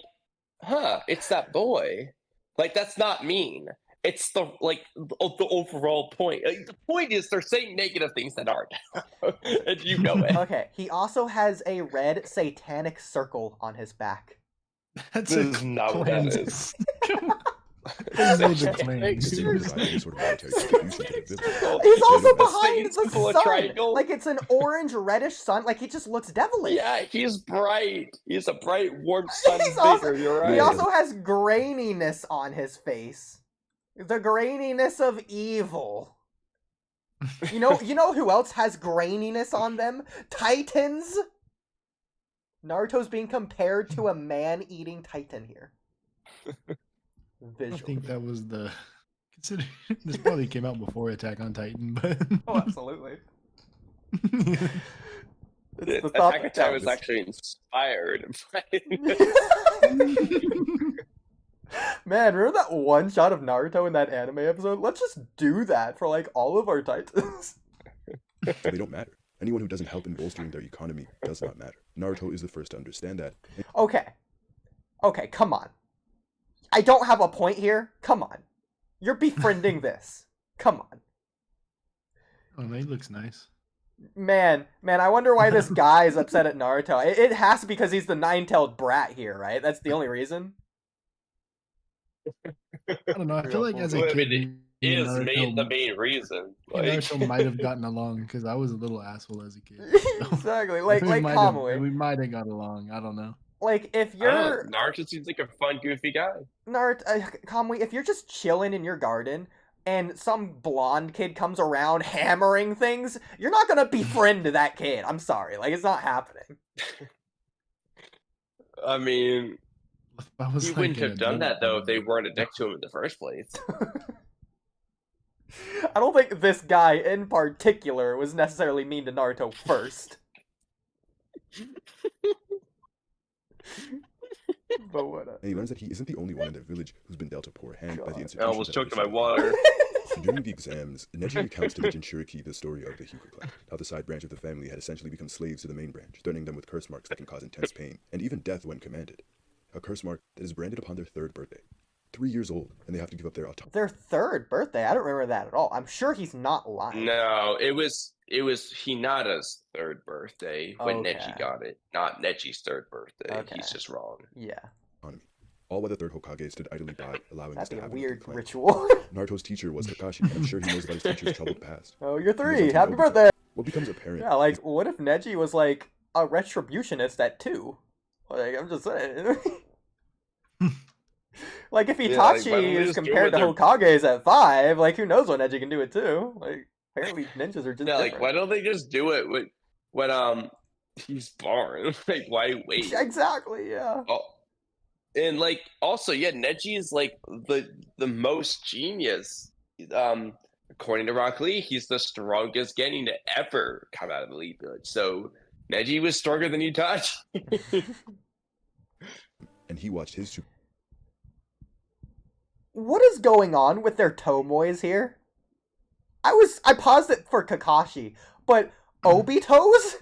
it's that boy, like, that's not mean. It's the overall point. Like, the point is they're saying negative things that aren't, and you know it. Okay, he also has a red satanic circle on his back. That's This is not what that is. They made the claim. Because they don't provide any sort of military contribution to the village. He's also don't- behind It's the full of sun. triangle. Like, it's an orange reddish sun. Like, he just looks devilish. Yeah, he's bright. He's a bright, warm sun He's also, figure. You're right. He also has graininess on his face. The graininess of evil. You know who else has graininess on them? Titans. Naruto's being compared to a man-eating titan here. I think that was the. Consider this probably came out before Attack on Titan, but. Oh, absolutely. Attack on Titan was actually inspired by Man, remember that one shot of Naruto in that anime episode? Let's just do that for like all of our titans. They don't matter. Anyone who doesn't help in bolstering their economy does not matter. Naruto is the first to understand that. Okay, come on. I don't have a point here. Come on. You're befriending this. Come on. Oh, no, he looks nice. Man, I wonder why this guy is upset at Naruto. It has to be because he's the nine-tailed brat here, right? That's the only reason. I don't know. I feel like as a kid, the main reason. Like... Naruto might have gotten along because I was a little asshole as a kid. So. Exactly, like Kamui. We might have got along. I don't know. Like if you're Naruto seems like a fun, goofy guy. Kamui, if you're just chilling in your garden and some blonde kid comes around hammering things, you're not gonna befriend that kid. I'm sorry, like it's not happening. I mean, he like wouldn't have done that though if they weren't a dick to him in the first place. I don't think this guy in particular was necessarily mean to Naruto first. But what? And he learns that he isn't the only one in their village who's been dealt a poor hand by the institution. I almost choked on my water. During the exams, Neji recounts to the Jinchuriki the story of the Hyuga clan, how the side branch of the family had essentially become slaves to the main branch, threatening them with curse marks that can cause intense pain, and even death when commanded. A curse mark that is branded upon their third birthday. 3 years old, and they have to give up their autonomy. Their third birthday? I don't remember that at all. I'm sure he's not lying. No, it was Hinata's third birthday when Neji got it, not Neji's third birthday. Okay. He's just wrong. Yeah. All while the third Hokage stood idly by, allowing this to happen. That'd be a weird ritual. Naruto's teacher was Kakashi, and I'm sure he knows about his teacher's troubled past. Oh, you're 3. Happy birthday! What becomes apparent? Yeah, like, what if Neji was, like, a retributionist at 2? Like, I'm just saying. Like, if Itachi is compared to Hokages at 5, like, who knows what Neji can do it too? Like, apparently ninjas are just different. Like, why don't they just do it when he's born? Like, why wait? Exactly, yeah. Oh. And like also, yeah, Neji is like the most genius according to Rock Lee, he's the strongest genin to ever come out of the Elite Village. So Neji was stronger than you thought. And he watched his. What is going on with their tomoes here? I paused it for Kakashi, but Obito's?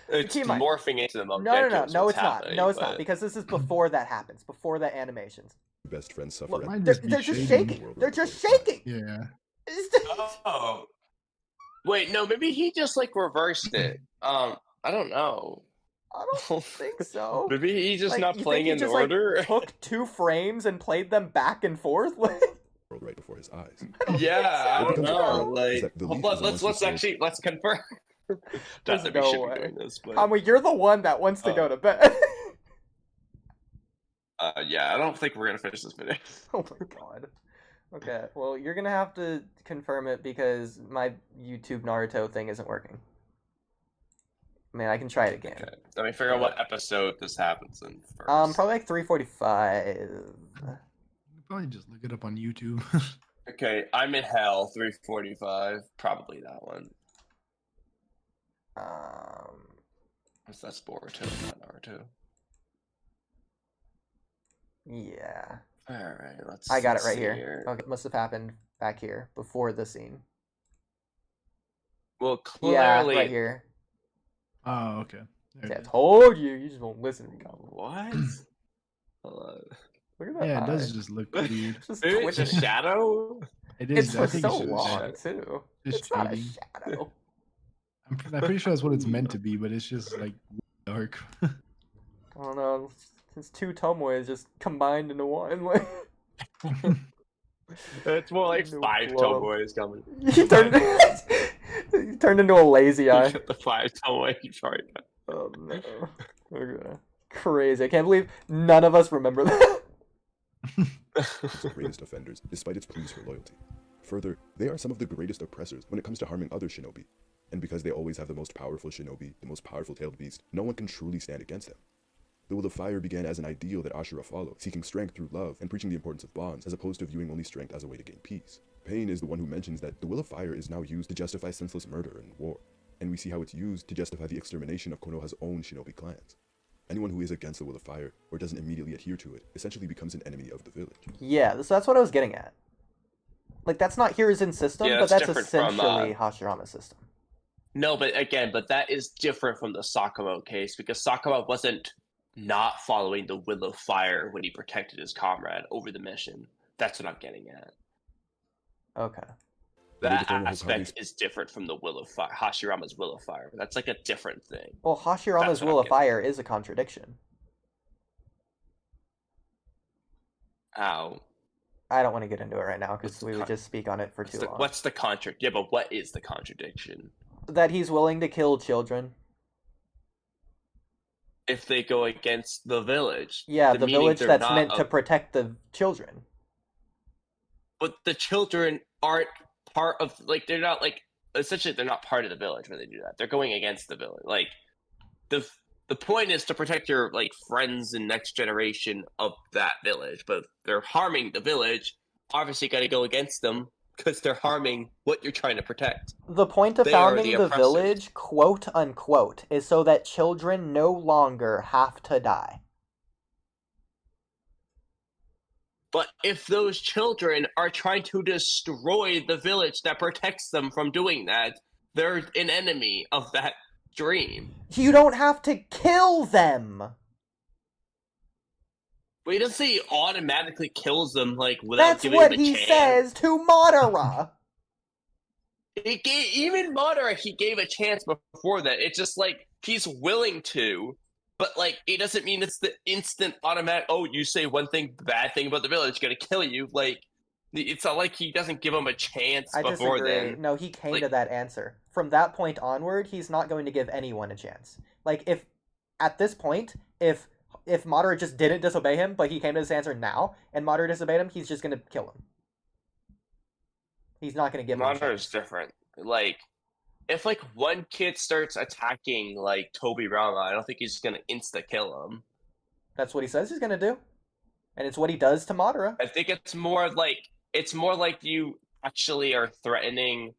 It's morphing into them. No, it's not. No, it's not, because this is before that happens, before that animations. Best friends suffer. Look, they're just shaking. They're just shaking. Yeah. Oh. Wait, no, maybe he just like reversed it. I don't know. I don't think so. Maybe he's just like, not playing in order. Like, took 2 frames and played them back and forth. Right before his eyes. Yeah, I don't know. Like, hold on, let's confirm. There's no way. Doing this, but... Kamui, you're the one that wants to go to bed. Yeah, I don't think we're gonna finish this video. Oh my god. Okay, well, you're gonna have to confirm it because my YouTube Naruto thing isn't working. I mean, I can try it again. Okay. Let me figure out what episode this happens in first. Probably like 345. Probably just look it up on YouTube. Okay, I'm in hell, 345. Probably that one. That's Boruto, not Naruto. Yeah. Alright, let's I got it right here. Okay, it must have happened back here, before the scene. Well, clearly... Yeah, right here. Oh, okay. Yeah, I told you. You just won't listen to me. What? Look at that. Yeah, it does just look weird. It's a shadow? It is. It's for so long, too. It's not a shadow. I'm pretty sure that's what it's meant to be, but it's just, like, dark. I don't know. It's 2 tomoes just combined into one. It's more like 5 tomoes coming. You turned into a lazy eye. The 5 tomoes. Sorry. Oh no. Okay. Crazy. I can't believe none of us remember that. The greatest offenders, despite its pleas for loyalty. Further, they are some of the greatest oppressors when it comes to harming other shinobi. And because they always have the most powerful shinobi, the most powerful tailed beast, no one can truly stand against them. The Will of Fire began as an ideal that Ashura followed, seeking strength through love and preaching the importance of bonds, as opposed to viewing only strength as a way to gain peace. Pain is the one who mentions that the Will of Fire is now used to justify senseless murder and war, and we see how it's used to justify the extermination of Konoha's own shinobi clans. Anyone who is against the Will of Fire, or doesn't immediately adhere to it, essentially becomes an enemy of the village. Yeah, so that's what I was getting at. Like, that's not Hiruzen's system, but that's essentially Hashirama's system. No, but that is different from the Sakamo case, because Sakamo wasn't not following the Will of Fire when he protected his comrade over the mission. That's what I'm getting at. Okay. That aspect is different from the Will of Fire, Hashirama's Will of Fire. That's like a different thing. Well, Hashirama's Will of Fire is a contradiction. Ow. I don't want to get into it right now because we would just speak on it for too long. What's the contradiction? Yeah, but what is the contradiction? That he's willing to kill children. If they go against the village. Yeah, the village that's meant to protect the children. But the children aren't part of, like, they're not, like, essentially they're not part of the village when they do that. They're going against the village. Like, the point is to protect your, like, friends and next generation of that village. But if they're harming the village, obviously you gotta go against them because they're harming what you're trying to protect. The point of founding the village, quote unquote, is so that children no longer have to die. But if those children are trying to destroy the village that protects them from doing that, they're an enemy of that dream. You don't have to kill them! But he doesn't say he automatically kills them, like, without giving them a chance. That's what he says to Madara! Even Madara, he gave a chance before that. It's just like, he's willing to, but, like, it doesn't mean it's the instant automatic, oh, you say one bad thing about the village, gonna kill you. Like, it's not like he doesn't give him a chance before then. No, he came to that answer. From that point onward, he's not going to give anyone a chance. Like, if, at this point, if Madara just didn't disobey him, but he came to this answer now, and Madara disobeyed him, he's just gonna kill him. He's not gonna give him a chance. Madara's different. Like, if, like, one kid starts attacking, like, Tobirama, I don't think he's gonna insta-kill him. That's what he says he's gonna do. And it's what he does to Madara. I think it's more like you actually are threatening.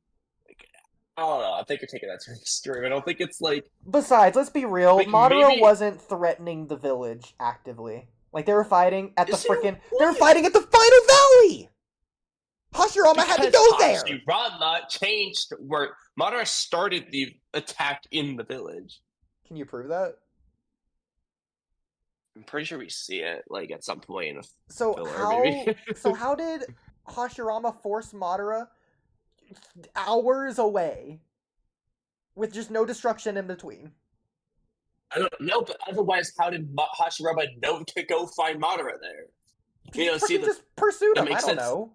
I don't know. I think you're taking that to an extreme. I don't think it's like. Besides, let's be real. Like, Madara maybe- wasn't threatening the village actively. Like, they were fighting at the Yes, he freaking. was. They were fighting at the final valley. Hashirama had to go there. Hashirama changed where Madara started the attack in the village. Can you prove that? I'm pretty sure we see it like at some point in a So filler, how? maybe. So how did Hashirama force Madara hours away with just no destruction in between? I don't know, but otherwise, how did Hashirama know to go find Madara there? He just pursued him. I don't know.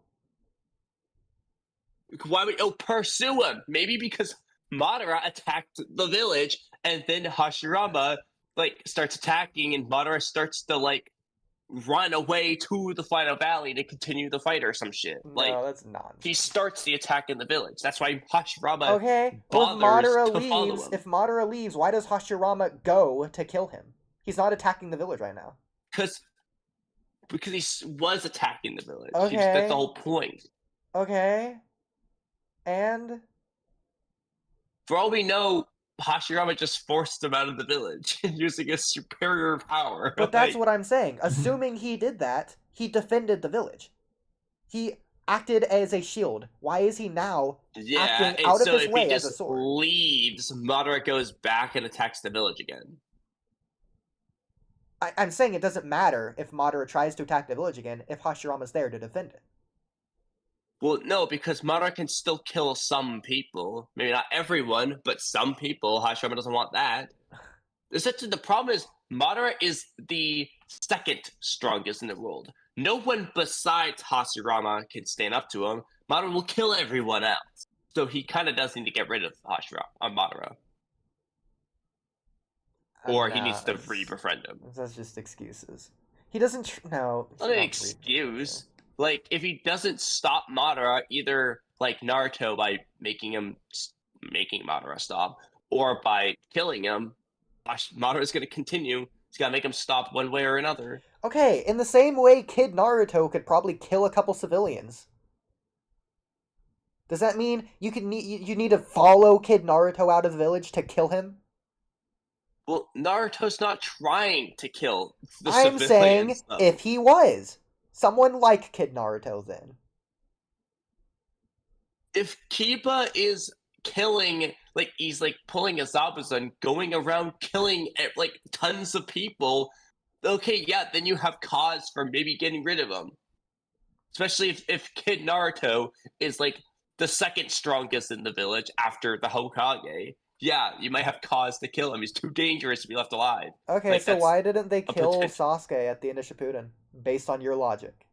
Why would pursue him? Maybe because Madara attacked the village, and then Hashirama starts attacking, and Madara starts to run away to the final valley to continue the fight or some shit. No, that's nonsense. He starts the attack in the village. That's why Hashirama Okay, if Madara leaves, why does Hashirama go to kill him? He's not attacking the village right now. Because he was attacking the village. Okay. That's the whole point. Okay. And? For all we know, Hashirama just forced him out of the village using a superior power. But that's what I'm saying. Assuming he did that, he defended the village. He acted as a shield. Why is he now acting out of his way as a sword? If he just leaves, Madara goes back and attacks the village again. I'm saying it doesn't matter if Madara tries to attack the village again if Hashirama's there to defend it. Well, no, because Madara can still kill some people. Maybe not everyone, but some people. Hashirama doesn't want that. Essentially, the problem is Madara is the second strongest in the world. No one besides Hashirama can stand up to him. Madara will kill everyone else. So he kind of does need to get rid of Madara. Or he needs to re-befriend him. That's just excuses. He doesn't... No. Not an excuse. If he doesn't stop Madara, either like Naruto by making Madara stop, or by killing him, Madara's going to continue. He's got to make him stop one way or another. Okay, in the same way Kid Naruto could probably kill a couple civilians. Does that mean you need to follow Kid Naruto out of the village to kill him? Well, Naruto's not trying to kill the civilians. I'm saying if he was. Someone like Kid Naruto, then. If Kiba is killing, he's pulling a Zabuza and going around killing tons of people, okay, yeah, then you have cause for maybe getting rid of him. Especially if Kid Naruto is the second strongest in the village after the Hokage. Yeah, you might have cause to kill him. He's too dangerous to be left alive. Okay, so why didn't they kill Sasuke at the end of Shippuden, based on your logic?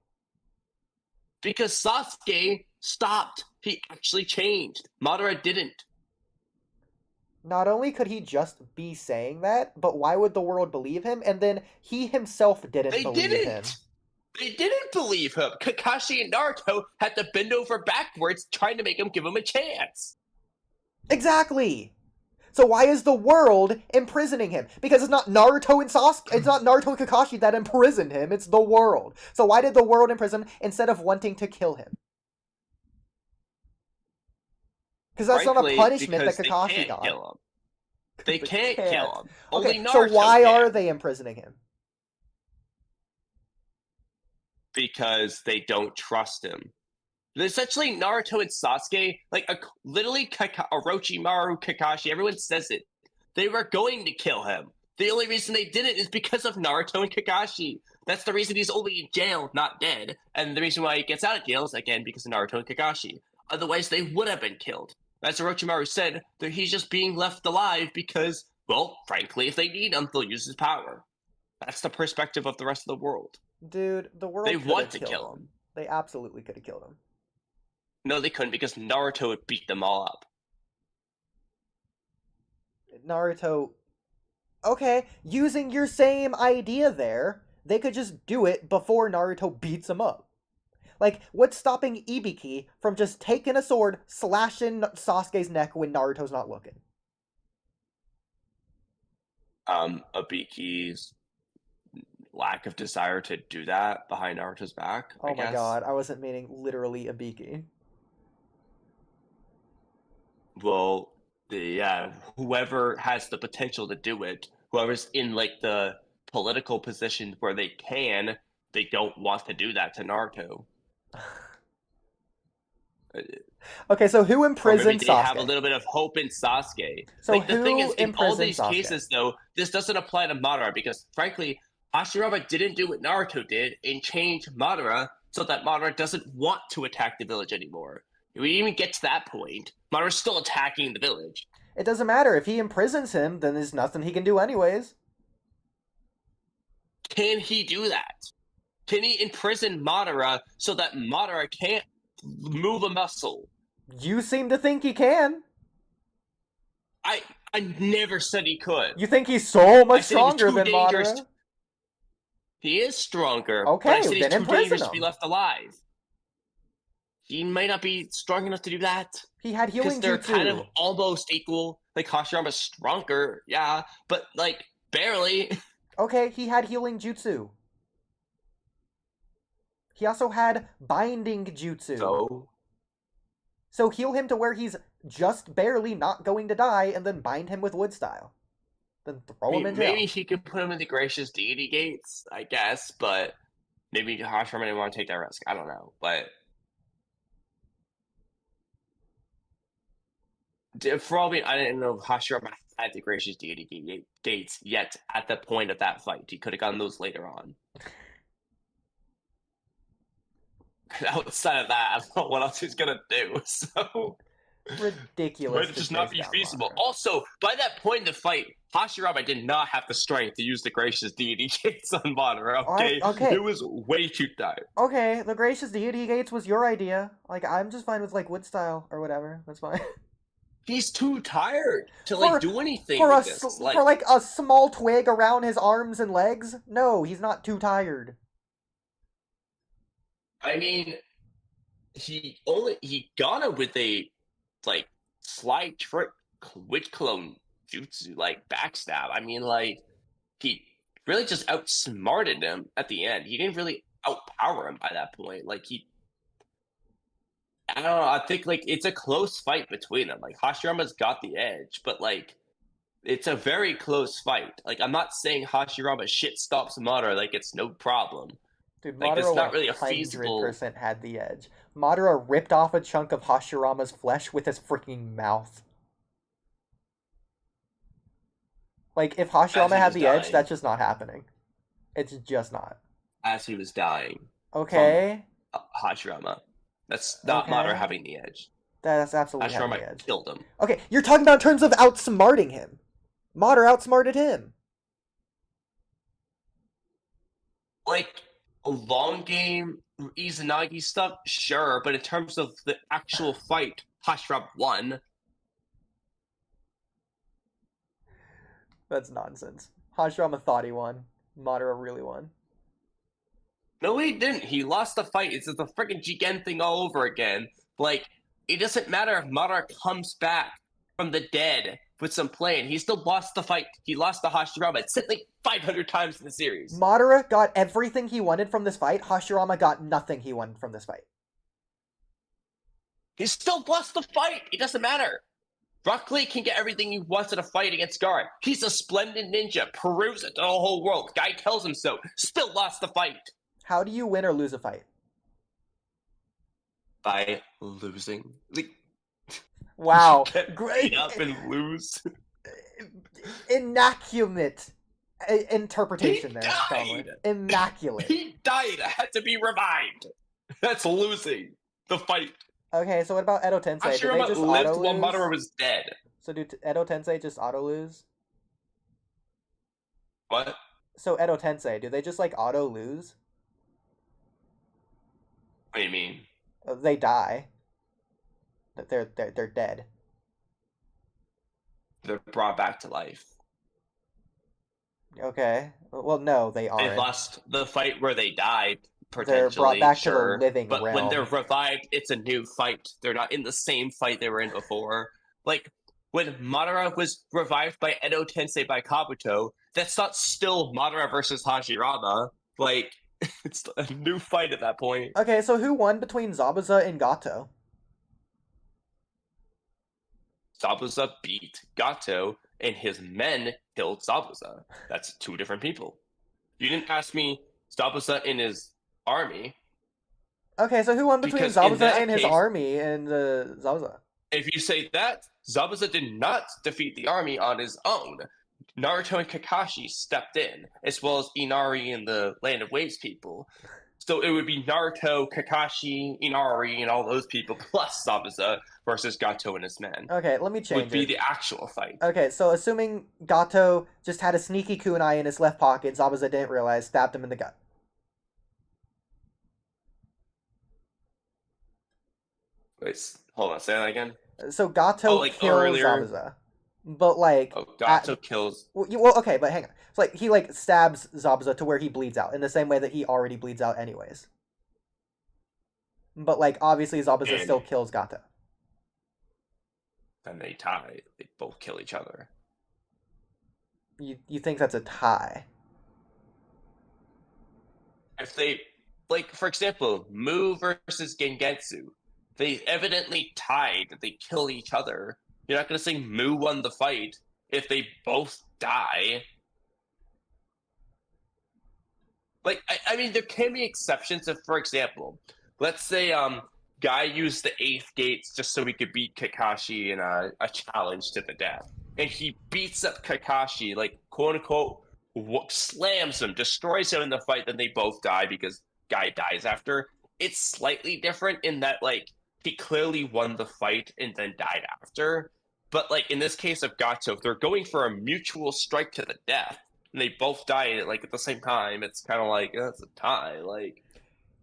Because Sasuke stopped. He actually changed. Madara didn't. Not only could he just be saying that, but why would the world believe him? And then he himself didn't believe him. They didn't believe him. Kakashi and Naruto had to bend over backwards trying to make him give him a chance. Exactly. So why is the world imprisoning him? Because it's not Naruto and Sasuke, it's not Naruto and Kakashi that imprisoned him, it's the world. So why did the world imprison him instead of wanting to kill him? Because that's not a punishment that Kakashi got. They can't kill him. Okay, Only Naruto so why can. are they imprisoning him? Because they don't trust him. Essentially, Naruto and Sasuke, literally Orochimaru, Kakashi, everyone says it. They were going to kill him. The only reason they didn't is because of Naruto and Kakashi. That's the reason he's only in jail, not dead. And the reason why he gets out of jail is, again, because of Naruto and Kakashi. Otherwise, they would have been killed. As Orochimaru said, that he's just being left alive because, well, frankly, if they need him, they'll use his power. That's the perspective of the rest of the world. Dude, the world They want to kill him. They absolutely could have killed him. No, they couldn't because Naruto would beat them all up. Naruto... Okay, using your same idea there, they could just do it before Naruto beats him up. What's stopping Ibiki from just taking a sword, slashing Sasuke's neck when Naruto's not looking? Ibiki's lack of desire to do that behind Naruto's back, Oh my god, I wasn't meaning literally Ibiki. well, whoever has the potential to do it, whoever's in like the political position where they don't want to do that to Naruto. Okay, so who imprisoned Sasuke? They have a Sasuke? little bit of hope in Sasuke. So like the thing who is, in all imprisoned these Sasuke? cases, though, this doesn't apply to Madara because, frankly, Hashirama didn't do what Naruto did and change Madara so that Madara doesn't want to attack the village anymore. If we even get to that point, Madara's still attacking the village. It doesn't matter. If he imprisons him, then there's nothing he can do anyways. Can he do that? Can he imprison Madara so that Madara can't move a muscle? You seem to think he can. I never said he could. You think he's so much I said he was stronger too than dangerous. Madara? He is stronger. Okay, but I said he's then too imprison dangerous him. to be left alive. He might not be strong enough to do that. He had healing Because they're jutsu. kind of almost equal. Like, Hashirama's stronger, yeah, but, like, barely. Okay, he had healing jutsu. He also had binding jutsu. So heal him to where he's just barely not going to die, and then bind him with wood style. Then throw him in jail. Maybe he could put him in the gracious deity gates, I guess, but maybe Hashirama didn't want to take that risk. I don't know, but for all I didn't know if Hashirama had the gracious deity gates yet at the point of that fight. He could have gotten those later on. Outside of that, I don't know what else he's gonna do. So ridiculous. Might just not be feasible. Also, by that point in the fight, Hashirama did not have the strength to use the gracious deity gates on Madara. Okay, okay. It was way too tired. Okay, the gracious deity gates was your idea. Like, I'm just fine with like wood style or whatever. That's fine. He's too tired to like do anything for with this. For like a small twig around his arms and legs. No, he's not too tired. I mean, he got it with a like slide trick witch clone jutsu like backstab. I mean, like he really just outsmarted him at the end. He didn't really outpower him by that point. Like I don't know. I think like it's a close fight between them. Like Hashirama's got the edge, but like it's a very close fight. Like I'm not saying Hashirama shit stops Madara like it's no problem. Dude, like, Madara it's not really a feasible 100% had the edge. Madara ripped off a chunk of Hashirama's flesh with his freaking mouth. Like, if Hashirama had the edge, that's just not happening. It's just not. As he was dying. Okay. Hashirama. That's not Madara having the edge. That's absolutely having the Hashirama edge. killed him. Okay, you're talking about in terms of outsmarting him. Madara outsmarted him. Like, a long game, Izanagi stuff, sure, but in terms of the actual fight, Hashirama won. That's nonsense. Hashirama thought he won. Madara really won. No, he didn't. He lost the fight. It's the freaking Jigen thing all over again. Like, it doesn't matter if Madara comes back from the dead with some plan. He still lost the fight. He lost to Hashirama. It's said like 500 times in the series. Madara got everything he wanted from this fight. Hashirama got nothing he wanted from this fight. He still lost the fight. It doesn't matter. Rock Lee can get everything he wants in a fight against Gaara. He's a splendid ninja. Peruse it to the whole world. Guy tells him so. Still lost the fight. How do you win or lose a fight? By losing. Like, wow. Great up and lose. Immaculate interpretation there. Probably. Immaculate. He died. Had to be revived. That's losing the fight. Okay, so what about Edo Tensei? Did they just lived auto while lose? Madara was dead. So do Edo Tensei just auto lose? What? So Edo Tensei, do they just like auto lose? What do you mean? They die. They're dead. They're brought back to life. Okay. Well, no, they aren't. They lost the fight where they died. They're brought back to the living but realm. When they're revived, it's a new fight. They're not in the same fight they were in before. Like, when Madara was revived by Edo Tensei by Kabuto, that's not still Madara versus Hashirama. Like, it's a new fight at that point. Okay, so who won between Zabuza and Gato? Zabuza beat Gato, and his men killed Zabuza. That's two different people. You didn't ask me Zabuza and his army. Okay, so who won between Because in Zabuza that and his case- army and Zabuza? If you say that, Zabuza did not defeat the army on his own. Naruto and Kakashi stepped in, as well as Inari and the Land of Waves people. So it would be Naruto, Kakashi, Inari, and all those people, plus Zabuza, versus Gato and his men. Okay, let me change Would be it. the actual fight. Okay, so assuming Gato just had a sneaky kunai in his left pocket, Zabuza didn't realize, stabbed him in the gut. Wait, hold on, say that again. So Gato kills earlier. Zabuza, but like, Gato kills. Well, okay, but hang on. It's like he like stabs Zabuza to where he bleeds out in the same way that he already bleeds out anyways. But like, obviously, Zabuza still kills Gato. And they tie. They both kill each other. You think that's a tie? If they, like, for example, Mu versus Gengetsu, they evidently tied. They kill each other. You're not going to say Mu won the fight if they both die. Like, I mean, there can be exceptions if, for example, let's say Guy used the 8th gates just so he could beat Kakashi in a challenge to the death. And he beats up Kakashi, like, quote-unquote, slams him, destroys him in the fight, then they both die because Guy dies after. It's slightly different in that, like, he clearly won the fight and then died after. But, like, in this case of Gato, if they're going for a mutual strike to the death, and they both die, like, at the same time, it's kind of like, that's a tie. Like,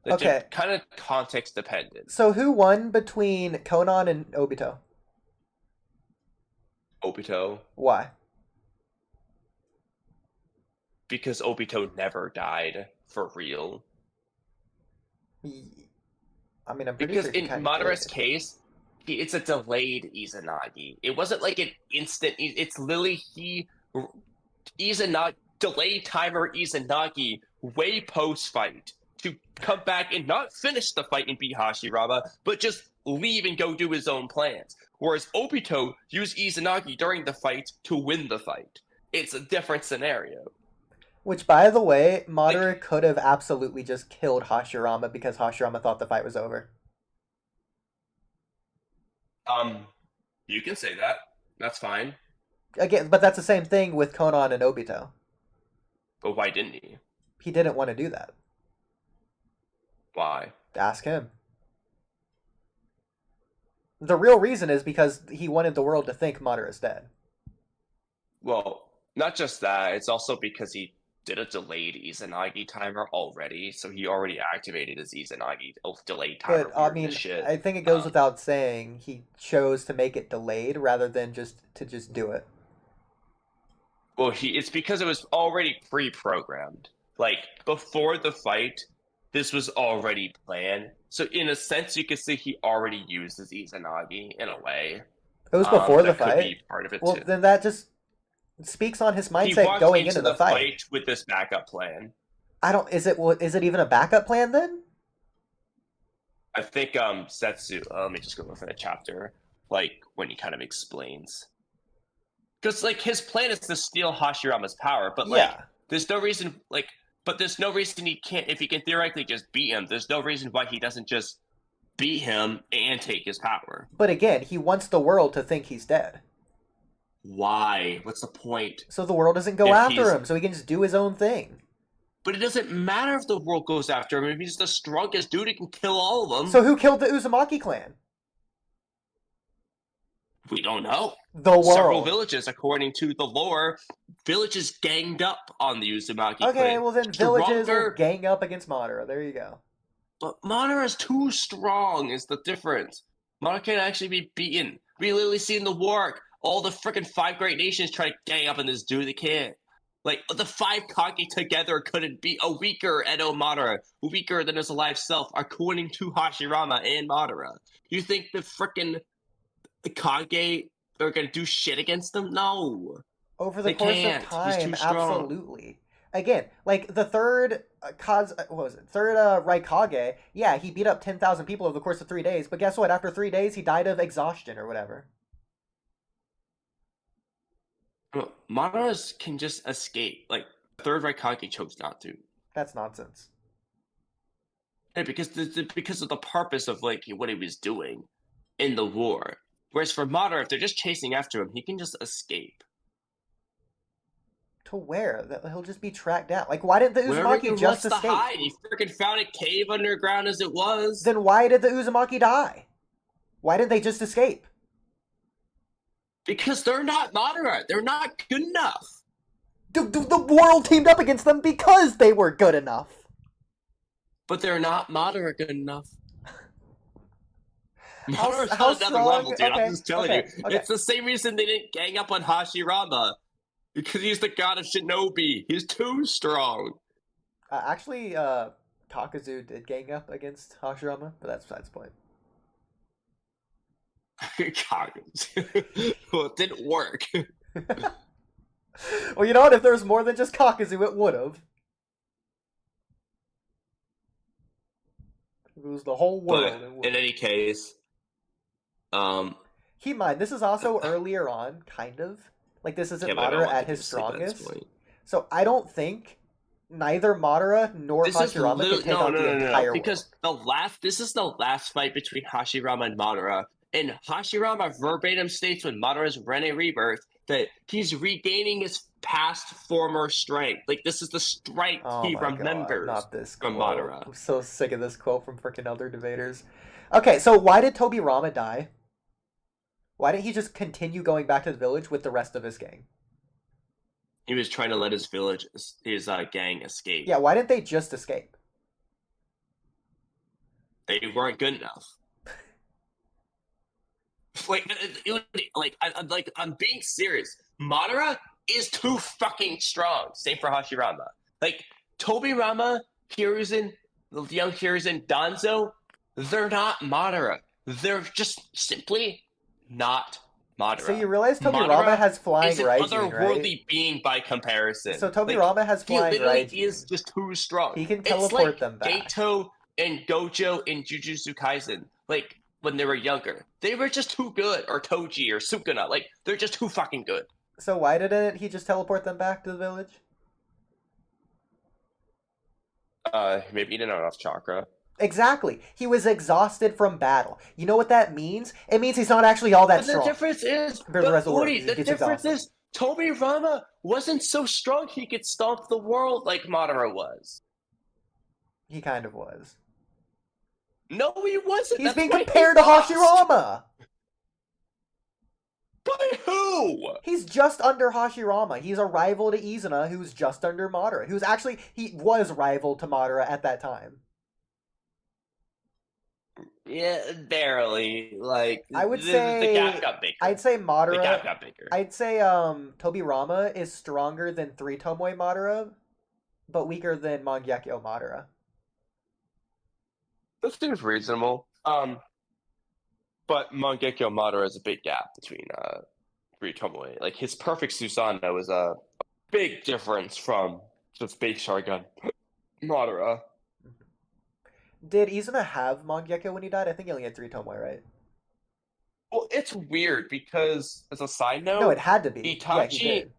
it's Okay. kind of context dependent. So who won between Konan and Obito? Obito. Why? Because Obito never died for real. I mean, I'm pretty Because sure he in kinda Madara's did. case, it's a delayed Izanagi. It wasn't like an instant. It's literally Izanagi, delayed timer Izanagi, way post fight to come back and not finish the fight and beat Hashirama, but just leave and go do his own plans. Whereas Obito used Izanagi during the fight to win the fight. It's a different scenario. Which, by the way, Madara could have absolutely just killed Hashirama because Hashirama thought the fight was over. You can say that. That's fine. Again, but that's the same thing with Konan and Obito. But why didn't he? He didn't want to do that. Why? Ask him. The real reason is because he wanted the world to think Madara's dead. Well, not just that. It's also because he did a delayed Izanagi timer already, so he already activated his Izanagi delayed timer. But, I mean, I think it goes without saying he chose to make it delayed rather than just do it. Well, it's because it was already pre-programmed. Like, before the fight, this was already planned. So, in a sense, you could say he already used his Izanagi, in a way. It was before the that could fight? be part of it, Well, too. then that just speaks on his He mindset walked going into the fight. fight with this backup plan. Is it even a backup plan then? I think Setsu, let me just go look at the chapter, like, when he kind of explains. Because, like, his plan is to steal Hashirama's power, but, like, Yeah. there's no reason, like, but there's no reason he can't, if he can theoretically just beat him, there's no reason why he doesn't just beat him and take his power. But again, he wants the world to think he's dead. Why? What's the point? So the world doesn't go If after he's- him, so he can just do his own thing. But it doesn't matter if the world goes after him. If he's the strongest dude, he can kill all of them. So who killed the Uzumaki clan? We don't know. The world. Several villages, according to the lore, villages ganged up on the Uzumaki clan. Okay, well then villages will Stronger- gang up against Madara. There you go. But Madara's too strong is the difference. Madara can actually be beaten. We literally see in the war, all the freaking 5 great nations try to gang up on this dude. They can't. Like, the 5 Kage together couldn't beat a weaker Edo Madara, weaker than his alive self, according to Hashirama and Madara. You think the freaking Kage are gonna do shit against them? No. Over the They course can't. of He's time, too strong. absolutely. Again, like the third third Raikage, yeah, he beat up 10,000 people over the course of 3 days, but guess what? After 3 days, he died of exhaustion or whatever. Madara can just escape. Like, Third Raikage chose not to. That's nonsense. Yeah, because of the purpose of like what he was doing in the war. Whereas for Madara, if they're just chasing after him, he can just escape. To where? That he'll just be tracked down. Like, why didn't the Uzumaki just escape? Hide? He freaking found a cave underground as it was. Then why did the Uzumaki die? Why didn't they just escape? Because they're not Madara. They're not good enough. The world teamed up against them because they were good enough. But they're not Madara good enough. How Madara's on another level, dude. Okay, I'm just telling you. okay. It's the same reason they didn't gang up on Hashirama. Because he's the god of shinobi. He's too strong. Actually, Takazu did gang up against Hashirama, but that's besides the point. Well, it didn't work. Well, you know what? If there was more than just Kakuzu, it would have. If it was the whole world. But in any case, keep in mind, this is also earlier on, kind of. Like, this isn't Madara at his strongest. So I don't think neither Madara nor Hashirama can take on the entire because world. This is the last fight between Hashirama and Madara. And Hashirama verbatim states when Madara's Rene Rebirth that he's regaining his past former strength. Like, this is the strength he remembers from Madara. I'm so sick of this quote from freaking other debaters. Okay, so why did Tobirama die? Why didn't he just continue going back to the village with the rest of his gang? He was trying to let his village, his gang escape. Yeah, why didn't they just escape? They weren't good enough. I'm being serious. Madara is too fucking strong. Same for Hashirama. Like, Tobirama, Hiruzen, the young Hiruzen, Danzo, they're not Madara. They're just simply not Madara. So you realize Tobirama has flying Raijin, right? He's an otherworldly being by comparison. So Tobirama has flying Raijin. He is just too strong. He can teleport them back. Gato and Gojo in Jujutsu Kaisen. Like, when they were younger. They were just too good. Or Toji or Sukuna. Like, they're just too fucking good. So why didn't he just teleport them back to the village? Maybe he didn't have enough chakra. Exactly. He was exhausted from battle. You know what that means? It means he's not actually all that strong. The difference is, Tobirama wasn't so strong he could stomp the world like Madara was. He kind of was. No, he wasn't. He's being compared to Hashirama. By who? He's just under Hashirama. He's a rival to Izuna, who's just under Madara. He was rival to Madara at that time. Yeah, barely. Like, I would say the gap got bigger. I'd say Madara. The gap got bigger. I'd say Tobirama is stronger than 3 Tomoe Madara, but weaker than Mangekyo Madara. That seems reasonable. But Mangekyo Madara is a big gap between 3 Tomoe. Like, his perfect Susanoo is a big difference from just base Sharingan Madara. Did Izuna have Mangekyo when he died? I think he only had 3 Tomoe, right? Well, it's weird because, as a side note... No, it had to be. Itachi...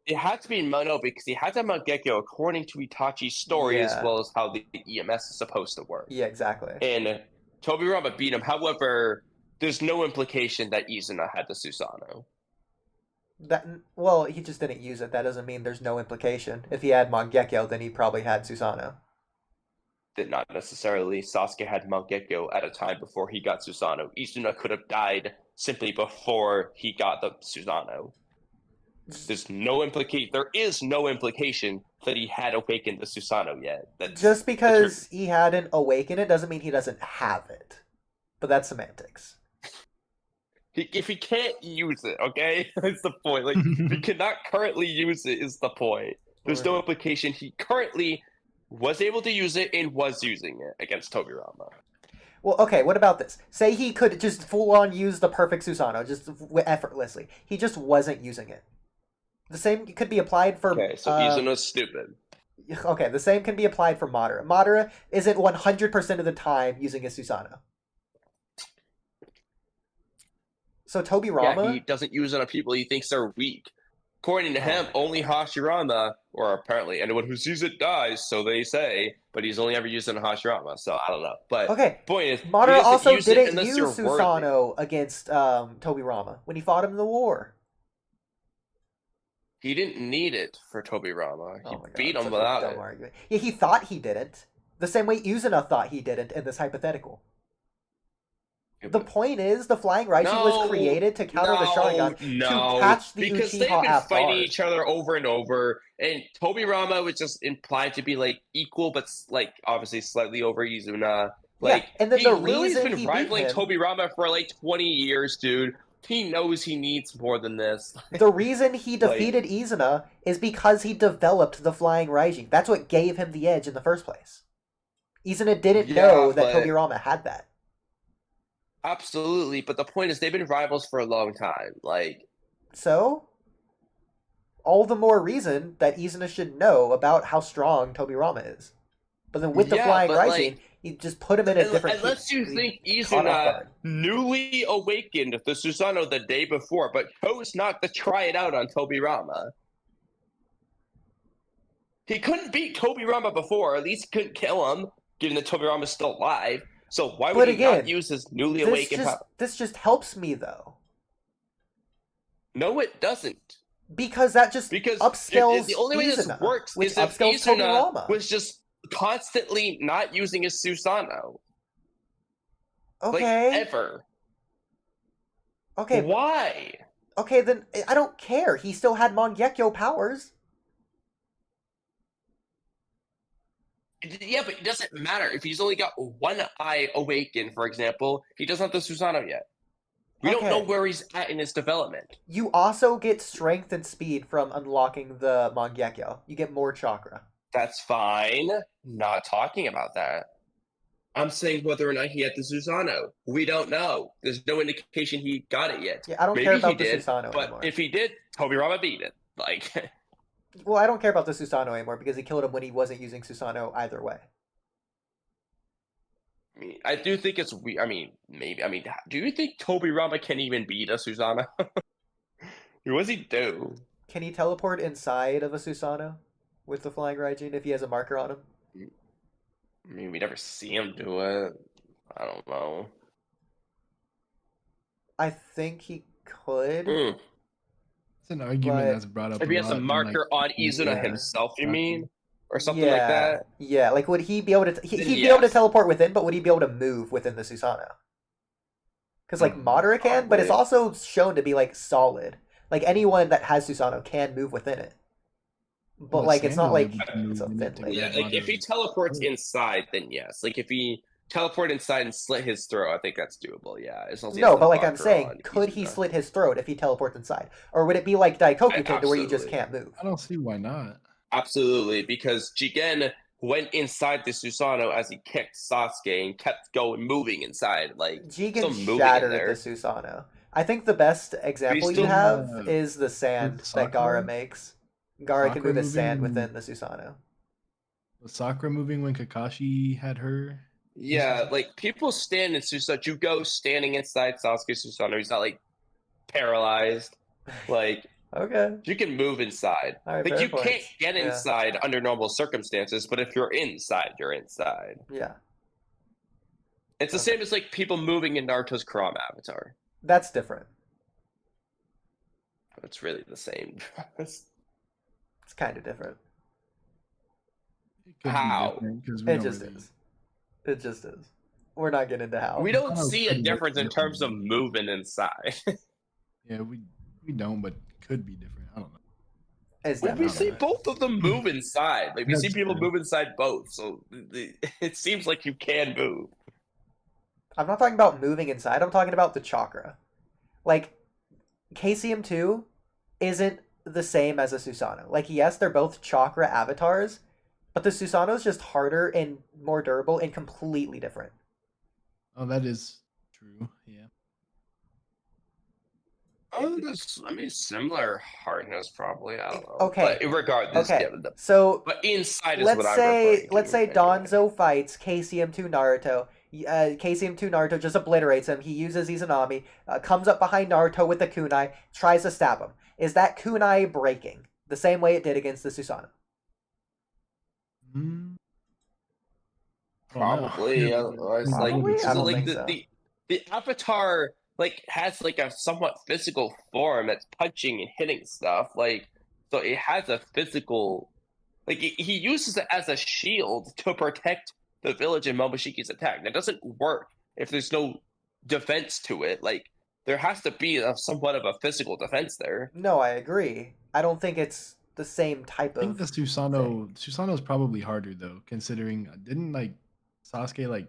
It had to be Mono because he had to have Mangekyo according to Itachi's story as well as how the EMS is supposed to work. Yeah, exactly. And Tobirama beat him. However, there's no implication that Izuna had the Susanoo. Well, he just didn't use it. That doesn't mean there's no implication. If he had Mangekyo, then he probably had Susanoo. Did not necessarily. Sasuke had Mangekyo at a time before he got Susanoo. Izuna could have died simply before he got the Susanoo. There's no implication. There is no implication that he had awakened the Susanoo yet. Just because he hadn't awakened it doesn't mean he doesn't have it. But that's semantics. If he can't use it, okay? That's the point. Like, if he cannot currently use it is the point. There's no implication he currently was able to use it and was using it against Tobirama. Well, okay, what about this? Say he could just full-on use the perfect Susanoo, just effortlessly. He just wasn't using it. The same could be applied for... Okay, so Izuna's stupid. Okay, the same can be applied for Madara. Madara isn't 100% of the time using his Susanoo. So Tobirama... Yeah, he doesn't use it on people he thinks are weak. according to him, only Hashirama, or apparently anyone who sees it dies, so they say, but he's only ever used it on Hashirama, so I don't know. But point is, Madara also didn't use Susanoo against Tobirama when he fought him in the war. He didn't need it for Tobirama. He beat him such without a dumb it. argument. Yeah, he thought he didn't. The same way Izuna thought he didn't in this hypothetical. The point is, the Flying Raijin was created to counter the Sharingan to catch the because Uchiha they've been at fighting bars. each other over and over, and Tobirama was just implied to be like equal, but like obviously slightly over Izuna. Like, and then he literally has he been rivaling beat him, Tobirama for like 20 years, dude. He knows he needs more than this. The reason he defeated Izuna is because he developed the Flying Raijin. That's what gave him the edge in the first place. Izuna didn't know that Tobirama had that. Absolutely, but the point is they've been rivals for a long time. Like, so all the more reason that Izuna should know about how strong Tobirama is. But then with the Flying Raijin, you just put him in a different... Unless you think Izuna newly awakened the Susanoo the day before, but chose not to try it out on Tobirama. He couldn't beat Tobirama before, or at least couldn't kill him, given that Tobirama's still alive. So why would he not use his newly awakened power? This just helps me, though. No, it doesn't. Because that just upscales the only way this works is if Izuna was just constantly not using his Susanoo. Okay. Like, ever. Okay. Why? Okay, then I don't care. He still had Mangekyo powers. Yeah, but it doesn't matter. If he's only got one eye awakened, for example, he doesn't have the Susanoo yet. We don't know where he's at in his development. You also get strength and speed from unlocking the Mangekyo. You get more chakra. That's fine. Not talking about that. I'm saying whether or not he had the Susanoo. We don't know. There's no indication he got it yet. Yeah, I don't care about the Susanoo but anymore. If he did, Tobirama beat it. Like... Well, I don't care about the Susanoo anymore because he killed him when he wasn't using Susanoo either way. I mean, I do think it's weird. I mean, maybe. I mean, do you think Tobirama can even beat a Susanoo? What does he do? Can he teleport inside of a Susanoo with the Flying Raijin if he has a marker on him? I mean, we never see him do it. I don't know. I think he could. It's an argument that's brought up. If he has a marker on Izuna himself, you mean? Or something like that? Yeah, like would he be able to... He'd be able to teleport within, but would he be able to move within the Susanoo? Because, like, Madara can, but it's also shown to be, like, solid. Like, anyone that has Susanoo can move within it. But, like, it's not like it's a thin link. Yeah, like, if he teleports inside, then yes. Like, if he teleport inside and slit his throat, I think that's doable, yeah. No, but like I'm saying, could he slit his throat if he teleports inside? Or would it be like Daikoku to where you just can't move? I don't see why not. Absolutely, because Jigen went inside the Susanoo as he kicked Sasuke and kept moving inside. Like, Jigen shattered the Susanoo. I think the best example you have is the sand that Gaara makes. Gaara can move the sand within the Susanoo. Was Sakura moving when Kakashi had her? Yeah, like, people stand in Susanoo. You go standing inside Sasuke's Susanoo. He's not, like, paralyzed. Like, okay. You can move inside. Right, like, you can't get inside under normal circumstances, but if you're inside, you're inside. Yeah. It's the same as, like, people moving in Naruto's Kurama avatar. That's different. It's really the same. It's kind of different. How? It just is. It just is. We're not getting into how. We don't see a difference in terms of moving inside. Yeah, we don't, but could be different. I don't know. Well, we see both of them move inside. Like, we see people move inside both, so it seems like you can move. I'm not talking about moving inside. I'm talking about the chakra. Like, KCM2 isn't the same as a Susanoo. Like, yes, they're both chakra avatars, but the Susanoo is just harder and more durable and completely different. Oh, that is true. Yeah. Oh, that's, I mean, similar hardness probably. I don't know. Okay. But regardless, okay. So, but inside is what I'm referring to. Let's say Danzo fights KCM2 Naruto KCM2 Naruto just obliterates him. He uses Izanami, comes up behind Naruto with the kunai, tries to stab him. Is that kunai breaking the same way it did against the Susanoo? Probably. Probably? I don't think so. The avatar has a somewhat physical form that's punching and hitting stuff. So it has a physical. He uses it as a shield to protect the village in Momoshiki's attack. That doesn't work if there's no defense to it. There has to be somewhat of a physical defense there. No, I agree. I don't think it's the same type of. I think the Susanoo's probably harder though, considering didn't Sasuke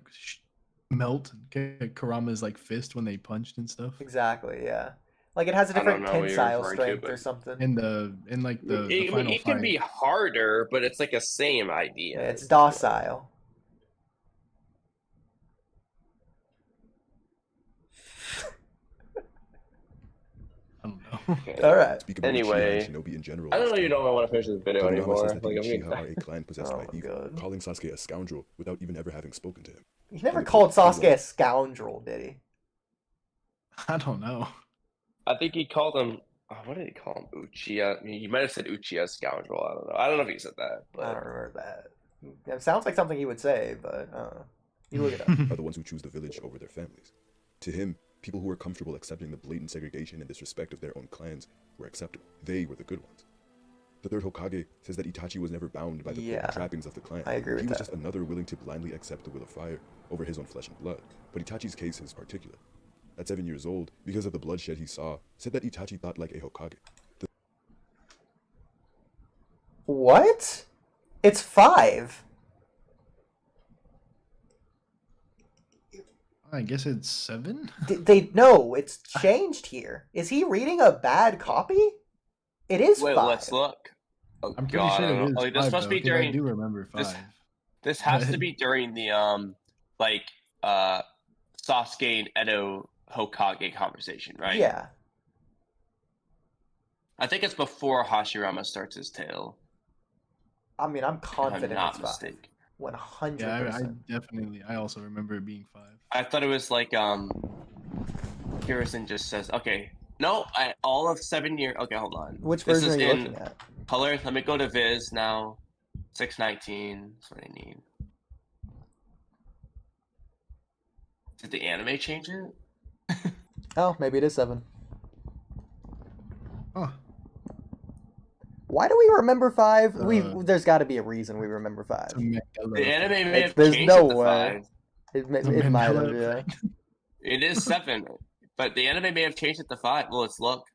melt Kurama's fist when they punched and stuff. Exactly, yeah. It has a different tensile strength or something. In the final it can be harder, but it's a same idea. Yeah, it's docile. I don't know. Okay. All right. Anyway, Shinobi in general, I don't know. You don't want to finish this video anymore. Says that the Uchiha are a clan possessed by evil, God. calling Sasuke a scoundrel without even ever having spoken to him. He never called Sasuke a scoundrel, did he? I don't know. I think he called him. What did he call him? Uchiha. I mean, he might have said Uchiha scoundrel. I don't know. I don't know if he said that. But I don't remember that. It sounds like something he would say, but I don't know. You look it up. Are the ones who choose the village over their families. To him, people who were comfortable accepting the blatant segregation and disrespect of their own clans were acceptable. They were the good ones. The third Hokage says that Itachi was never bound by the trappings of the clan. I agree with He was that. just another willing to blindly accept the will of fire over his own flesh and blood. But Itachi's case is particular. At 7 years old, because of the bloodshed he saw, said that Itachi thought like a Hokage. What? It's 5. I guess it's 7. No, it's changed here. Is he reading a bad copy? It is 5. let's look. Oh, I'm pretty sure it is. this must be during. I do remember 5. This has to be during the Sasuke and Edo Hokage conversation, right? Yeah. I think it's before Hashirama starts his tale. I mean, I'm confident if I'm not it's 5. mistaken. 100%. Yeah, I also remember it being 5. I thought it was Kirsten just says, okay, no, all of 7 years. Okay, hold on. Which version are you looking at? Color. Let me go to Viz now. 619. That's what I need. Did the anime change it? Oh, maybe it is 7. Huh. Why do we remember 5? There's got to be a reason we remember 5. The anime may have There's changed no it to way. 5. It might have, yeah. It is 7, but the anime may have changed it to 5. Well, let's look.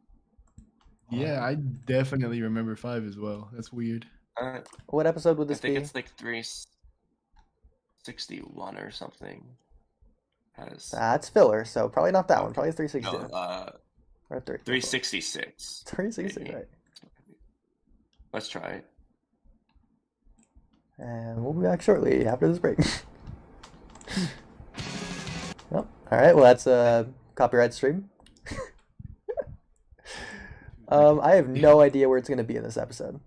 Yeah, I definitely remember 5 as well. That's weird. What episode would this be? I think it's 361 or something. That's filler, so probably not that one. Probably 362. No, or 366. 366, right. Let's try it. And we'll be back shortly after this break. Well, alright, well that's a copyright stream. I have no idea where it's going to be in this episode.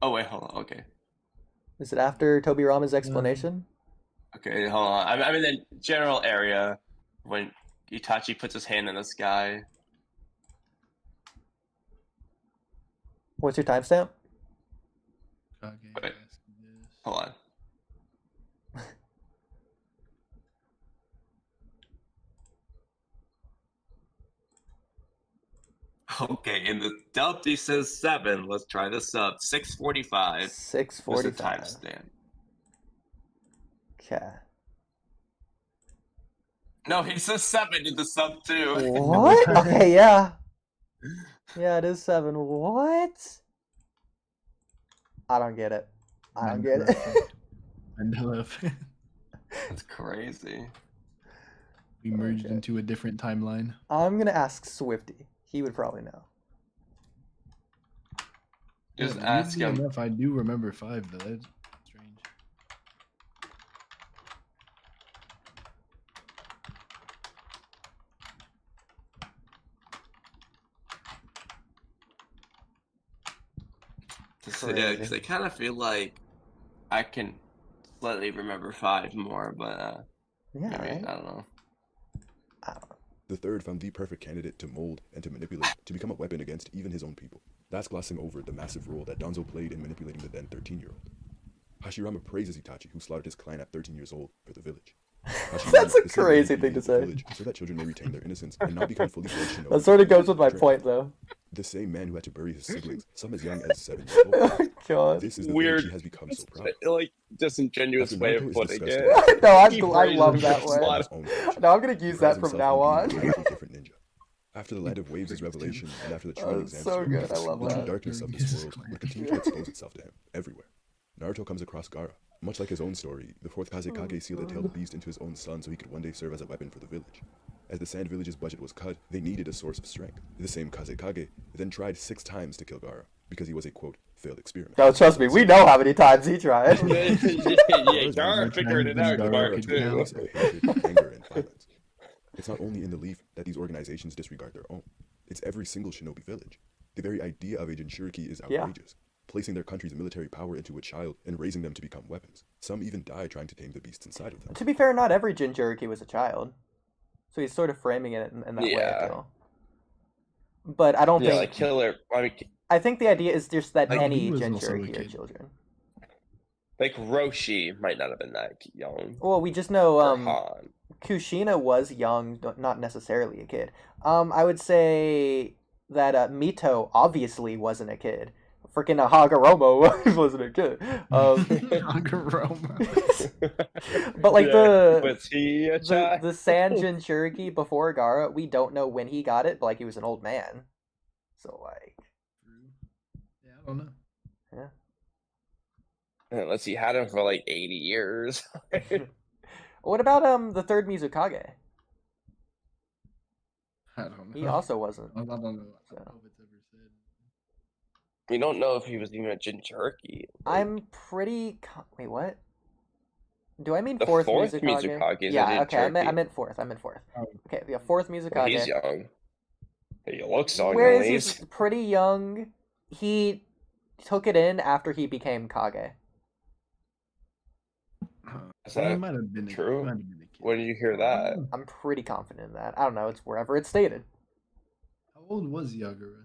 Oh wait, hold on. Okay. Is it after Tobirama's explanation? Okay, hold on. I'm in the general area when Itachi puts his hand in the sky. What's your timestamp? Wait, hold on. Okay, in the dub he says 7. Let's try the sub. 6:45. 6:45. Timestamp. Okay. No, he says 7 in the sub too. What? Okay, yeah. Yeah, it is 7. What? I don't get it. I don't get it. That's crazy. We merged into a different timeline. I'm gonna ask Swifty. He would probably know. Just ask him. Enough, I do remember 5 though. That's strange. Yeah, because I kind of feel like I can slightly remember 5 more, but Yeah, maybe, right? I don't know. The third found the perfect candidate to mold and to manipulate to become a weapon against even his own people. That's glossing over the massive role that Danzo played in manipulating the then 13-year-old. Hashirama praises Itachi, who slaughtered his clan at 13 years old, for the village. That's a crazy thing to say. So that children may retain their innocence and not become fully fledged shinobi. That sort of goes with my point, though. The same man who had to bury his siblings, some as young as 7 years old. Oh, God. This is the Weird. village he has become so proud of. Like, disingenuous After way Naruto of is putting disgusted it. No, I He love raises that his way. lot His own village. No, I'm gonna use that Prides from himself now on on. being a radically different ninja. After the light of waves' revelation, and after the true exams, so good, I love the true that. darkness of this world would continue to expose itself to him everywhere. Naruto comes across Gaara. Much like his own story, the fourth Kazekage sealed the tailed beast into his own son so he could one day serve as a weapon for the village. As the Sand Village's budget was cut, they needed a source of strength. The same Kazekage then tried 6 times to kill Gaara, because he was a, quote, failed experiment. No, trust me, we know how many times he tried. Yeah, Gara figured it out tomorrow, too. Of hatred, anger, and violence. It's not only in the belief that these organizations disregard their own. It's every single shinobi village. The very idea of a Jinchuriki is outrageous. Placing their country's military power into a child and raising them to become weapons. Some even die trying to tame the beasts inside of them. To be fair, not every Jinchuriki was a child. So he's sort of framing it in that way, I feel. But I don't think... like killer... I think the idea is just that Like, any he was also a Jinchuriki are kid. children. Like, Roshi might not have been that young. Well, we just know Or Han. Kushina was young, not necessarily a kid. I would say that Mito obviously wasn't a kid. Freaking Hagoromo wasn't a kid. But like Was he a the child? Sand Jinchuriki before Gaara, we don't know when he got it, but like he was an old man. So like, Yeah, I don't know. Unless he had him for like 80 years. what about the third Mizukage? I don't know. He also wasn't. I don't know. I don't So. know if it's ever said. We don't know if he was even a Jinchuriki. I'm pretty. Wait, what? Do I mean The fourth fourth Mizukage? Mizukage is a Yeah, okay. I Jinchuriki. meant fourth. Oh. Okay, the fourth Mizukage. He's young. He looks young, Where at is least. he's pretty young. He took it in after he became Kage. Is He that might have been true? He might have been a kid. When did you hear that? I'm pretty confident in that. I don't know. It's wherever it's stated. How old was Yagura?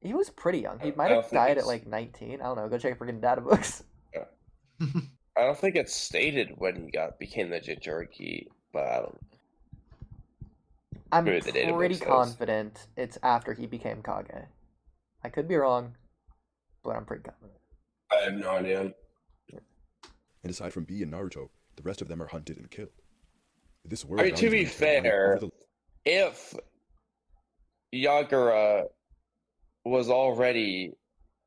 He was pretty young. He I might don't have think died at it's- like 19. I don't know. Go check freaking data books. I don't think it's stated when he became the Jinchuriki, but I don't. I'm Maybe the data book pretty says. confident it's after he became Kage. I could be wrong, but I'm pretty confident. I have no idea. And aside from Bee and Naruto, the rest of them are hunted and killed. This world I mean, to be values mankind fair, over the- if Yagura was already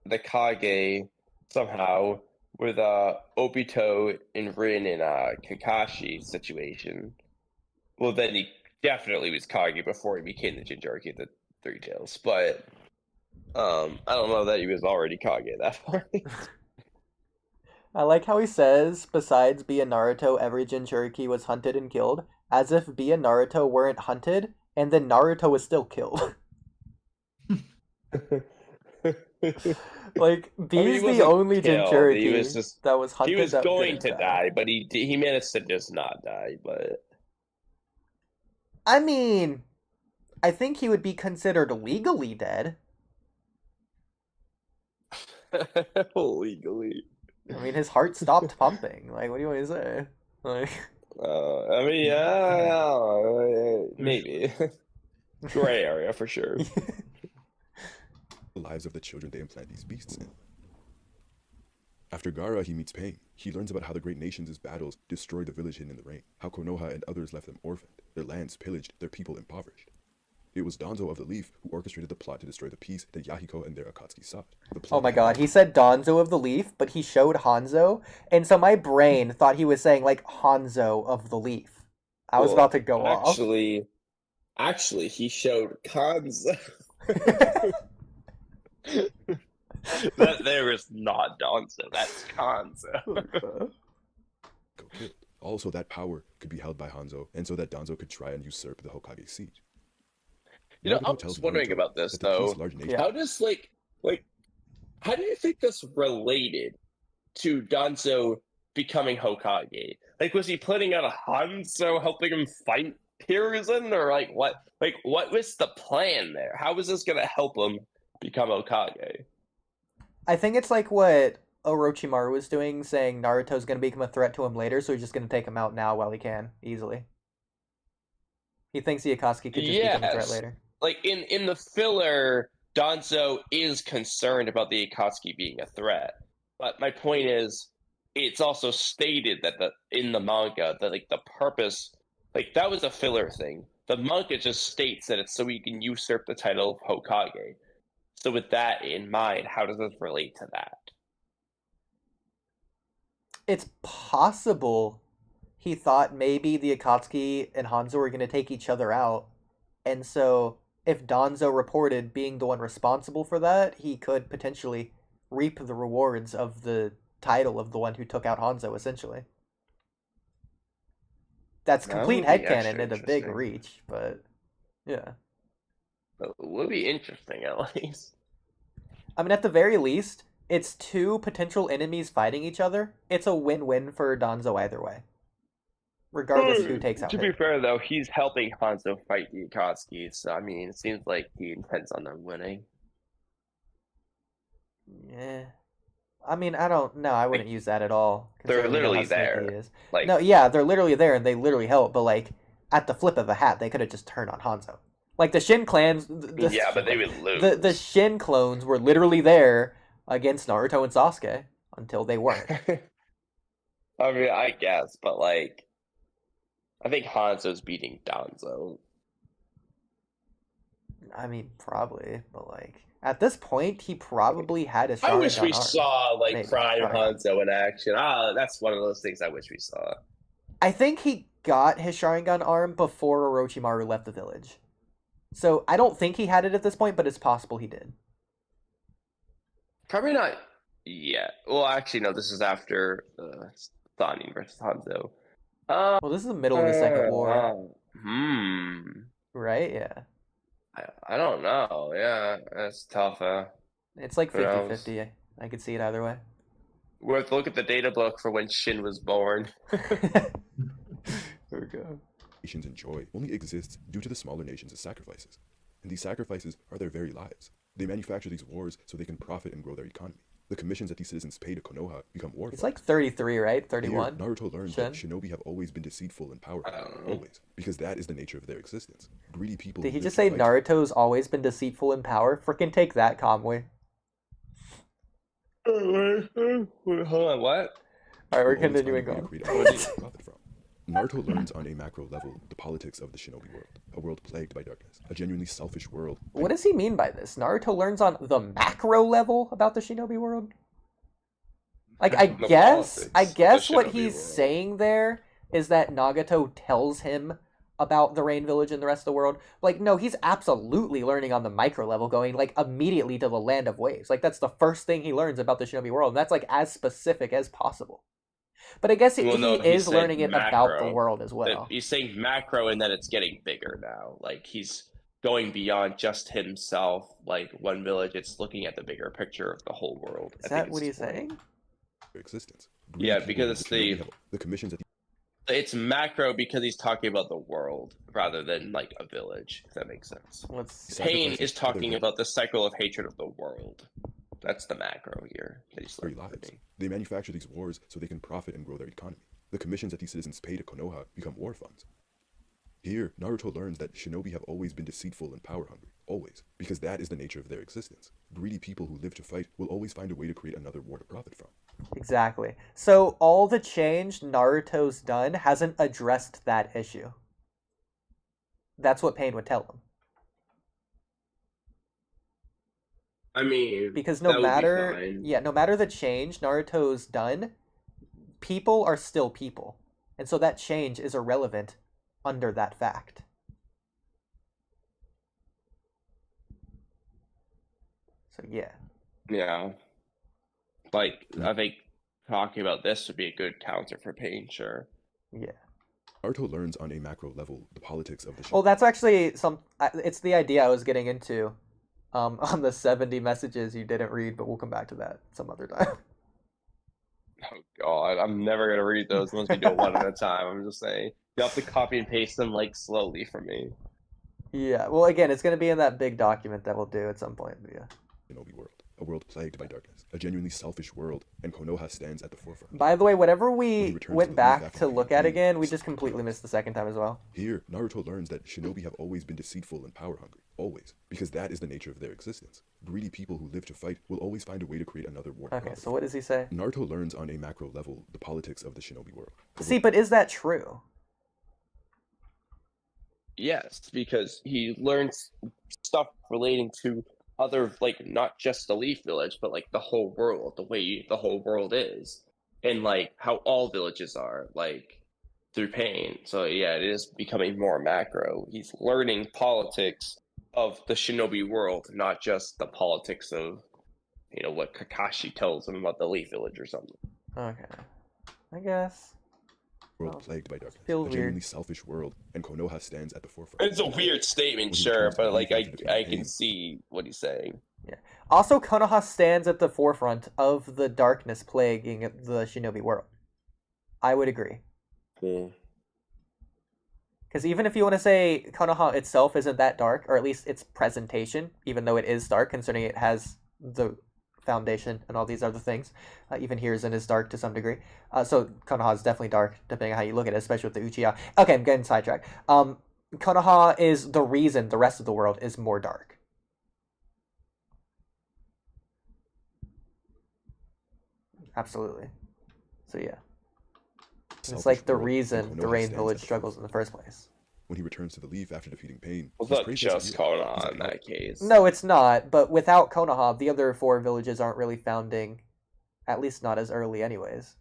the Kage somehow with Obito and Rin and Kakashi situation, well then he definitely was Kage before he became the Jinchuriki of the Three Tails. But I don't know that he was already Kage at that point. I like how he says, besides Bee and Naruto, every Jinchuriki was hunted and killed, as if Bee and Naruto weren't hunted, and then Naruto was still killed. Like, Bee's the only Jinchuriki He was just that was hunted. he was that going didn't to die, but he managed to just not die. But I mean, I think he would be considered legally dead. legally, I mean, his heart stopped pumping. Like, what do you want me to say? Like, I mean, maybe gray area for sure. the lives of the children they implant these beasts in. After Gaara, he meets Pain. He learns about how the great nations' battles destroyed the village hidden in the rain, how Konoha and others left them orphaned, their lands pillaged, their people impoverished. It was Danzo of the Leaf who orchestrated the plot to destroy the peace that Yahiko and their Akatsuki sought. oh my god, he said Danzo of the Leaf, but he showed Hanzo, and so my brain thought he was saying, like, Hanzo of the Leaf. I was about to go off. Actually, he showed Kanzo. That there is not Danzo, that's Kanzo. Go killed. Also, that power could be held by Hanzo, and so that Danzo could try and usurp the Hokage seat. You know, I Naruto was tells wondering Naruto about this that the peace though. large nation- Yeah. How does like how do you think this related to Danzo becoming Hokage? Like, was he planning on Hanzo helping him fight Hiruzen, or like what? Like, what was the plan there? How was this gonna help him become Hokage? I think it's like what Orochimaru was doing, saying Naruto's going to become a threat to him later, so he's just going to take him out now while he can, easily. He thinks the Akatsuki could just become a threat later. Like, in the filler, Danzo is concerned about the Akatsuki being a threat. But my point is, it's also stated that in the manga, that, like, the purpose... Like, that was a filler thing. The manga just states that it's so he can usurp the title of Hokage. So with that in mind, how does this relate to that? It's possible he thought maybe the Akatsuki and Hanzo were going to take each other out. And so if Danzo reported being the one responsible for that, he could potentially reap the rewards of the title of the one who took out Hanzo, essentially. That's complete headcanon and a big reach, but yeah. It would be interesting, at least. I mean, at the very least, it's two potential enemies fighting each other. It's a win-win for Danzo either way. Regardless who takes out To be fair, though, he's helping Hanzo fight the Akatsuki, so, I mean, it seems like he intends on them winning. Yeah. I mean, I don't know. I wouldn't use that at all. They're literally there. Like, no, yeah, they're literally there, and they literally help, but, like, at the flip of a hat, they could have just turned on Hanzo. Like, the Shin clans... Yeah, but they would lose. The Shin clones were literally there against Naruto and Sasuke until they weren't. I mean, I guess, but, like... I think Hanzo's beating Danzo. I mean, probably, but, like... At this point, he probably had a Sharingan. I wish we arm. saw, like, Prime Hanzo in action. That's one of those things I wish we saw. I think he got his Sharingan arm before Orochimaru left the village. So, I don't think he had it at this point, but it's possible he did. Probably not yet. Well, actually, no, this is after Sannin versus Hanzo. Well, this is the middle of the Second War. Hmm. Right? Yeah. I don't know. Yeah, that's tough. It's like 50-50. I could see it either way. We have to look at the data book for when Shin was born. There we go. Nations enjoy only exists due to the smaller nations' sacrifices. And these sacrifices are their very lives. They manufacture these wars so they can profit and grow their economy. The commissions that these citizens pay to Konoha become war. It's like 33, right? 31? Here, Naruto learns that shinobi have always been deceitful and powerful. Always. Because that is the nature of their existence. Greedy people... Did he just say Naruto's always been deceitful in power? Frickin' take that, Kamui. Hold on, what? Alright, we're continuing on. Naruto learns on a macro level the politics of the shinobi world, a world plagued by darkness, a genuinely selfish world. What does he mean by this? Naruto learns on the macro level about the shinobi world? Like, I guess what he's saying there is that Nagato tells him about the Rain Village and the rest of the world. Like, no, he's absolutely learning on the micro level, going, like, immediately to the Land of Waves. Like, that's the first thing he learns about the shinobi world, and that's, like, as specific as possible. But I guess he is learning it about the world as well. He's saying macro and that it's getting bigger now. Like, he's going beyond just himself. Like, one village, it's looking at the bigger picture of the whole world. Is that what he's saying? Existence. Yeah, because it's the commissions that it's macro because he's talking about the world rather than, like, a village, if that makes sense. Pain is talking about the cycle of hatred of the world. That's the macro here. They manufacture these wars so they can profit and grow their economy. The commissions that these citizens pay to Konoha become war funds. Here, Naruto learns that shinobi have always been deceitful and power hungry. Always. Because that is the nature of their existence. Greedy people who live to fight will always find a way to create another war to profit from. Exactly. So all the change Naruto's done hasn't addressed that issue. That's what Pain would tell him. I mean, because no matter the change Naruto's done, people are still people. And so that change is irrelevant under that fact. So yeah. Yeah. Like, I think talking about this would be a good counter for Pain, sure. Yeah. Naruto learns on a macro level the politics of the show. Well, that's actually it's the idea I was getting into. On the 70 messages you didn't read, but we'll come back to that some other time. Oh god, I'm never gonna read those unless we do it one at a time. I'm just saying. You have to copy and paste them like slowly for me. Yeah, well, again, it's going to be in that big document that we'll do at some point. But yeah. Shinobi world, a world plagued by darkness, a genuinely selfish world, and Konoha stands at the forefront. By the way, whatever we went back to look at again, we just completely missed the second time as well. Here, Naruto learns that shinobi have always been deceitful and power hungry, always, because that is the nature of their existence. Greedy people who live to fight will always find a way to create another war. Okay, so what does he say? Naruto learns on a macro level the politics of the shinobi world. See, but is that true? Yes, because he learns stuff relating to other, like, not just the Leaf Village, but like the whole world, the way the whole world is, and like how all villages are, like through pain. So yeah, it is becoming more macro. He's learning politics of the shinobi world, not just the politics of, you know, what Kakashi tells him about the Leaf Village or something. Okay, I guess. World plagued by darkness, feels a genuinely weird. selfish world, and Konoha stands at the forefront. It's a weird statement, sure, but like I can see what he's saying. Yeah. Also, Konoha stands at the forefront of the darkness plaguing the shinobi world. I would agree. Because even if you want to say Konoha itself isn't that dark, or at least its presentation, even though it is dark, considering it has the foundation and all these other things, even Hiruzen is dark to some degree. So Konoha is definitely dark, depending on how you look at it, especially with the Uchiha. Okay, I'm getting sidetracked. Konoha is the reason the rest of the world is more dark. Absolutely. So yeah. It's like the reason the Rain Village struggles in the first place. When he returns to the Leaf after defeating Pain, well, not just Konoha in that case. No, it's not. But without Konoha, the other 4 villages aren't really founding, at least not as early anyways.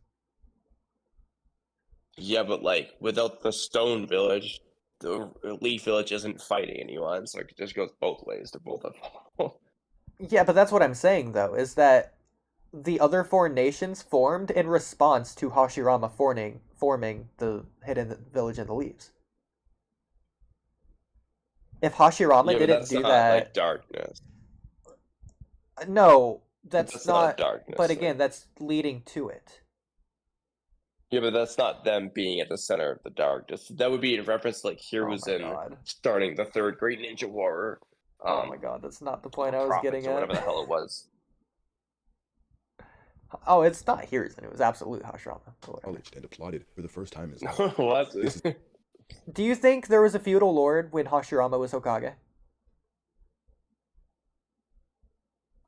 Yeah, but like without the Stone Village, the Leaf Village isn't fighting anyone, so it just goes both ways to both of them. Yeah, but that's what I'm saying though, is that the other 4 nations formed in response to Hashirama forming the hidden village in the leaves. If Hashirama didn't do that, like darkness. No, that's not darkness. But again, that's leading to it. Yeah, but that's not them being at the center of the darkness. That would be in reference to like Hiruzen starting the 3rd Great Ninja War. Oh my god, that's not the point I was getting at. Whatever the hell it was. Oh, it's not Hiruzen. It was absolute Hashirama. Acknowledged and applauded for the first time in his life. What? Do you think there was a feudal lord when Hashirama was Hokage?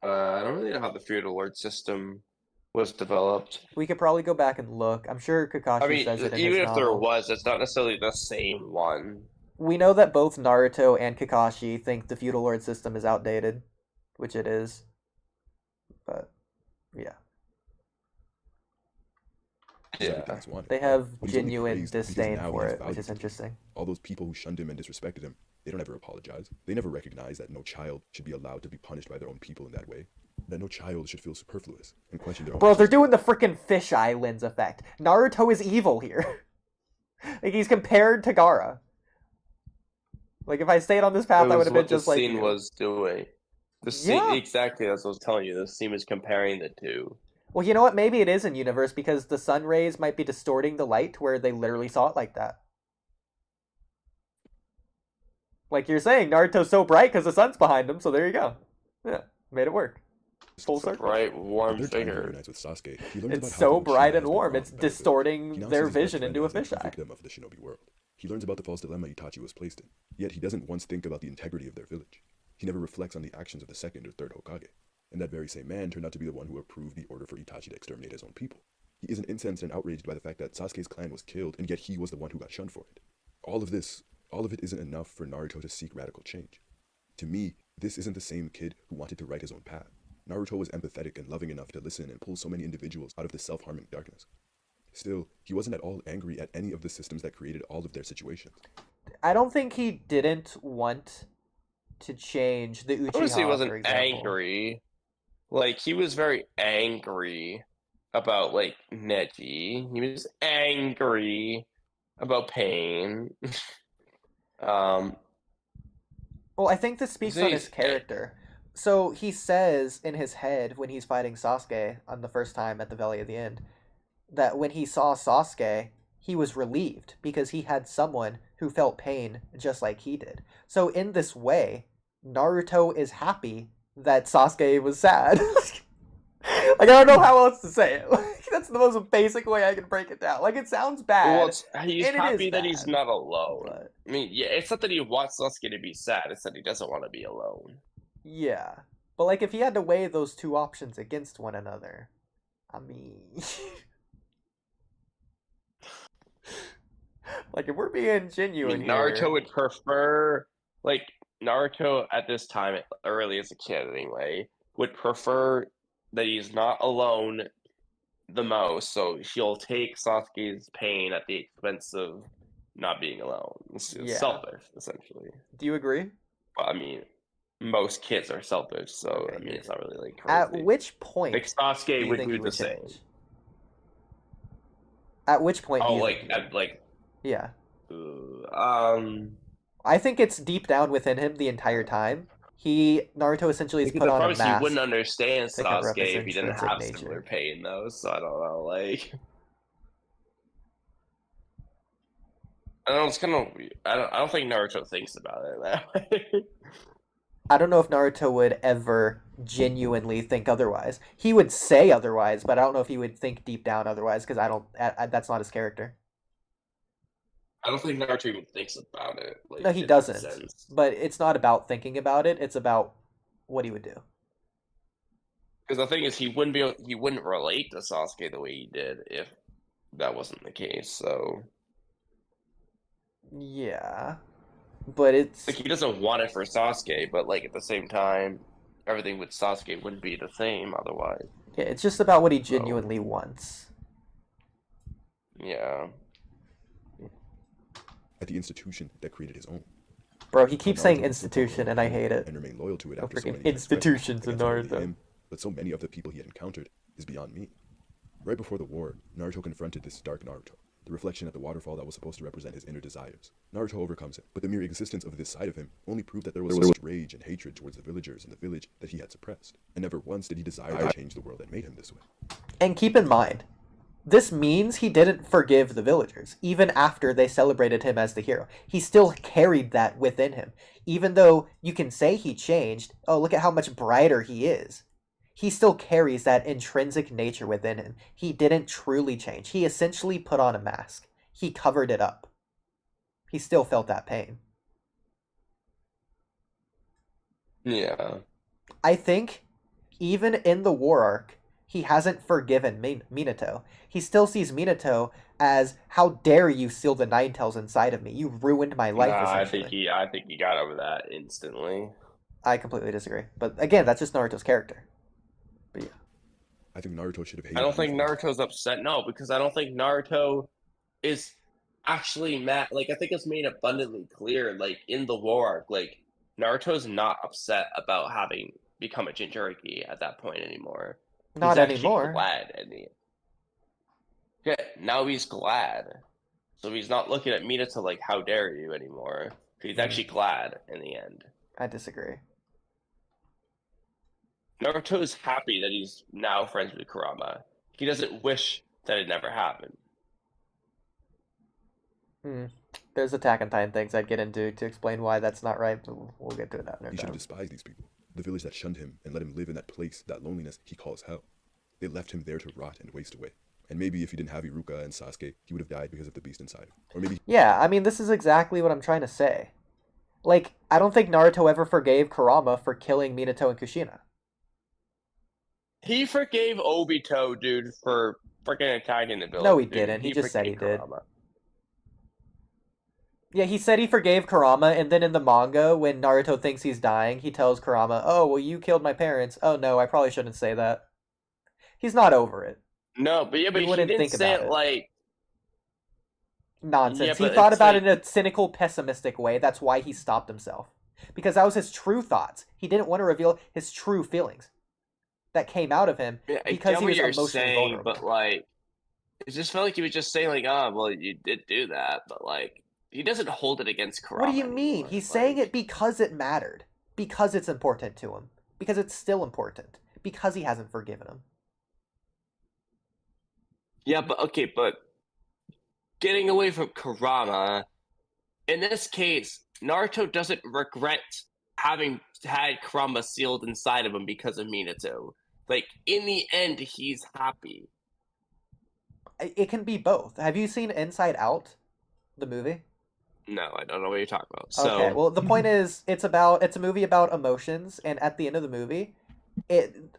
I don't really know how the feudal lord system was developed. We could probably go back and look. I'm sure Kakashi says it in his novel. Even if there was, it's not necessarily the same one. We know that both Naruto and Kakashi think the feudal lord system is outdated, which it is. But, yeah. Yeah, they have genuine disdain for it, which is interesting. All those people who shunned him and disrespected him, they don't ever apologize. They never recognize that no child should be allowed to be punished by their own people in that way. That no child should feel superfluous and question their own. Bro, they're doing the freaking Fish Islands effect. Naruto is evil here. Like, he's compared to Gaara. Like, if I stayed on this path, I would have been just like. The scene was doing. The scene, exactly as I was telling you. The scene was comparing the two. Well, you know what? Maybe it is in universe because the sun rays might be distorting the light where they literally saw it like that. Like you're saying, Naruto's so bright because the sun's behind him, so there you go. Yeah, made it work. Full circle. Bright, warm figure. It's so bright and warm, it's distorting their vision into a fisheye. Of the shinobi world. He learns about the false dilemma Itachi was placed in, yet he doesn't once think about the integrity of their village. He never reflects on the actions of the 2nd or 3rd Hokage. And that very same man turned out to be the one who approved the order for Itachi to exterminate his own people. He isn't incensed and outraged by the fact that Sasuke's clan was killed, and yet he was the one who got shunned for it. All of it isn't enough for Naruto to seek radical change. To me, this isn't the same kid who wanted to write his own path. Naruto was empathetic and loving enough to listen and pull so many individuals out of the self-harming darkness. Still, he wasn't at all angry at any of the systems that created all of their situations. I don't think he didn't want to change the Uchiha, Honestly, he wasn't angry. Like, he was very angry about, like, Neji. He was angry about Pain. Well, I think this speaks on his character. So he says in his head when he's fighting Sasuke on the first time at the Valley of the End, that when he saw Sasuke, he was relieved because he had someone who felt pain just like he did. So in this way, Naruto is happy that Sasuke was sad. Like, I don't know how else to say it. Like, that's the most basic way I can break it down. Like, it sounds bad. Well, he's happy that he's not alone. But... I mean, yeah, it's not that he wants Sasuke to be sad. It's that he doesn't want to be alone. Yeah. But, like, if he had to weigh those two options against one another, I mean... like, if we're being genuine Naruto would prefer... Like, Naruto at this time, early as a kid anyway, would prefer that he's not alone the most, so he'll take Sasuke's pain at the expense of not being alone. It's selfish, essentially. Do you agree? Well, I mean, most kids are selfish, so okay, I mean, it's not really like crazy. At which point, like Sasuke would do the same. At which point? Oh, do you like, yeah. I think it's deep down within him the entire time. Naruto essentially has put on a mask. You wouldn't understand Sasuke if he didn't have similar pain, though. So I don't know, like. I don't know. It's kind of. I don't think Naruto thinks about it that way. I don't know if Naruto would ever genuinely think otherwise. He would say otherwise, but I don't know if he would think deep down otherwise because that's not his character. I don't think Naruto even thinks about it. Like, no, he doesn't. But it's not about thinking about it. It's about what he would do. Because the thing is, he wouldn't relate to Sasuke the way he did if that wasn't the case. So. Yeah, but it's like he doesn't want it for Sasuke, but like at the same time, everything with Sasuke wouldn't be the same otherwise. Yeah, it's just about what he genuinely wants. Yeah. At the institution that created his own. Bro, he keeps saying institution, and I hate it. And remain loyal to it after freaking institutions in Naruto. Him, but so many of the people he had encountered is beyond me. Right before the war, Naruto confronted this dark Naruto, the reflection at the waterfall that was supposed to represent his inner desires. Naruto overcomes it, but the mere existence of this side of him only proved that there was such rage and hatred towards the villagers in the village that he had suppressed, and never once did he desire to change the world that made him this way. And keep in mind, this means he didn't forgive the villagers, even after they celebrated him as the hero. He still carried that within him. Even though you can say he changed, oh, look at how much brighter he is. He still carries that intrinsic nature within him. He didn't truly change. He essentially put on a mask. He covered it up. He still felt that pain. Yeah. I think, even in the war arc, he hasn't forgiven Minato. He still sees Minato as, how dare you steal the Nine Tails inside of me? You ruined my life. I think he got over that instantly. I completely disagree. But again, that's just Naruto's character. But yeah. I think Naruto should have hated. I don't think Naruto's upset. No, because I don't think Naruto is actually mad. Like, I think it's made abundantly clear, like, in the war arc, like, Naruto's not upset about having become a Jinchuriki at that point anymore. Not anymore. Glad, yeah, now he's glad. So he's not looking at Minato like, how dare you anymore. He's actually glad in the end. I disagree. Naruto is happy that he's now friends with Kurama. He doesn't wish that it never happened. There's Attack on Titan things I'd get into to explain why that's not right, but we'll get to it after. He should have despised these people. The village that shunned him and let him live in that place, that loneliness he calls hell. They left him there to rot and waste away. And maybe if he didn't have Iruka and Sasuke, he would have died because of the beast inside him. Or maybe... Yeah, I mean, this is exactly what I'm trying to say. Like, I don't think Naruto ever forgave Kurama for killing Minato and Kushina. He forgave Obito, dude, for freaking attacking the village. No, he didn't. He just said he did. Kurama. Yeah, he said he forgave Kurama, and then in the manga, when Naruto thinks he's dying, he tells Kurama, oh, well, you killed my parents. Oh, no, I probably shouldn't say that. He's not over it. No, but yeah, but he didn't say it like... Nonsense. Yeah, he thought about it in a cynical, pessimistic way. That's why he stopped himself. Because that was his true thoughts. He didn't want to reveal his true feelings that came out of him because he was emotionally vulnerable. But, like, it just felt like he was just saying, like, oh, well, you did do that, but, like... He doesn't hold it against Kurama. What do you mean? Anymore. He's saying it because it mattered. Because it's important to him. Because it's still important. Because he hasn't forgiven him. Yeah, but getting away from Kurama, in this case, Naruto doesn't regret having had Kurama sealed inside of him because of Minato. Like, in the end, he's happy. It can be both. Have you seen Inside Out, the movie? No, I don't know what you're talking about. Okay, So, well, the point is, it's a movie about emotions, and at the end of the movie, an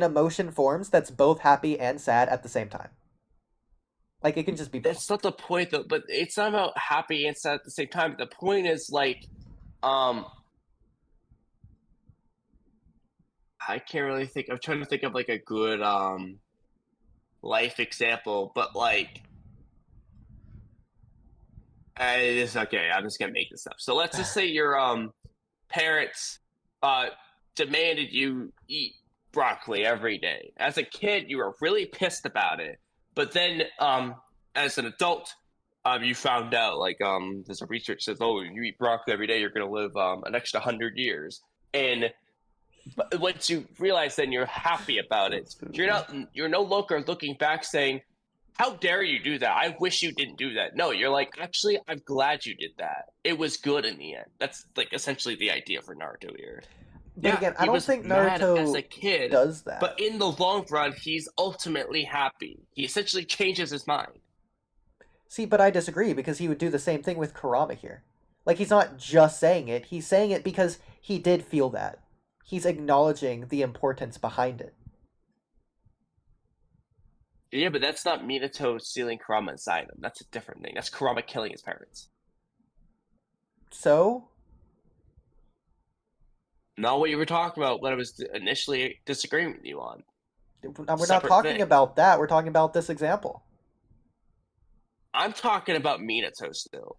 emotion forms that's both happy and sad at the same time. Like, it can just be both. that's not the point, though. But it's not about happy and sad at the same time. The point is, like, I can't really think. I'm trying to think of, like, a good, life example, but, like, it's okay. I'm just gonna make this up. So let's just say your parents demanded you eat broccoli every day. As a kid, you were really pissed about it, but then as an adult, you found out like there's a research says, oh, you eat broccoli every day, you're gonna live an extra 100 years, and once you realize, then you're happy about it. You're no longer looking back saying, how dare you do that? I wish you didn't do that. No, you're like, actually, I'm glad you did that. It was good in the end. That's like essentially the idea for Naruto here. But again, I don't think Naruto as a kid does that. But in the long run, he's ultimately happy. He essentially changes his mind. See, but I disagree because he would do the same thing with Kurama here. Like, he's not just saying it. He's saying it because he did feel that. He's acknowledging the importance behind it. Yeah, but that's not Minato sealing Kurama inside him. That's a different thing. That's Kurama killing his parents. So? Not what you were talking about when I was initially disagreeing with you on. We're not talking about that. We're talking about this example. I'm talking about Minato still.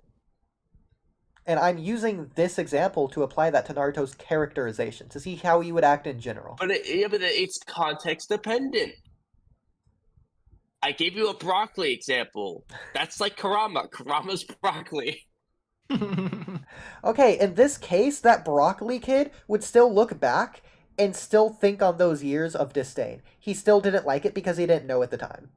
And I'm using this example to apply that to Naruto's characterization, to see how he would act in general. But it's context dependent. I gave you a broccoli example. That's like Kurama. Kurama's broccoli. Okay, in this case, that broccoli kid would still look back and still think on those years of disdain. He still didn't like it because he didn't know at the time.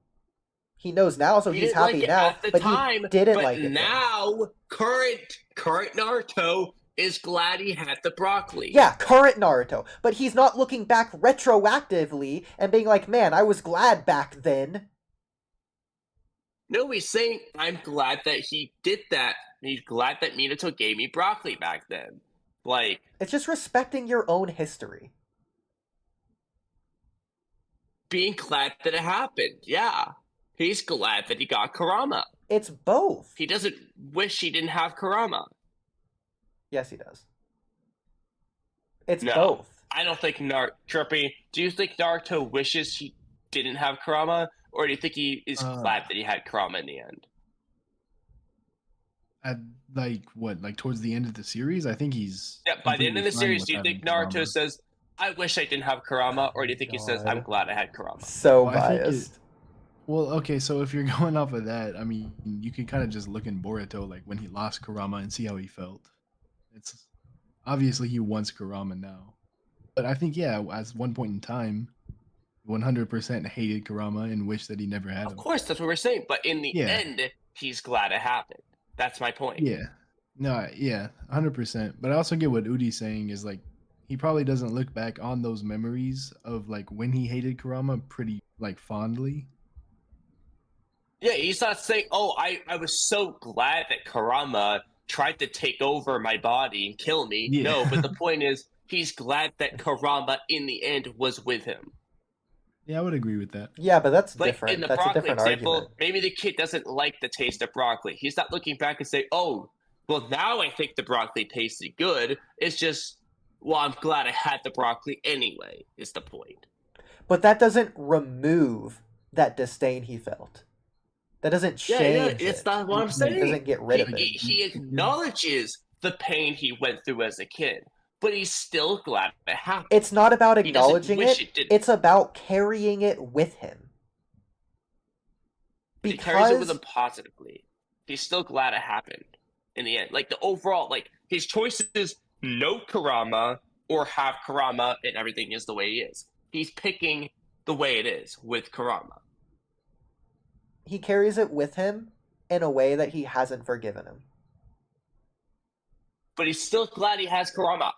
He knows now, so he's happy now, but he didn't like it. Now, current Naruto is glad he had the broccoli. Yeah, current Naruto. But he's not looking back retroactively and being like, man, I was glad back then. No, he's saying, I'm glad that he did that. He's glad that Minato gave me broccoli back then. Like, it's just respecting your own history. Being glad that it happened, yeah. He's glad that he got Kurama. It's both. He doesn't wish he didn't have Kurama. Yes, he does. It's both. I don't think Trippy, do you think Naruto wishes he didn't have Kurama? Or do you think he is glad that he had Kurama in the end? At towards the end of the series? I think he's... Yeah, by the end of the series, do you think Naruto Kurama says, I wish I didn't have Kurama? Or do you think he says, I'm glad I had Kurama? So biased. Okay, so if you're going off of that, I mean, you can kind of just look in Boruto, like when he lost Kurama and see how he felt. It's obviously he wants Kurama now. But I think, yeah, at one point in time, 100% hated Kurama and wished that he never had him. Of course, that's what we're saying. But in the end, he's glad it happened. That's my point. Yeah. No, yeah, 100%. But I also get what Oodie's saying is like, he probably doesn't look back on those memories of like when he hated Kurama pretty like fondly. Yeah, he's not saying, oh, I was so glad that Kurama tried to take over my body and kill me. Yeah. No, but the point is, he's glad that Kurama in the end was with him. Yeah, I would agree with that. Yeah, but that's like different. In the that's broccoli a different example, argument. Maybe the kid doesn't like the taste of broccoli. He's not looking back and say, oh, well, now I think the broccoli tasted good. It's just, well, I'm glad I had the broccoli anyway, is the point. But that doesn't remove that disdain he felt. That doesn't change it's not what I'm saying. It doesn't get rid of it. He acknowledges the pain he went through as a kid, but he's still glad it happened. It's not about acknowledging it. It's about carrying it with him. He carries it with him positively. He's still glad it happened in the end. Like the overall, like his choices, no Kurama or have Kurama, and everything is the way he is. He's picking the way it is with Kurama. he carries it with him in a way that he hasn't forgiven him. But he's still glad he has Kurama.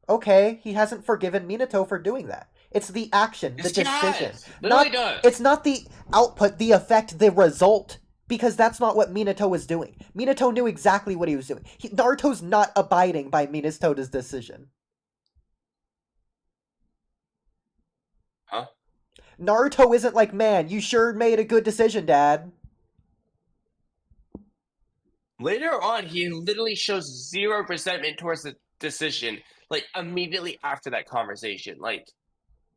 Okay, he hasn't forgiven Minato for doing that. It's the action, the decision. It's not the output, the effect, the result. Because that's not what Minato was doing. Minato knew exactly what he was doing. Naruto's not abiding by Minato's decision. Huh? Naruto isn't like, man, you sure made a good decision, Dad. Later on, he literally shows zero resentment towards the decision, like, immediately after that conversation. Like,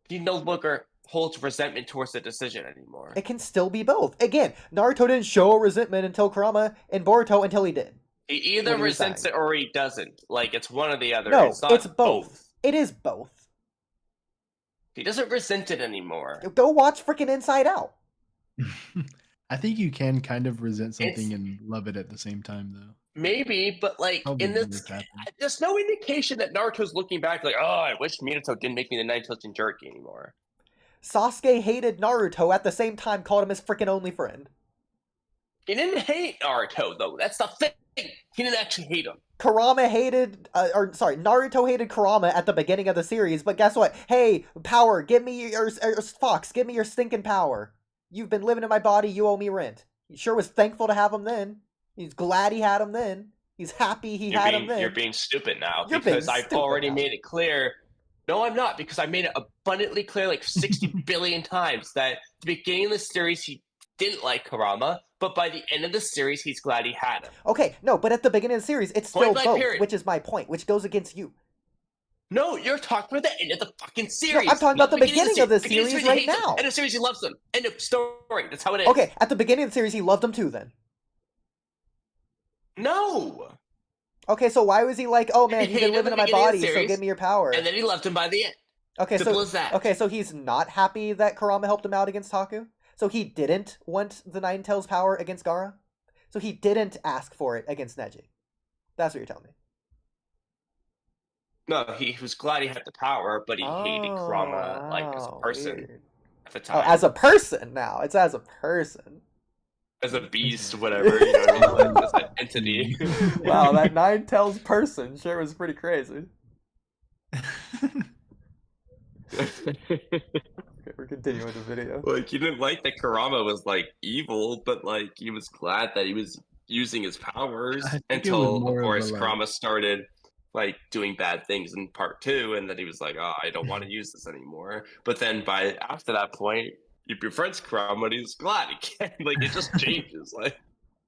he no longer holds resentment towards the decision anymore. It can still be both. Again, Naruto didn't show resentment until Kurama and Boruto until he did. He either resents it or he doesn't. Like, it's one or the other. No, it's both. It is both. He doesn't resent it anymore. Go watch freaking Inside Out. I think you can kind of resent something and love it at the same time, though. Maybe, but like in this, there's no indication that Naruto's looking back like, oh, I wish Minato didn't make me the nine-touching jerky anymore. Sasuke hated Naruto at the same time, called him his freaking only friend. He didn't hate Naruto though. That's the thing. He didn't actually hate him. Naruto hated Kurama at the beginning of the series, but guess what? Hey, power, give me your Fox, give me your stinking power. You've been living in my body, you owe me rent. He sure was thankful to have him then. He's glad he had him then. He's happy he had him then. You're being stupid now because I've already made it clear. No, I'm not, because I made it abundantly clear like 60 billion times that at the beginning of the series he didn't like Kurama, but by the end of the series he's glad he had him. Okay, no, but at the beginning of the series it's still both, which is my point, which goes against you. No, you're talking about the end of the fucking series. No, I'm talking about the beginning of the series right now. End of the series, he loves them. End of story. That's how it is. Okay, at the beginning of the series, he loved them too, then. No. Okay, so why was he like, oh man, you've been living in my body, so give me your power. And then he loved him by the end. Okay, so he's not happy that Kurama helped him out against Haku? So he didn't want the Nine Tails power against Gaara? So he didn't ask for it against Neji? That's what you're telling me. No, he was glad he had the power, but he hated Kurama like as a person at the time. Oh, as a person now. It's as a person. As a beast, whatever, you know, like, as an entity. Wow, that Nine Tails person sure was pretty crazy. Okay, we're continuing the video. Like, he didn't like that Kurama was, like, evil, but, like, he was glad that he was using his powers until, of course, Kurama started like doing bad things in part 2, and then he was like, oh, I don't want to use this anymore. But then after that point, he befriends Kurama and he's glad he can. Like, it just changes. Like,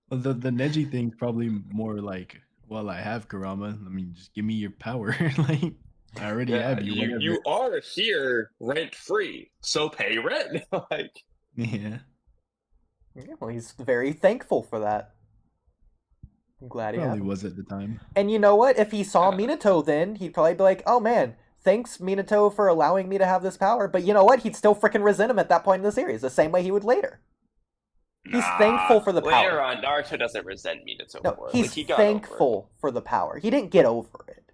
well, the Neji thing's probably more like, well, I have Kurama, I mean, just give me your power. Like, I already have you. You are here rent free, so pay rent. Like, yeah, well, he's very thankful for that. I'm glad he probably was at the time. And you know what? If he saw Minato then, he'd probably be like, oh man, thanks Minato for allowing me to have this power. But you know what? He'd still freaking resent him at that point in the series, the same way he would later. He's thankful for the power. Later on, Naruto doesn't resent Minato no, more. He's thankful for the power. He didn't get over it.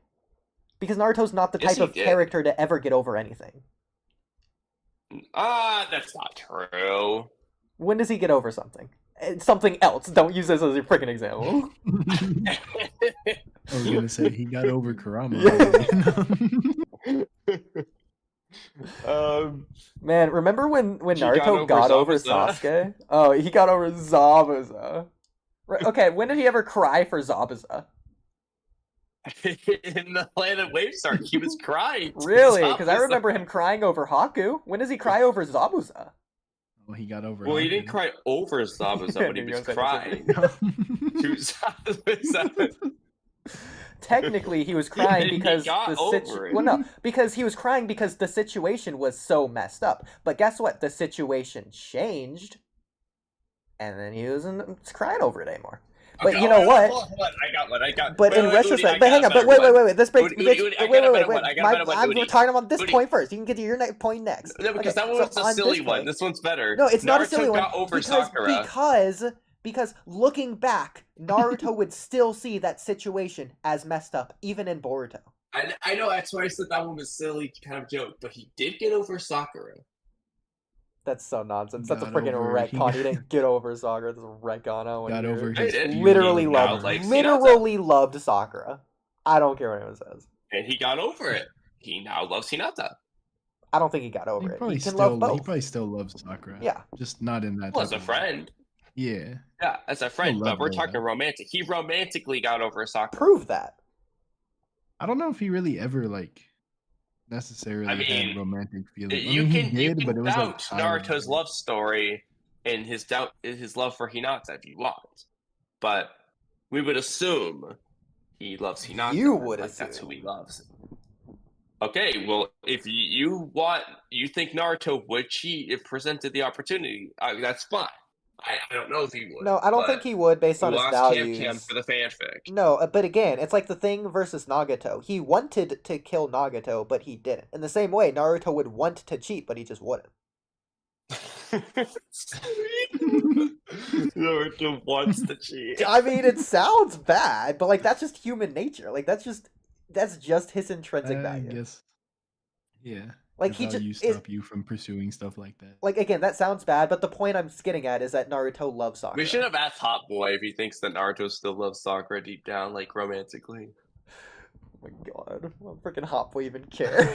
Because Naruto's not the type of character to ever get over anything. That's not true. When does he get over something? Something else. Don't use this as your freaking example. I was gonna say he got over Kurama. Man, remember when Naruto got over Sasuke? Oh, he got over Zabuza. Right, okay, when did he ever cry for Zabuza? In the Land of Waves arc, he was crying. Really? Because I remember him crying over Haku. When does he cry over Zabuza? Well, he got over. Well, he didn't cry over Zabuza, but he was crying. Technically, he was crying because because he was crying because the situation was so messed up. But guess what? The situation changed, and then he wasn't crying over it anymore. But you know what? Hold on. I got. But in retrospect, but hang on. But wait. This breaks. Wait. We're talking about this point first. You can get to your point next. No, because that one was a silly one. This one's better. No, it's not a silly one. Got over Sakura. Because looking back, Naruto would still see that situation as messed up, even in Boruto. I know. That's why I said that one was silly, kind of joke. But he did get over Sakura. That's so nonsense. That's a Got freaking over- he retcon. He didn't get over Sakura. That's a retcon. I got over Hey, his did. feud literally with loved, Gaara. literally loved Sakura. I don't care what anyone says. And he got over it. He now loves Hinata. I don't think he got over it. He can love both. He probably still loves Sakura. Yeah. Just not in that. Well, as type a of way. friend. Yeah. Yeah, as a friend, love but we're her, talking though. romantic. He romantically got over Sakura. Prove that. I don't know if he really ever like necessarily mean, had romantic feelings. You I mean, can he did, but it was like doubt silent. Naruto's love story and his love for Hinata if you want, but we would assume he loves Hinata. You would assume that's who he assume. loves. Okay, well, if you think Naruto would cheat if presented the opportunity, that's fine. I don't know if he would. No, I don't think he would based on his values. Cam for the fanfic. No, but again, it's like the thing versus Nagato. He wanted to kill Nagato, but he didn't. In the same way, Naruto would want to cheat, but he just wouldn't. Naruto wants to cheat. I mean, it sounds bad, but like that's just human nature. Like that's just his intrinsic value. I guess. Yeah. Like Your he just values stop you from pursuing stuff like that. like again, that sounds bad, but the point I'm getting at is that Naruto loves Sakura. We should have asked Hot Boy if he thinks that Naruto still loves Sakura deep down, like romantically. Oh my god, what freaking Hot Boy even care?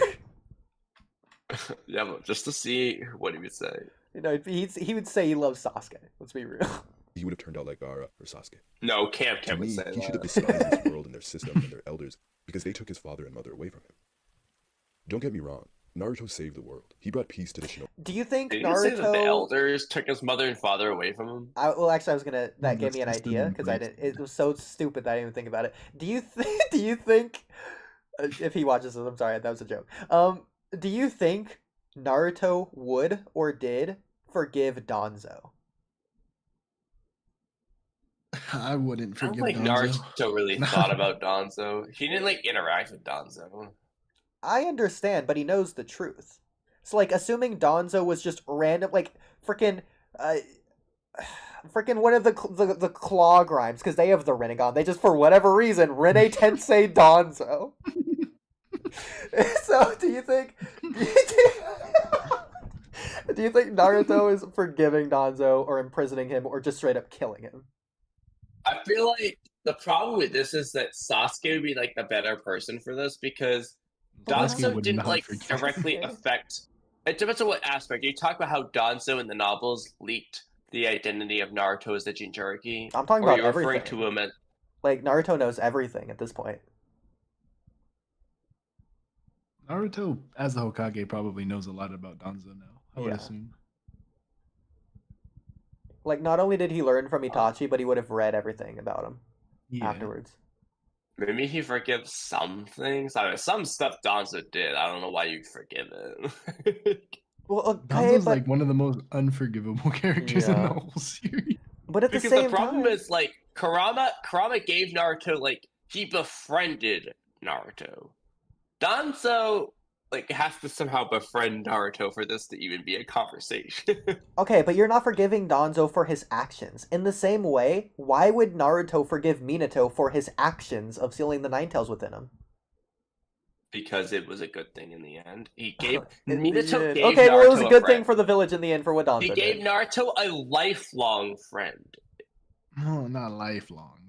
Yeah, but just to see what he would say. You know, he would say he loves Sasuke. Let's be real. He would have turned out like Gaara or Sasuke. No, Cam To would me, say he should have that. despised this world and their system and their elders because they took his father and mother away from him. Don't get me wrong, Naruto saved the world. He brought peace to the Shinobi. Do you think Did you say that the Naruto? elders took his mother and father away from him? Well, actually, I was gonna. That gave the me an system idea because I breaks didn't. It was so stupid that I didn't even think about it. Do you think? If he watches this, I'm sorry, that was a joke. Do you think Naruto would or did forgive Danzo? I wouldn't I don't forgive think Danzo. Naruto really thought about Danzo. He didn't like interact with Danzo. I understand, but he knows the truth. So, like, assuming Danzo was just random, like, freaking one of the claw grimes, because they have the Rinnegan. They just, for whatever reason, Rene Tensei Danzo. So, do you think Naruto is forgiving Danzo or imprisoning him or just straight up killing him? I feel like the problem with this is that Sasuke would be like the better person for this because Sasuke Danzo would didn't not like forgive. directly affect. It depends on what aspect. You talk about how Danzo in the novels leaked the identity of Naruto as the Jinchuriki. I'm talking or about you're referring everything. to him as Like, Naruto knows everything at this point. Naruto, as the Hokage, probably knows a lot about Danzo now. I would Yeah. assume. Like, not only did he learn from Itachi, but he would have read everything about him Yeah. afterwards. maybe he forgives some things. I mean, some stuff Danzo did. I don't know why you'd forgive it. Well, okay, Danzo's but like one of the most unforgivable characters in the Yeah. whole series. but at the Because same the problem time, is, like, Kurama gave Naruto, like, he befriended Naruto. Danzo, like, has to somehow befriend Naruto for this to even be a conversation. okay, but you're not forgiving Danzo for his actions. In the same way, why would Naruto forgive Minato for his actions of sealing the Nine Tails within him? Because it was a good thing in the end. He gave Minato Yeah. gave Okay, well, it was a Naruto good thing friend. for the village in the end for what Danzo He gave did. Naruto a lifelong friend. No, not lifelong,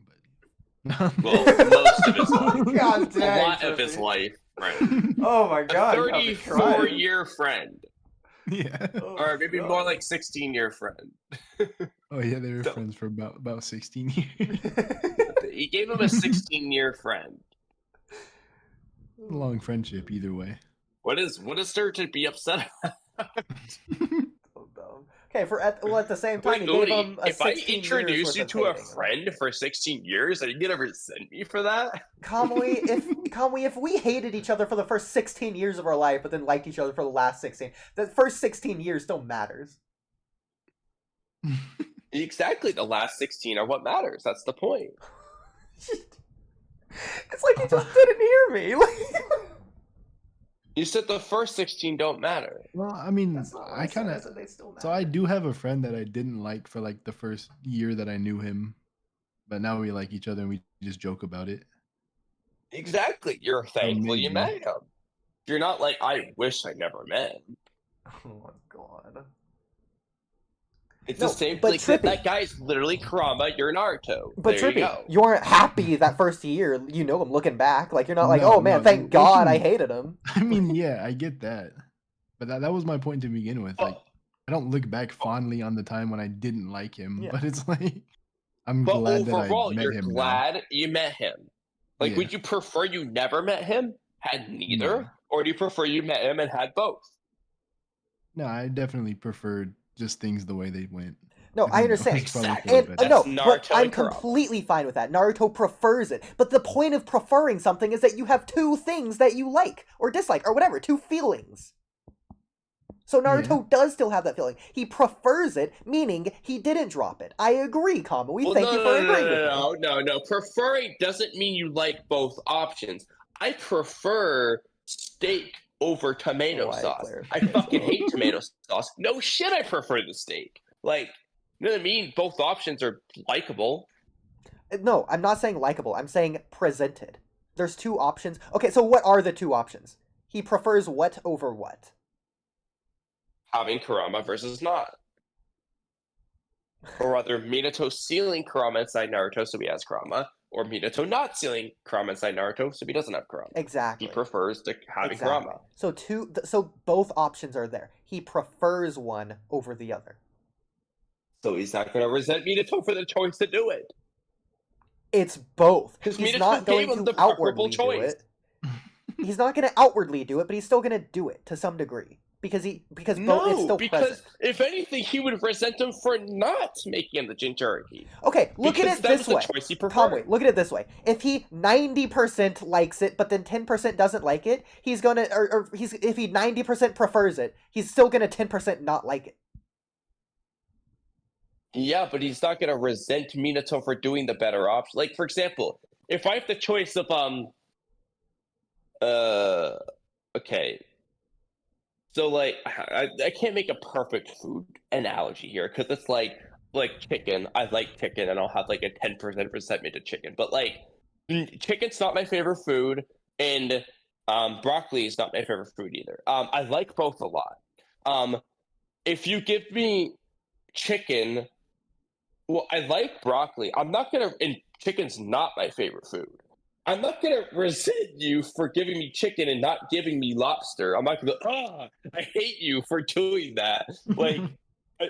but Well, most of his life. God A dang, lot of his Trippy. life friend. Oh my A god, you have me crying. 34-year friend. yeah. Oh Or my maybe God. more like 16-year friend. Oh yeah, they were So- friends for about 16 years. He gave him a 16-year friend. Long friendship, either way. What is there to be upset about? So dumb. Okay, at the same time, Wait, he gave Oodie, him a if I 16 years introduce worth you of to a hating him. friend for 16 years, are you gonna resent me for that? Kamui, if we hated each other for the first 16 years of our life, but then liked each other for the last 16, the first 16 years still matters. Exactly, the last 16 are what matters. That's the point. It's like you just didn't hear me. You said the first 16 don't matter. Well, I mean, That's not what I said. kind I of. said they still matter. So I do have a friend that I didn't like for like the first year that I knew him, but now we like each other and we just joke about it. Exactly. You're thankful you maybe. met him. You're not like, I wish I never met him. Oh my god. It's the same. But Like, Trippy, that guy's literally Kurama. You're Naruto. But there Trippy, you aren't happy that first year. You know him looking back. Like, you're not like, No, oh man, no, thank God I looking- hated him. I mean, yeah, I get that, but that was my point to begin with. Like, I don't look back fondly on the time when I didn't like him, but it's like I'm But glad that I overall, met you're him now. glad you met him. Like, Yeah. would you prefer you never met him, had neither, No. or do you prefer you met him and had both? No, I definitely preferred just things the way they went. No, I think that understand. was probably Exactly. for the And better. no, That's but Naruto I'm and Kurama. completely fine with that. Naruto prefers it. But the point of preferring something is that you have two things that you like or dislike or whatever, two feelings. So Naruto does still have that feeling. He prefers it, meaning he didn't drop it. I agree, Kamui. Well, Thank you for agreeing with me. no. Preferring doesn't mean you like both options. I prefer steak over tomato Why sauce. I clarification? fucking hate tomato sauce. No shit, I prefer the steak. Like, you know what I mean? Both options are likable. No, I'm not saying likable. I'm saying presented. There's two options. Okay, so what are the two options? He prefers what over what? Having Kurama versus not. Or rather, Minato sealing Kurama inside Naruto so he has Kurama, or Minato not sealing Kurama inside Naruto so he doesn't have Kurama. Exactly. He prefers to having Exactly. Kurama. So both options are there. He prefers one over the other. So he's not going to resent Minato for the choice to do it. It's both. Because He's Minato not gave going him to the preferable outwardly do choice. it. He's not going to outwardly do it, but he's still going to do it to some degree because both it's still present. If anything, he would resent him for not making him the Jinchuriki. Okay, look at it this way. Kamui, look at it this way. If he 90% likes it, but then 10% doesn't like it, he's gonna, if he 90% prefers it, he's still gonna 10% not like it. Yeah, but he's not gonna resent Minato for doing the better option. Like, for example, if I have the choice of okay. So, like, I can't make a perfect food analogy here because it's like chicken. I like chicken, and I'll have like a 10% resentment to chicken. But like, chicken's not my favorite food, and broccoli is not my favorite food either. I like both a lot. If you give me chicken, well, I like broccoli. I'm not gonna. And chicken's not my favorite food. I'm not gonna resent you for giving me chicken and not giving me lobster. I'm not gonna go, I hate you for doing that. Like,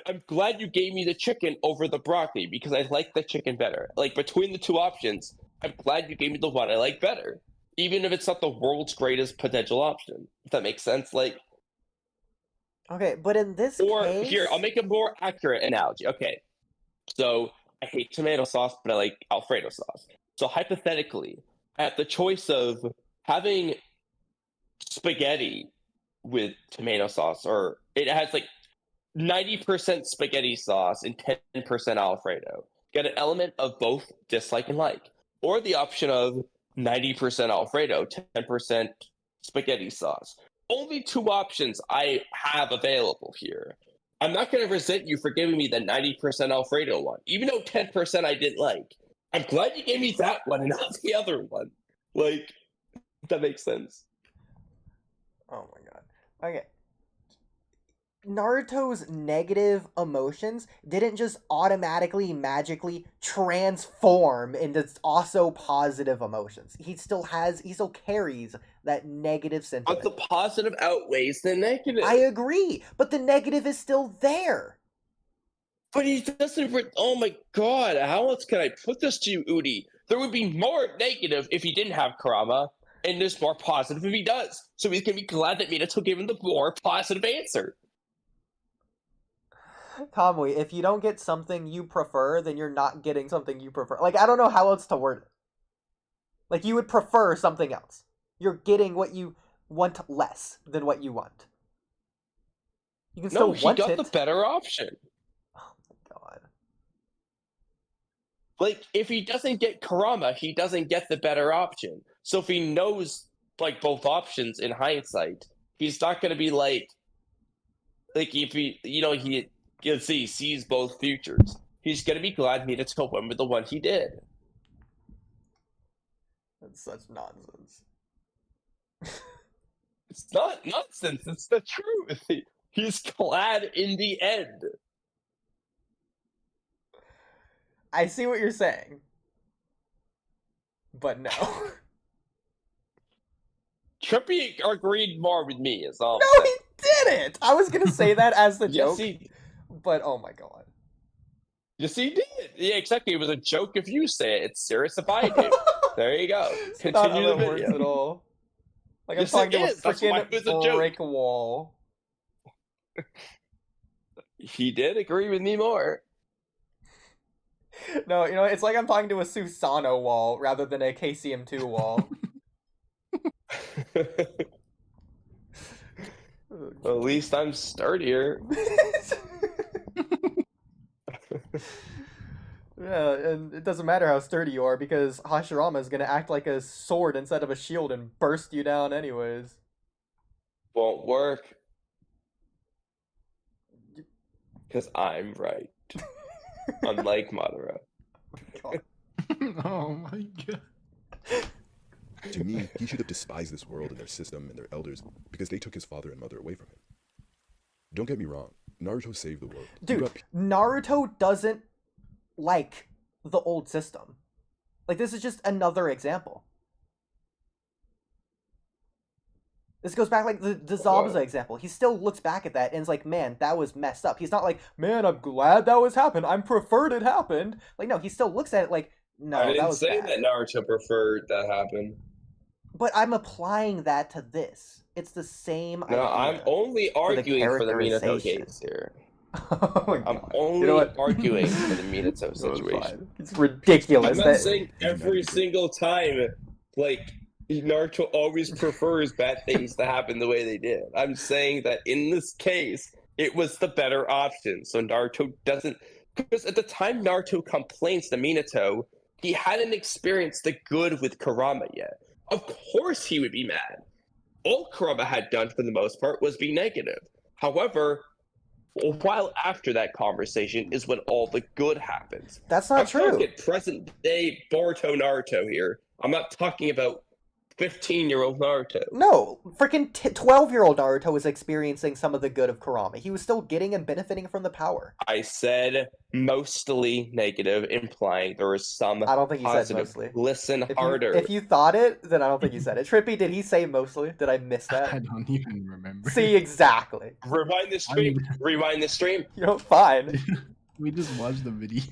I'm glad you gave me the chicken over the broccoli because I like the chicken better. Like, between the two options, I'm glad you gave me the one I like better. Even if it's not the world's greatest potential option. If that makes sense. Like, okay, but in this case... Here, I'll make a more accurate analogy. Okay, so I hate tomato sauce, but I like Alfredo sauce. So hypothetically, I have the choice of having spaghetti with tomato sauce, or it has like 90% spaghetti sauce and 10% Alfredo. Get an element of both dislike and like. Or the option of 90% Alfredo, 10% spaghetti sauce. Only two options I have available here. I'm not going to resent you for giving me the 90% Alfredo one, even though 10% I didn't like. I'm glad you gave me that one and not the other one. Like, if that makes sense. Oh my god. Okay. Naruto's negative emotions didn't just automatically, magically transform into also positive emotions. He still carries that negative sentiment. But the positive outweighs the negative. I agree, but the negative is still there. But he doesn't. Oh my god! How else can I put this to you, Oodie? There would be more negative if he didn't have Kurama, and there's more positive if he does. So he's gonna be glad that Minato gave him the more positive answer. Kamui, if you don't get something you prefer, then you're not getting something you prefer. Like, I don't know how else to word it. Like, you would prefer something else. You're getting what you want less than what you want. You can still want it. No, he got the better option. Oh my god. Like, if he doesn't get Kurama, he doesn't get the better option. So if he knows, like, both options in hindsight, he's not going to be like if he, he sees both futures. He's going to be glad Minato went with the one he did. That's such nonsense. It's not nonsense. It's the truth. He's glad in the end. I see what you're saying. But no. Trippy agreed more with me, is all. No, he didn't! I was gonna say that as the joke. But oh my god. Yes, he did. Yeah, exactly. It was a joke if you say it. It's serious if I do. There you go. Continue the video. Works at all. Like yes, I'm talking to a freaking brick wall. He did agree with me more. No, you know, it's like I'm talking to a Susano wall rather than a KCM2 wall. Well, at least I'm sturdier. Yeah, and it doesn't matter how sturdy you are because Hashirama is gonna act like a sword instead of a shield and burst you down anyways. Won't work. Because I'm right. Unlike Madara. Oh my god. To me, he should have despised this world and their system and their elders because they took his father and mother away from him. Don't get me wrong, Naruto saved the world. Dude, Naruto doesn't like the old system. Like, this is just another example. This goes back like the Zabuza example. He still looks back at that and is like, man, that was messed up. He's not like, man, I'm glad that was happened. I'm preferred it happened. Like, no, he still looks at it like, no, I didn't that was say bad. that Naruto preferred that happen. But I'm applying that to this. It's the same idea. No, I'm only arguing for the Minato case here. Oh I'm only arguing for the Minato situation. It's ridiculous. I'm not saying every single time, like, Naruto always prefers bad things to happen the way they did. I'm saying that in this case, it was the better option. So Naruto doesn't... Because at the time Naruto complains to Minato, he hadn't experienced the good with Kurama yet. Of course he would be mad. All Kurama had done, for the most part, was be negative. However, a while after that conversation is when all the good happens. That's not true. I'm talking present-day Boruto Naruto here. I'm not talking about 15-year-old Naruto. No, freaking 12-year-old Naruto was experiencing some of the good of Kurama. He was still getting and benefiting from the power. I said mostly negative, implying there was some I don't think you positive. said mostly. Listen harder. If you thought it, then I don't think you said it. Trippy, did he say mostly? Did I miss that? I don't even remember. See, exactly. Rewind the stream. Rewind the stream. You know, fine. We just watched the video.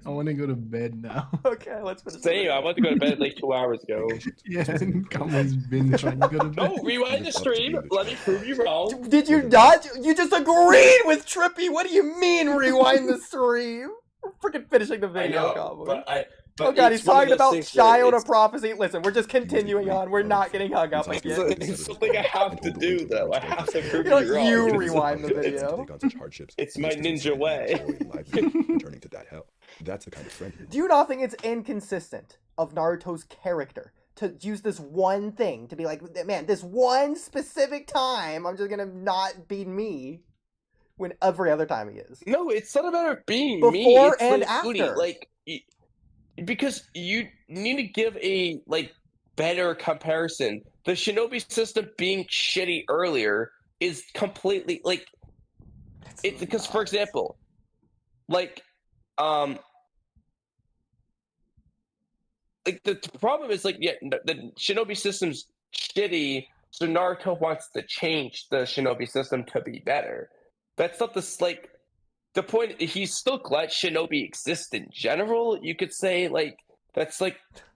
I want to go to bed now. Okay, let's finish. Same. I want to go to bed like 2 hours ago. Yeah, and Kamui's been trying to go to bed. No, rewind the stream. Let me prove you wrong. Did you not? You just agreed with Trippy. What do you mean, rewind the stream? We're freaking finishing the video, Kamui. Oh god, he's talking about child of prophecy. Listen, we're just continuing on. We're not getting hung up again. It's something I have to do, though. I have to prove you wrong. You rewind the video. It's my ninja way. Returning to that hell. That's the kind of friend. Do you not think it's inconsistent of Naruto's character to use this one thing to be like, man, this one specific time, I'm just gonna not be me, when every other time he is? No, it's not a matter of being before me. It's and like, after. Oodie, like, because you need to give a better comparison. The shinobi system being shitty earlier is completely it's because, for example, the problem is the shinobi system's shitty, so Naruto wants to change the shinobi system to be better. That's not the point. He's still glad shinobi exists in general. You could say that's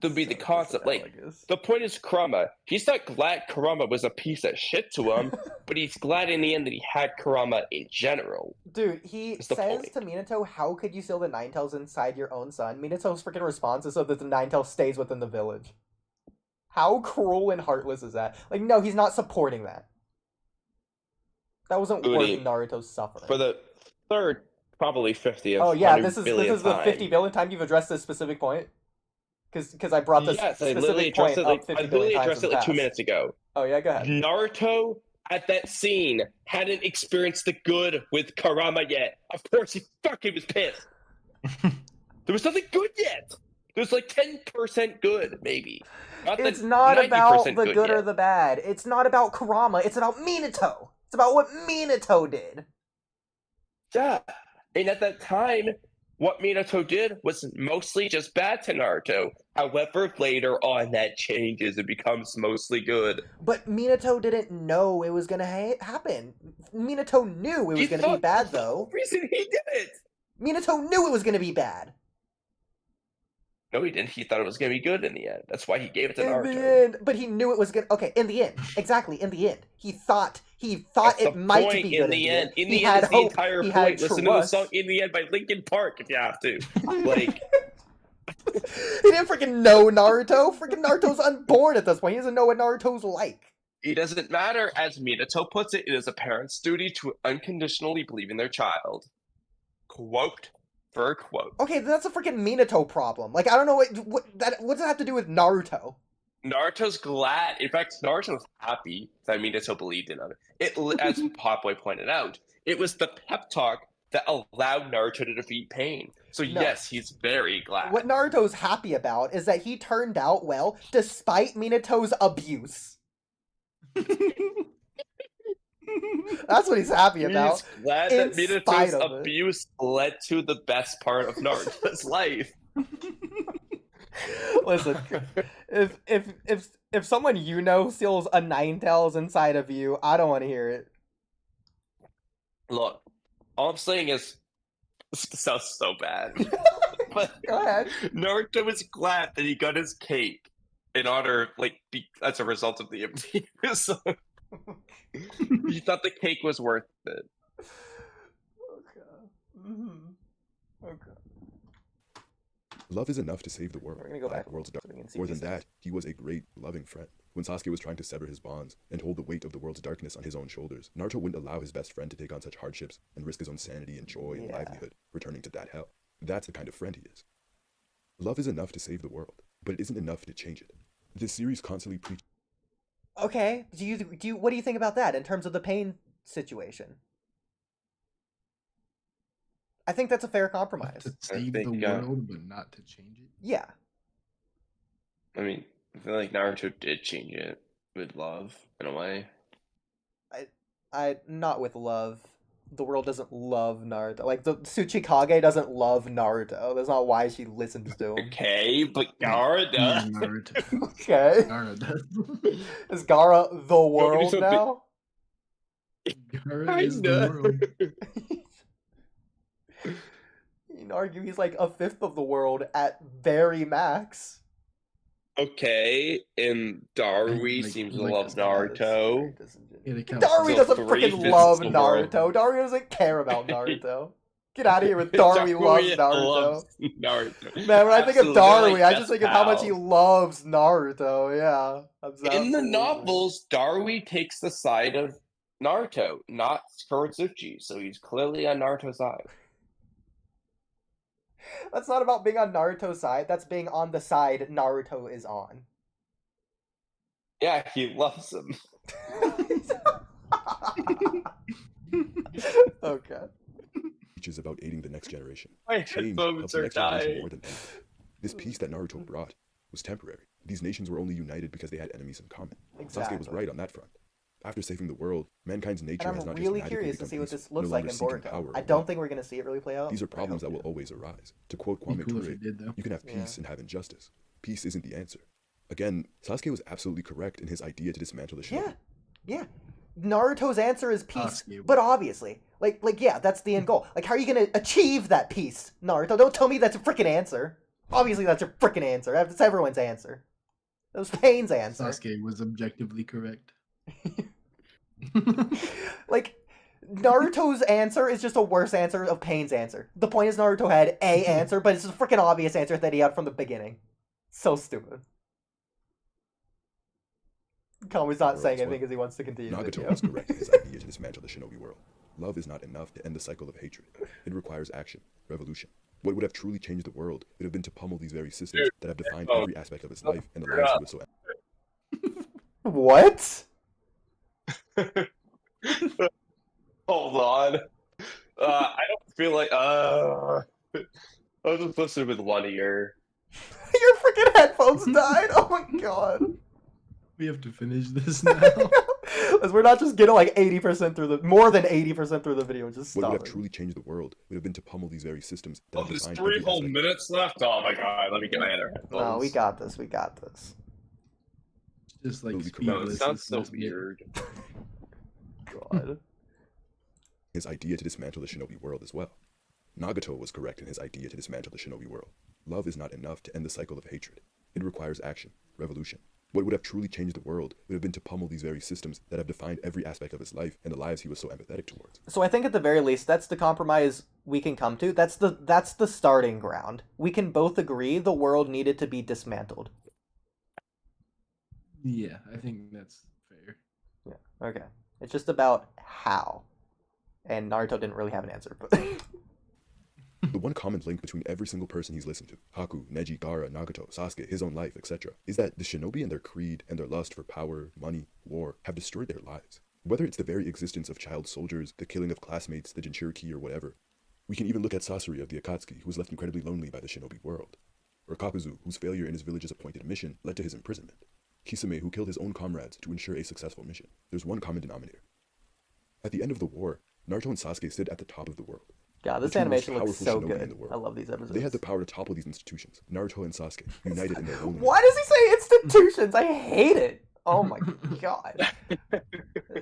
to be the concept. The point is Kurama. He's not glad Kurama was a piece of shit to him, but he's glad in the end that he had Kurama in general. Dude, he says to Minato, how could you steal the Nine Tails inside your own son? Minato's freaking response is so that the Nine Tails stays within the village. How cruel and heartless is that? No, he's not supporting that. That wasn't worth Naruto's suffering. For the third, probably 50th. Oh yeah, this is the 50 billion time you've addressed this specific point. Because I brought this specific point up 50 billion times. I addressed it 2 minutes ago. Oh yeah, go ahead. Naruto at that scene hadn't experienced the good with Kurama yet. Of course he fucking was pissed. There was nothing good yet. There was 10% good, maybe. It's not about the good or the bad. It's not about Kurama. It's about Minato. It's about what Minato did. Yeah. And at that time, what Minato did was mostly just bad to Naruto. However, later on that changes and becomes mostly good. But Minato didn't know it was gonna happen. Minato knew it was gonna be bad, though. The reason he did it. Minato knew it was gonna be bad. No, he didn't. He thought it was going to be good in the end. That's why he gave it to Naruto. In the end, but he knew it was gonna. Okay, in the end, exactly. In the end, he thought it might be good. In the end, he had is hope. the entire he point. had Listen to the song "In the End" by Linkin Park if you have to. Like, he didn't freaking know Naruto. Freaking Naruto's unborn at this point. He doesn't know what Naruto's like. It doesn't matter. As Minato puts it, it is a parent's duty to unconditionally believe in their child. Quote. For a quote. Okay, that's a freaking Minato problem. Like, I don't know what does that have to do with Naruto? Naruto's glad. In fact, Naruto's happy that Minato believed in it. As Popboy pointed out, it was the pep talk that allowed Naruto to defeat Pain. So yes, he's very glad. What Naruto's happy about is that he turned out well despite Minato's abuse. That's what he's happy about. He's glad that Minato's abuse led to the best part of Naruto's life. Listen, if someone you know steals a Ninetales inside of you, I don't want to hear it. Look, all I'm saying is, this sounds so bad. But go ahead. Naruto was glad that he got his cake in order, as a result of the abuse. He thought the cake was worth it. Okay. Mm-hmm. Okay. Love is enough to save the world. We're gonna go back the world's dark. More than that, he was a great, loving friend. When Sasuke was trying to sever his bonds and hold the weight of the world's darkness on his own shoulders, Naruto wouldn't allow his best friend to take on such hardships and risk his own sanity and joy and livelihood, returning to that hell. That's the kind of friend he is. Love is enough to save the world, but it isn't enough to change it. This series constantly preaches. Okay, what do you think about that in terms of the Pain situation? I think that's a fair compromise. To save the world, but not to change it? Yeah. I mean, I feel like Naruto did change it with love, in a way. I not with love. The world doesn't love Naruto. Like, the Tsuchikage doesn't love Naruto. That's not why she listens to him. Okay, but Gaara does. Okay. Gaara does. Is Gaara the world now? Gaara is the world. You can argue he's like a fifth of the world at very max. Okay, and Darui seems to love Naruto. Darui doesn't freaking love Naruto. Darui doesn't care about Naruto. Get out of here with Darui loves Naruto. Man, when I think of Darui, I just think of how much he loves Naruto. Yeah. In the novels, Darui takes the side of Naruto, not Kurotsuchi, so he's clearly on Naruto's side. That's not about being on Naruto's side. That's being on the side Naruto is on. Yeah, he loves him. Okay. Which is about aiding the next generation. My Change headphones are the next generation dying. more than anything. This peace that Naruto brought was temporary. These nations were only united because they had enemies in common. Exactly. Sasuke was right on that front. After saving the world, mankind's nature has And not I'm really just curious to magically see what become this looks no like longer in seeking Boruto. power I or don't wealth. think we're going to see it really play out. These are problems that will always arise. To quote Kwame Cool if Ture, it did, though. you can have peace and have injustice. Peace isn't the answer. Again, Sasuke was absolutely correct in his idea to dismantle the shinobi. Yeah. Naruto's answer is peace, Sasuke. but obviously, yeah, that's the end goal. Like, how are you gonna achieve that peace, Naruto? Don't tell me that's a freaking answer. Obviously, that's your freaking answer. That's everyone's answer. That was Pain's answer. Sasuke was objectively correct. Like, Naruto's answer is just a worse answer of Pain's answer. The point is Naruto had a answer, but it's a freaking obvious answer that he had from the beginning. So stupid. Kamui's not saying anything because he wants to continue the Nagato video. was correct in his idea to dismantle the shinobi world. Love is not enough to end the cycle of hatred. It requires action, revolution. What would have truly changed the world would have been to pummel these very systems that have defined every aspect of its life and the lives he was so. What? Hold on. I don't feel like. I was just listening with one ear. Your freaking headphones died? Oh my god. We have to finish this now. We're not just getting like 80% through more than 80% through the video and just What would stopping. have truly changed the world would have been to pummel these very systems. Oh, there's 3 whole minutes left? Oh my god, let me get my other headphones. No, we got this. Just like no, it sounds so weird. God. His idea to dismantle the shinobi world as well. Nagato was correct in his idea to dismantle the shinobi world. Love is not enough to end the cycle of hatred. It requires action, revolution. What would have truly changed the world would have been to pummel these very systems that have defined every aspect of his life and the lives he was so empathetic towards. So I think at the very least, that's the compromise we can come to. That's the starting ground. We can both agree the world needed to be dismantled. Yeah, I think that's fair. Yeah, okay. It's just about how. And Naruto didn't really have an answer, but... The one common link between every single person he's listened to, Haku, Neji, Gaara, Nagato, Sasuke, his own life, etc., is that the shinobi and their creed and their lust for power, money, war have destroyed their lives. Whether it's the very existence of child soldiers, the killing of classmates, the Jinchuriki, or whatever. We can even look at Sasori of the Akatsuki, who was left incredibly lonely by the shinobi world. Or Kakuzu, whose failure in his village's appointed mission led to his imprisonment. Kisame, who killed his own comrades to ensure a successful mission. There's one common denominator. At the end of the war, Naruto and Sasuke stood at the top of the world. God, this animation looks so good. I love these episodes. They had the power to topple these institutions. Naruto and Sasuke, united in their loneliness. Why does he say institutions? I hate it. Oh my god.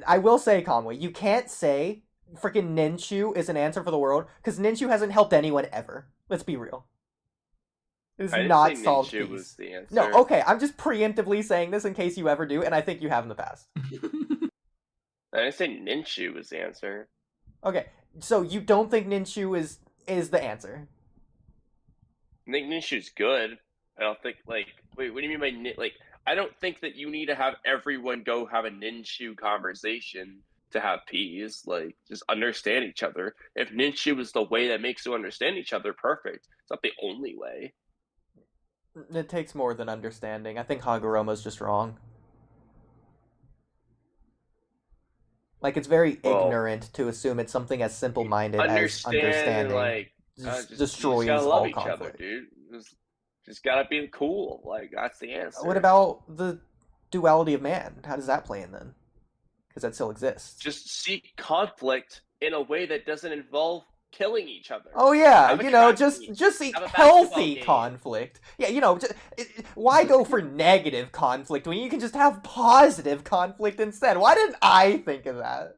I will say, Kamui, you can't say freaking Ninshu is an answer for the world, because Ninshu hasn't helped anyone ever. Let's be real. It's not solved peace. Was the answer. No, okay, I'm just preemptively saying this in case you ever do, and I think you have in the past. I didn't say Ninshu was the answer. Okay, so you don't think Ninshu is the answer? I think Ninshu's good. I don't think, like, wait, what do you mean by, like, I don't think that you need to have everyone go have a Ninshu conversation to have peace. Like, just understand each other. If Ninshu is the way that makes you understand each other, perfect. It's not the only way. It takes more than understanding. I think Hagoromo's just wrong. Like, it's very ignorant to assume it's something as simple-minded as understanding. Like, just destroys you gotta all love each conflict. other, dude. Just gotta be cool. Like, that's the answer. What about the duality of man? How does that play in then? Because that still exists. Just seek conflict in a way that doesn't involve killing each other. Oh yeah, just seek healthy conflict. Yeah, why go for negative conflict when you can just have positive conflict instead? Why didn't I think of that?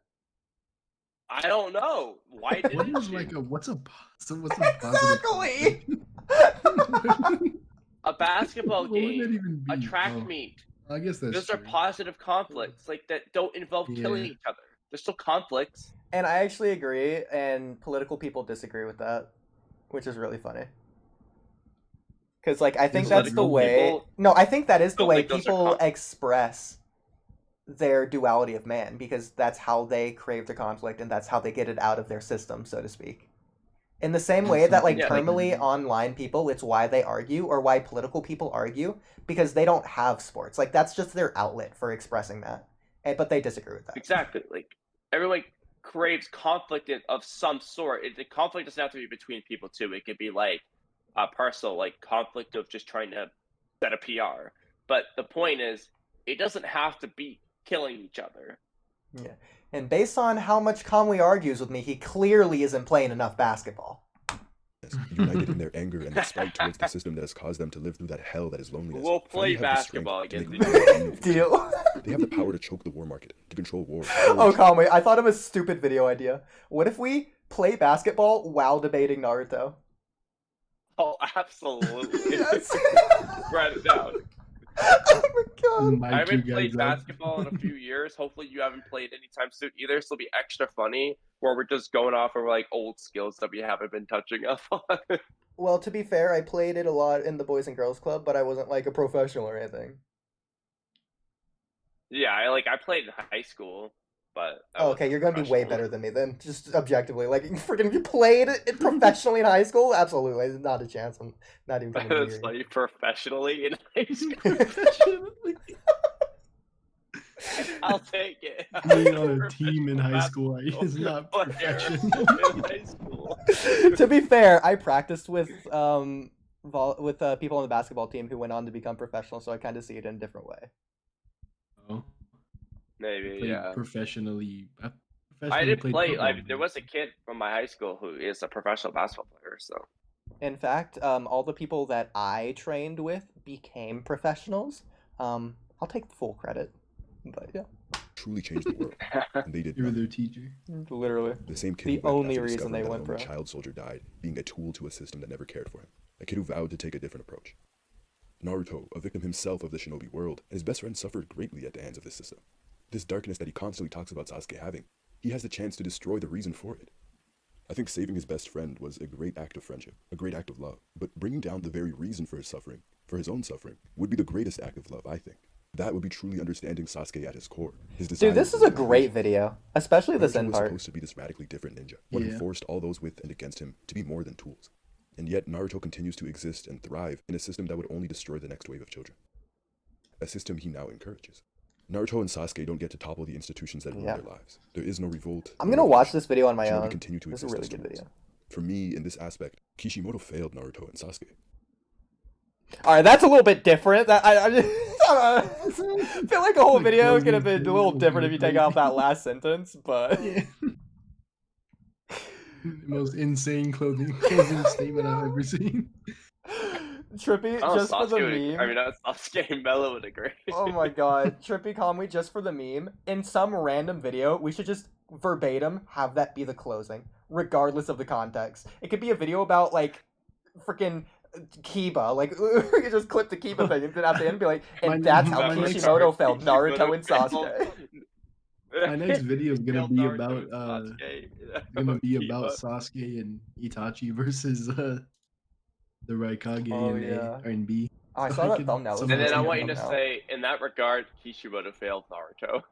I don't know. Why didn't you? What's a exactly? A basketball game, a track meet. I guess that's those are positive conflicts, like that don't involve killing each other. There's still conflicts. And I actually agree, and political people disagree with that, which is really funny. Because, like, I think that's the way... No, I think that is the way people express their duality of man, because that's how they crave the conflict, and that's how they get it out of their system, so to speak. In the same way that, like, terminally online people, it's why they argue, or why political people argue, because they don't have sports. Like, that's just their outlet for expressing that. But they disagree with that. Exactly. Like, everyone craves conflict of some sort. The conflict doesn't have to be between people too. It could be like a personal, like, conflict of just trying to set a PR. But the point is, it doesn't have to be killing each other. Yeah, and based on how much Kamui argues with me, he clearly isn't playing enough basketball. United in their anger and their spite towards the system that has caused them to live through that hell that is loneliness. We'll play basketball again. Deal. They have the power to choke the war market, to control war. Oh, Kamui, I thought of a stupid video idea. What if we play basketball while debating Naruto? Oh, absolutely. Yes. Write it down. Oh my god. I haven't played basketball in a few years. Hopefully you haven't played anytime soon either, so it'll be extra funny, where we're just going off of, like, old skills that we haven't been touching up on. Well, to be fair, I played it a lot in the Boys and Girls Club, but I wasn't, like, a professional or anything. Yeah, I played in high school, but... Okay, you're gonna be way better than me then, just objectively. Like, freaking, you played it professionally in high school? Absolutely, not a chance. I'm not even gonna That's like professionally in high school. I'll take it. Being on a team in high school is not professional. In high school. To be fair, I practiced with people on the basketball team who went on to become professional, so I kind of see it in a different way. Oh. Maybe, played yeah. professionally. I didn't play. football, There was a kid from my high school who is a professional basketball player. So. In fact, all the people that I trained with became professionals. I'll take the full credit, but yeah. Truly changed the world, and they did. You were their teacher. Literally. The same kid. The who went only after reason they discovering that went a lonely pro. child soldier died, being a tool to a system that never cared for him. A kid who vowed to take a different approach. Naruto, a victim himself of the shinobi world, and his best friend suffered greatly at the hands of this system. This darkness that he constantly talks about Sasuke having, he has the chance to destroy the reason for it. I think saving his best friend was a great act of friendship, a great act of love, but bringing down the very reason for his suffering, for his own suffering, would be the greatest act of love, I think. That would be truly understanding Sasuke at his core. His Dude, this is a great video, especially this end was part. supposed to be this radically different ninja, one who forced all those with and against him to be more than tools. And yet Naruto continues to exist and thrive in a system that would only destroy the next wave of children. A system he now encourages. Naruto and Sasuke don't get to topple the institutions that rule their lives. There is no revolt. I'm gonna watch this video on my Shinobi own. continue to This is a exist really as good tools. video. For me, in this aspect, Kishimoto failed Naruto and Sasuke. All right, that's a little bit different. That I feel like the whole video is gonna be a little different if you take out that last sentence, but Yeah. Most insane closing statement I've ever seen. Trippy, Oh, just for the Sasuke meme. I mean, Sasuke and Mello would agree. Oh my god, Trippy Kamui, just for the meme. In some random video, we should just verbatim have that be the closing, regardless of the context. It could be a video about like freaking Kiba, like we could just clip the Kiba thing and then at the end be like, and that's how Kishimoto felt Naruto and Sasuke. My next video is gonna be about Kiba. Sasuke and Itachi versus the Raikage and B. Oh, I saw that thumbnail. And then I want you to say, in that regard, Kishimoto failed Naruto.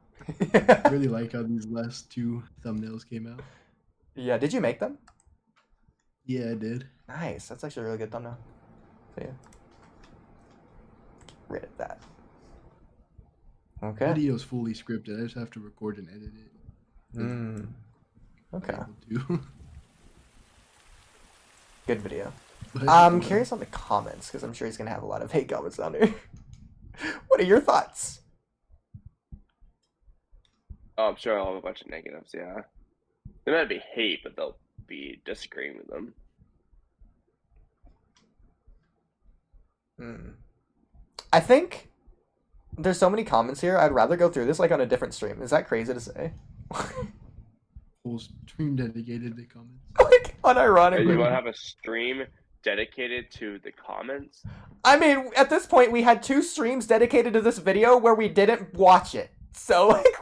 I really like how these last two thumbnails came out. Yeah, did you make them? Yeah, I did. Nice. That's actually a really good thumbnail. So yeah. Read that. Okay. Video's fully scripted. I just have to record and edit it. Okay. To. Good video. I'm curious on the comments because I'm sure he's gonna have a lot of hate comments down here. What are your thoughts? Oh, I'm sure I'll have a bunch of negatives. Yeah, there might be hate, but they'll be disagreeing with them. I think there's so many comments here. I'd rather go through this like on a different stream. Is that crazy to say? Whole stream dedicated to comments. Like unironically. You want to have a stream dedicated to the comments? I mean, at this point, we had 2 streams dedicated to this video where we didn't watch it. So, like,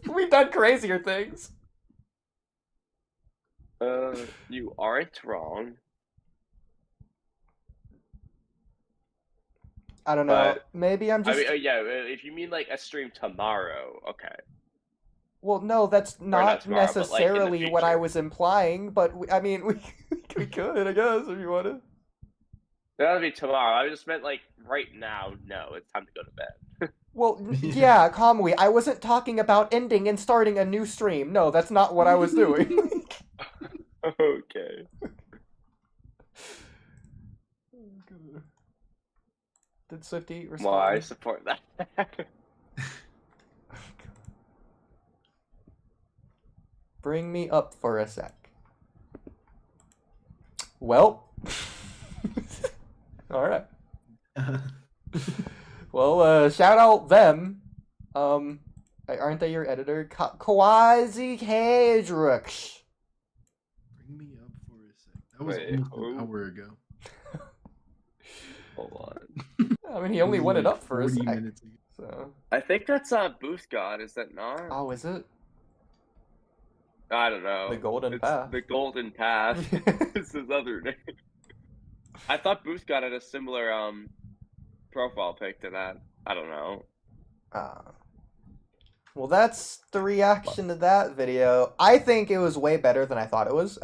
we've done crazier things. You aren't wrong. I don't know. Maybe I'm just... I mean, yeah, if you mean, like, a stream tomorrow, okay. Well, no, that's not tomorrow, necessarily but, like, what I was implying, but, I mean, we could, I guess, if you want to. That would be tomorrow. I just meant, like, right now, no, it's time to go to bed. Well, yeah, Kamui, I wasn't talking about ending and starting a new stream. No, that's not what I was doing. Okay. Did Swifty respond? Well, I support that. Bring me up for a sec. Well. Alright. Well, shout out them. Aren't they your editor? Quasi Hedrux. Bring me up for a sec. That was almost an hour ago. Hold on. I mean, he only went it up for a sec. Minutes ago. So. I think that's Booth God, is that not? Oh, is it? I don't know. The Golden Path. The Golden Path is his other name. I thought Booth God had a similar profile pic to that. I don't know. Well, that's the reaction to that video. I think it was way better than I thought it was.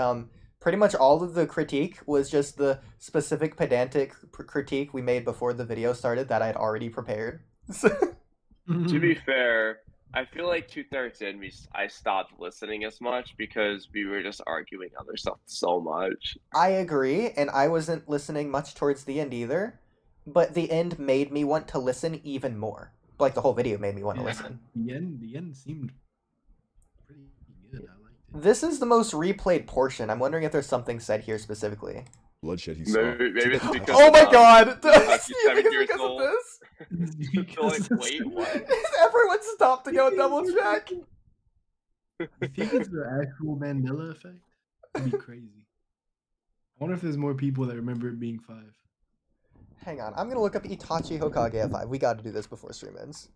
Pretty much all of the critique was just the specific pedantic critique we made before the video started that I'd already prepared. To be fair, I feel like 2/3 in, I stopped listening as much because we were just arguing other stuff so much. I agree, and I wasn't listening much towards the end either, but the end made me want to listen even more. like the whole video made me want to listen. The end seemed pretty good. I liked it. This is the most replayed portion. I'm wondering if there's something said here specifically. Bloodshed he saw. Maybe it's because Oh my god! Hitachi's You think 7 it's years because of old. this? So, like, wait, what? Everyone stopped to go double check. I think it's the actual Mandela effect. It'd be crazy. I wonder if there's more people that remember it being 5. Hang on, I'm gonna look up Itachi Hokage at 5. We gotta do this before stream ends.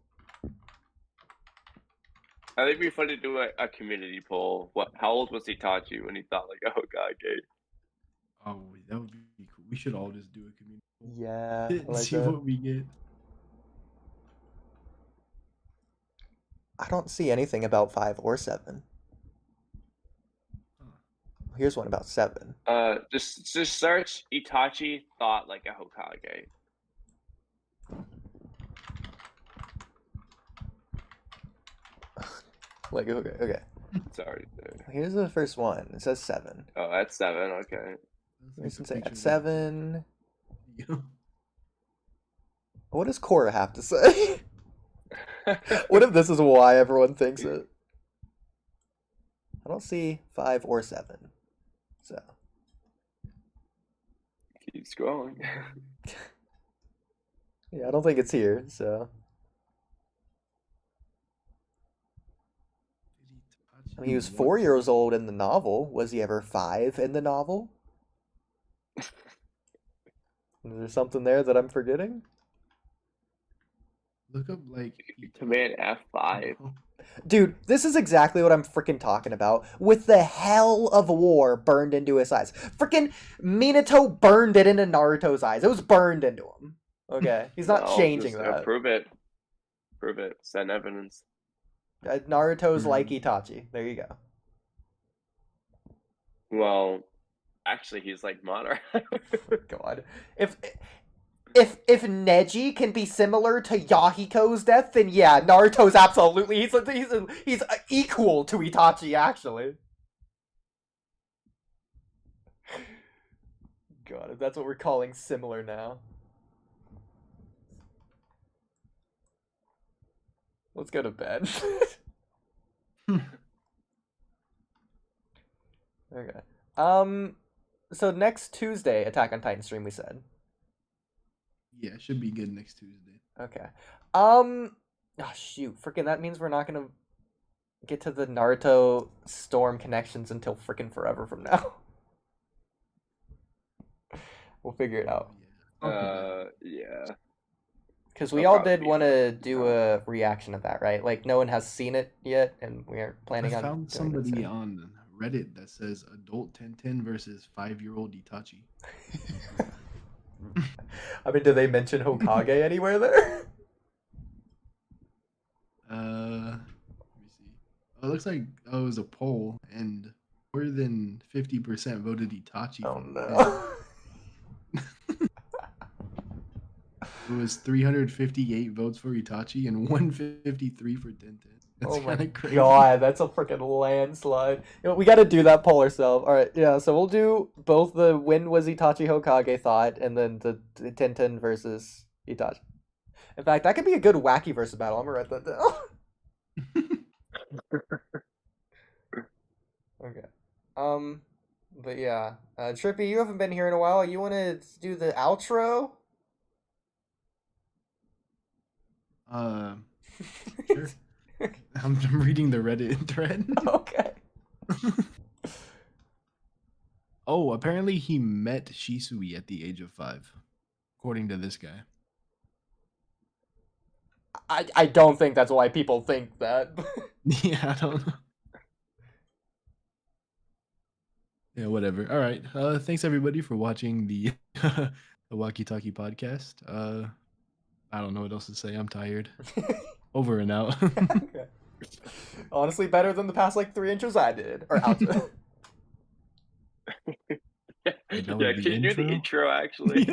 I think it'd be fun to do a community poll. How old was Itachi when he thought like a Hokage? Oh, that would be cool. We should all just do a community poll. Yeah, I and like see that. what we get. I don't see anything about 5 or 7. Here's one about 7. Just search Itachi thought like a Hokage. Like, okay. Sorry, dude. Here's the first one. It says 7. Oh, that's 7. Okay. Let's Like say a at picture 7. of- What does Korra have to say? What if this is why everyone thinks it? I don't see 5 or 7. So. Keep scrolling. Yeah, I don't think it's here, so. I mean, he was 4 years old in the novel. Was he ever 5 in the novel? Is there something there that I'm forgetting? Look up like Command F5. Dude, this is exactly what I'm freaking talking about. With the hell of war burned into his eyes. Freaking Minato burned it into Naruto's eyes. It was burned into him. Okay, he's not No, changing just, that. Prove it. Prove it. Send evidence. Naruto's like Itachi. There you go. Well, actually, he's like Madara. God, if Neji can be similar to Yahiko's death, then yeah, Naruto's absolutely he's equal to Itachi actually. God, if that's what we're calling similar now. Let's go to bed. Okay. So next Tuesday, Attack on Titan stream, we said. Yeah, it should be good next Tuesday. Okay. Oh shoot, freaking that means we're not gonna get to the Naruto Storm connections until freaking forever from now. We'll figure it out. Yeah. Because we I'll all probably did be want there. to do a reaction of that, right? Like no one has seen it yet, and we're I planning on. found doing it somebody soon. on Reddit that says adult 1010 versus 5-year-old Itachi. I mean, do they mention Hokage anywhere there? Let me see. Oh, it looks like it was a poll, and more than 50% voted Itachi. Oh for no. It was 358 votes for Itachi and 153 for 1010. That's Oh my kind of crazy. god, that's a freaking landslide. You know, we got to do that poll ourselves. All right, yeah. So we'll do both the when was Itachi Hokage thought, and then the Tenten versus Itachi. In fact, that could be a good wacky versus battle. I'm gonna write that down. Okay. But yeah, Trippy, you haven't been here in a while. You want to do the outro? Sure. I'm reading the Reddit thread. Okay. Oh, apparently he met Shisui at the age of 5, according to this guy. I don't think that's why people think that. Yeah, I don't know. Yeah, whatever. All right. Thanks everybody for watching the Walkie-Talkie podcast. I don't know what else to say. I'm tired. Over and out. Okay. Honestly, better than the past like 3 intros I did. Or outro. Wait, that Yeah, was the can you do the intro? intro actually?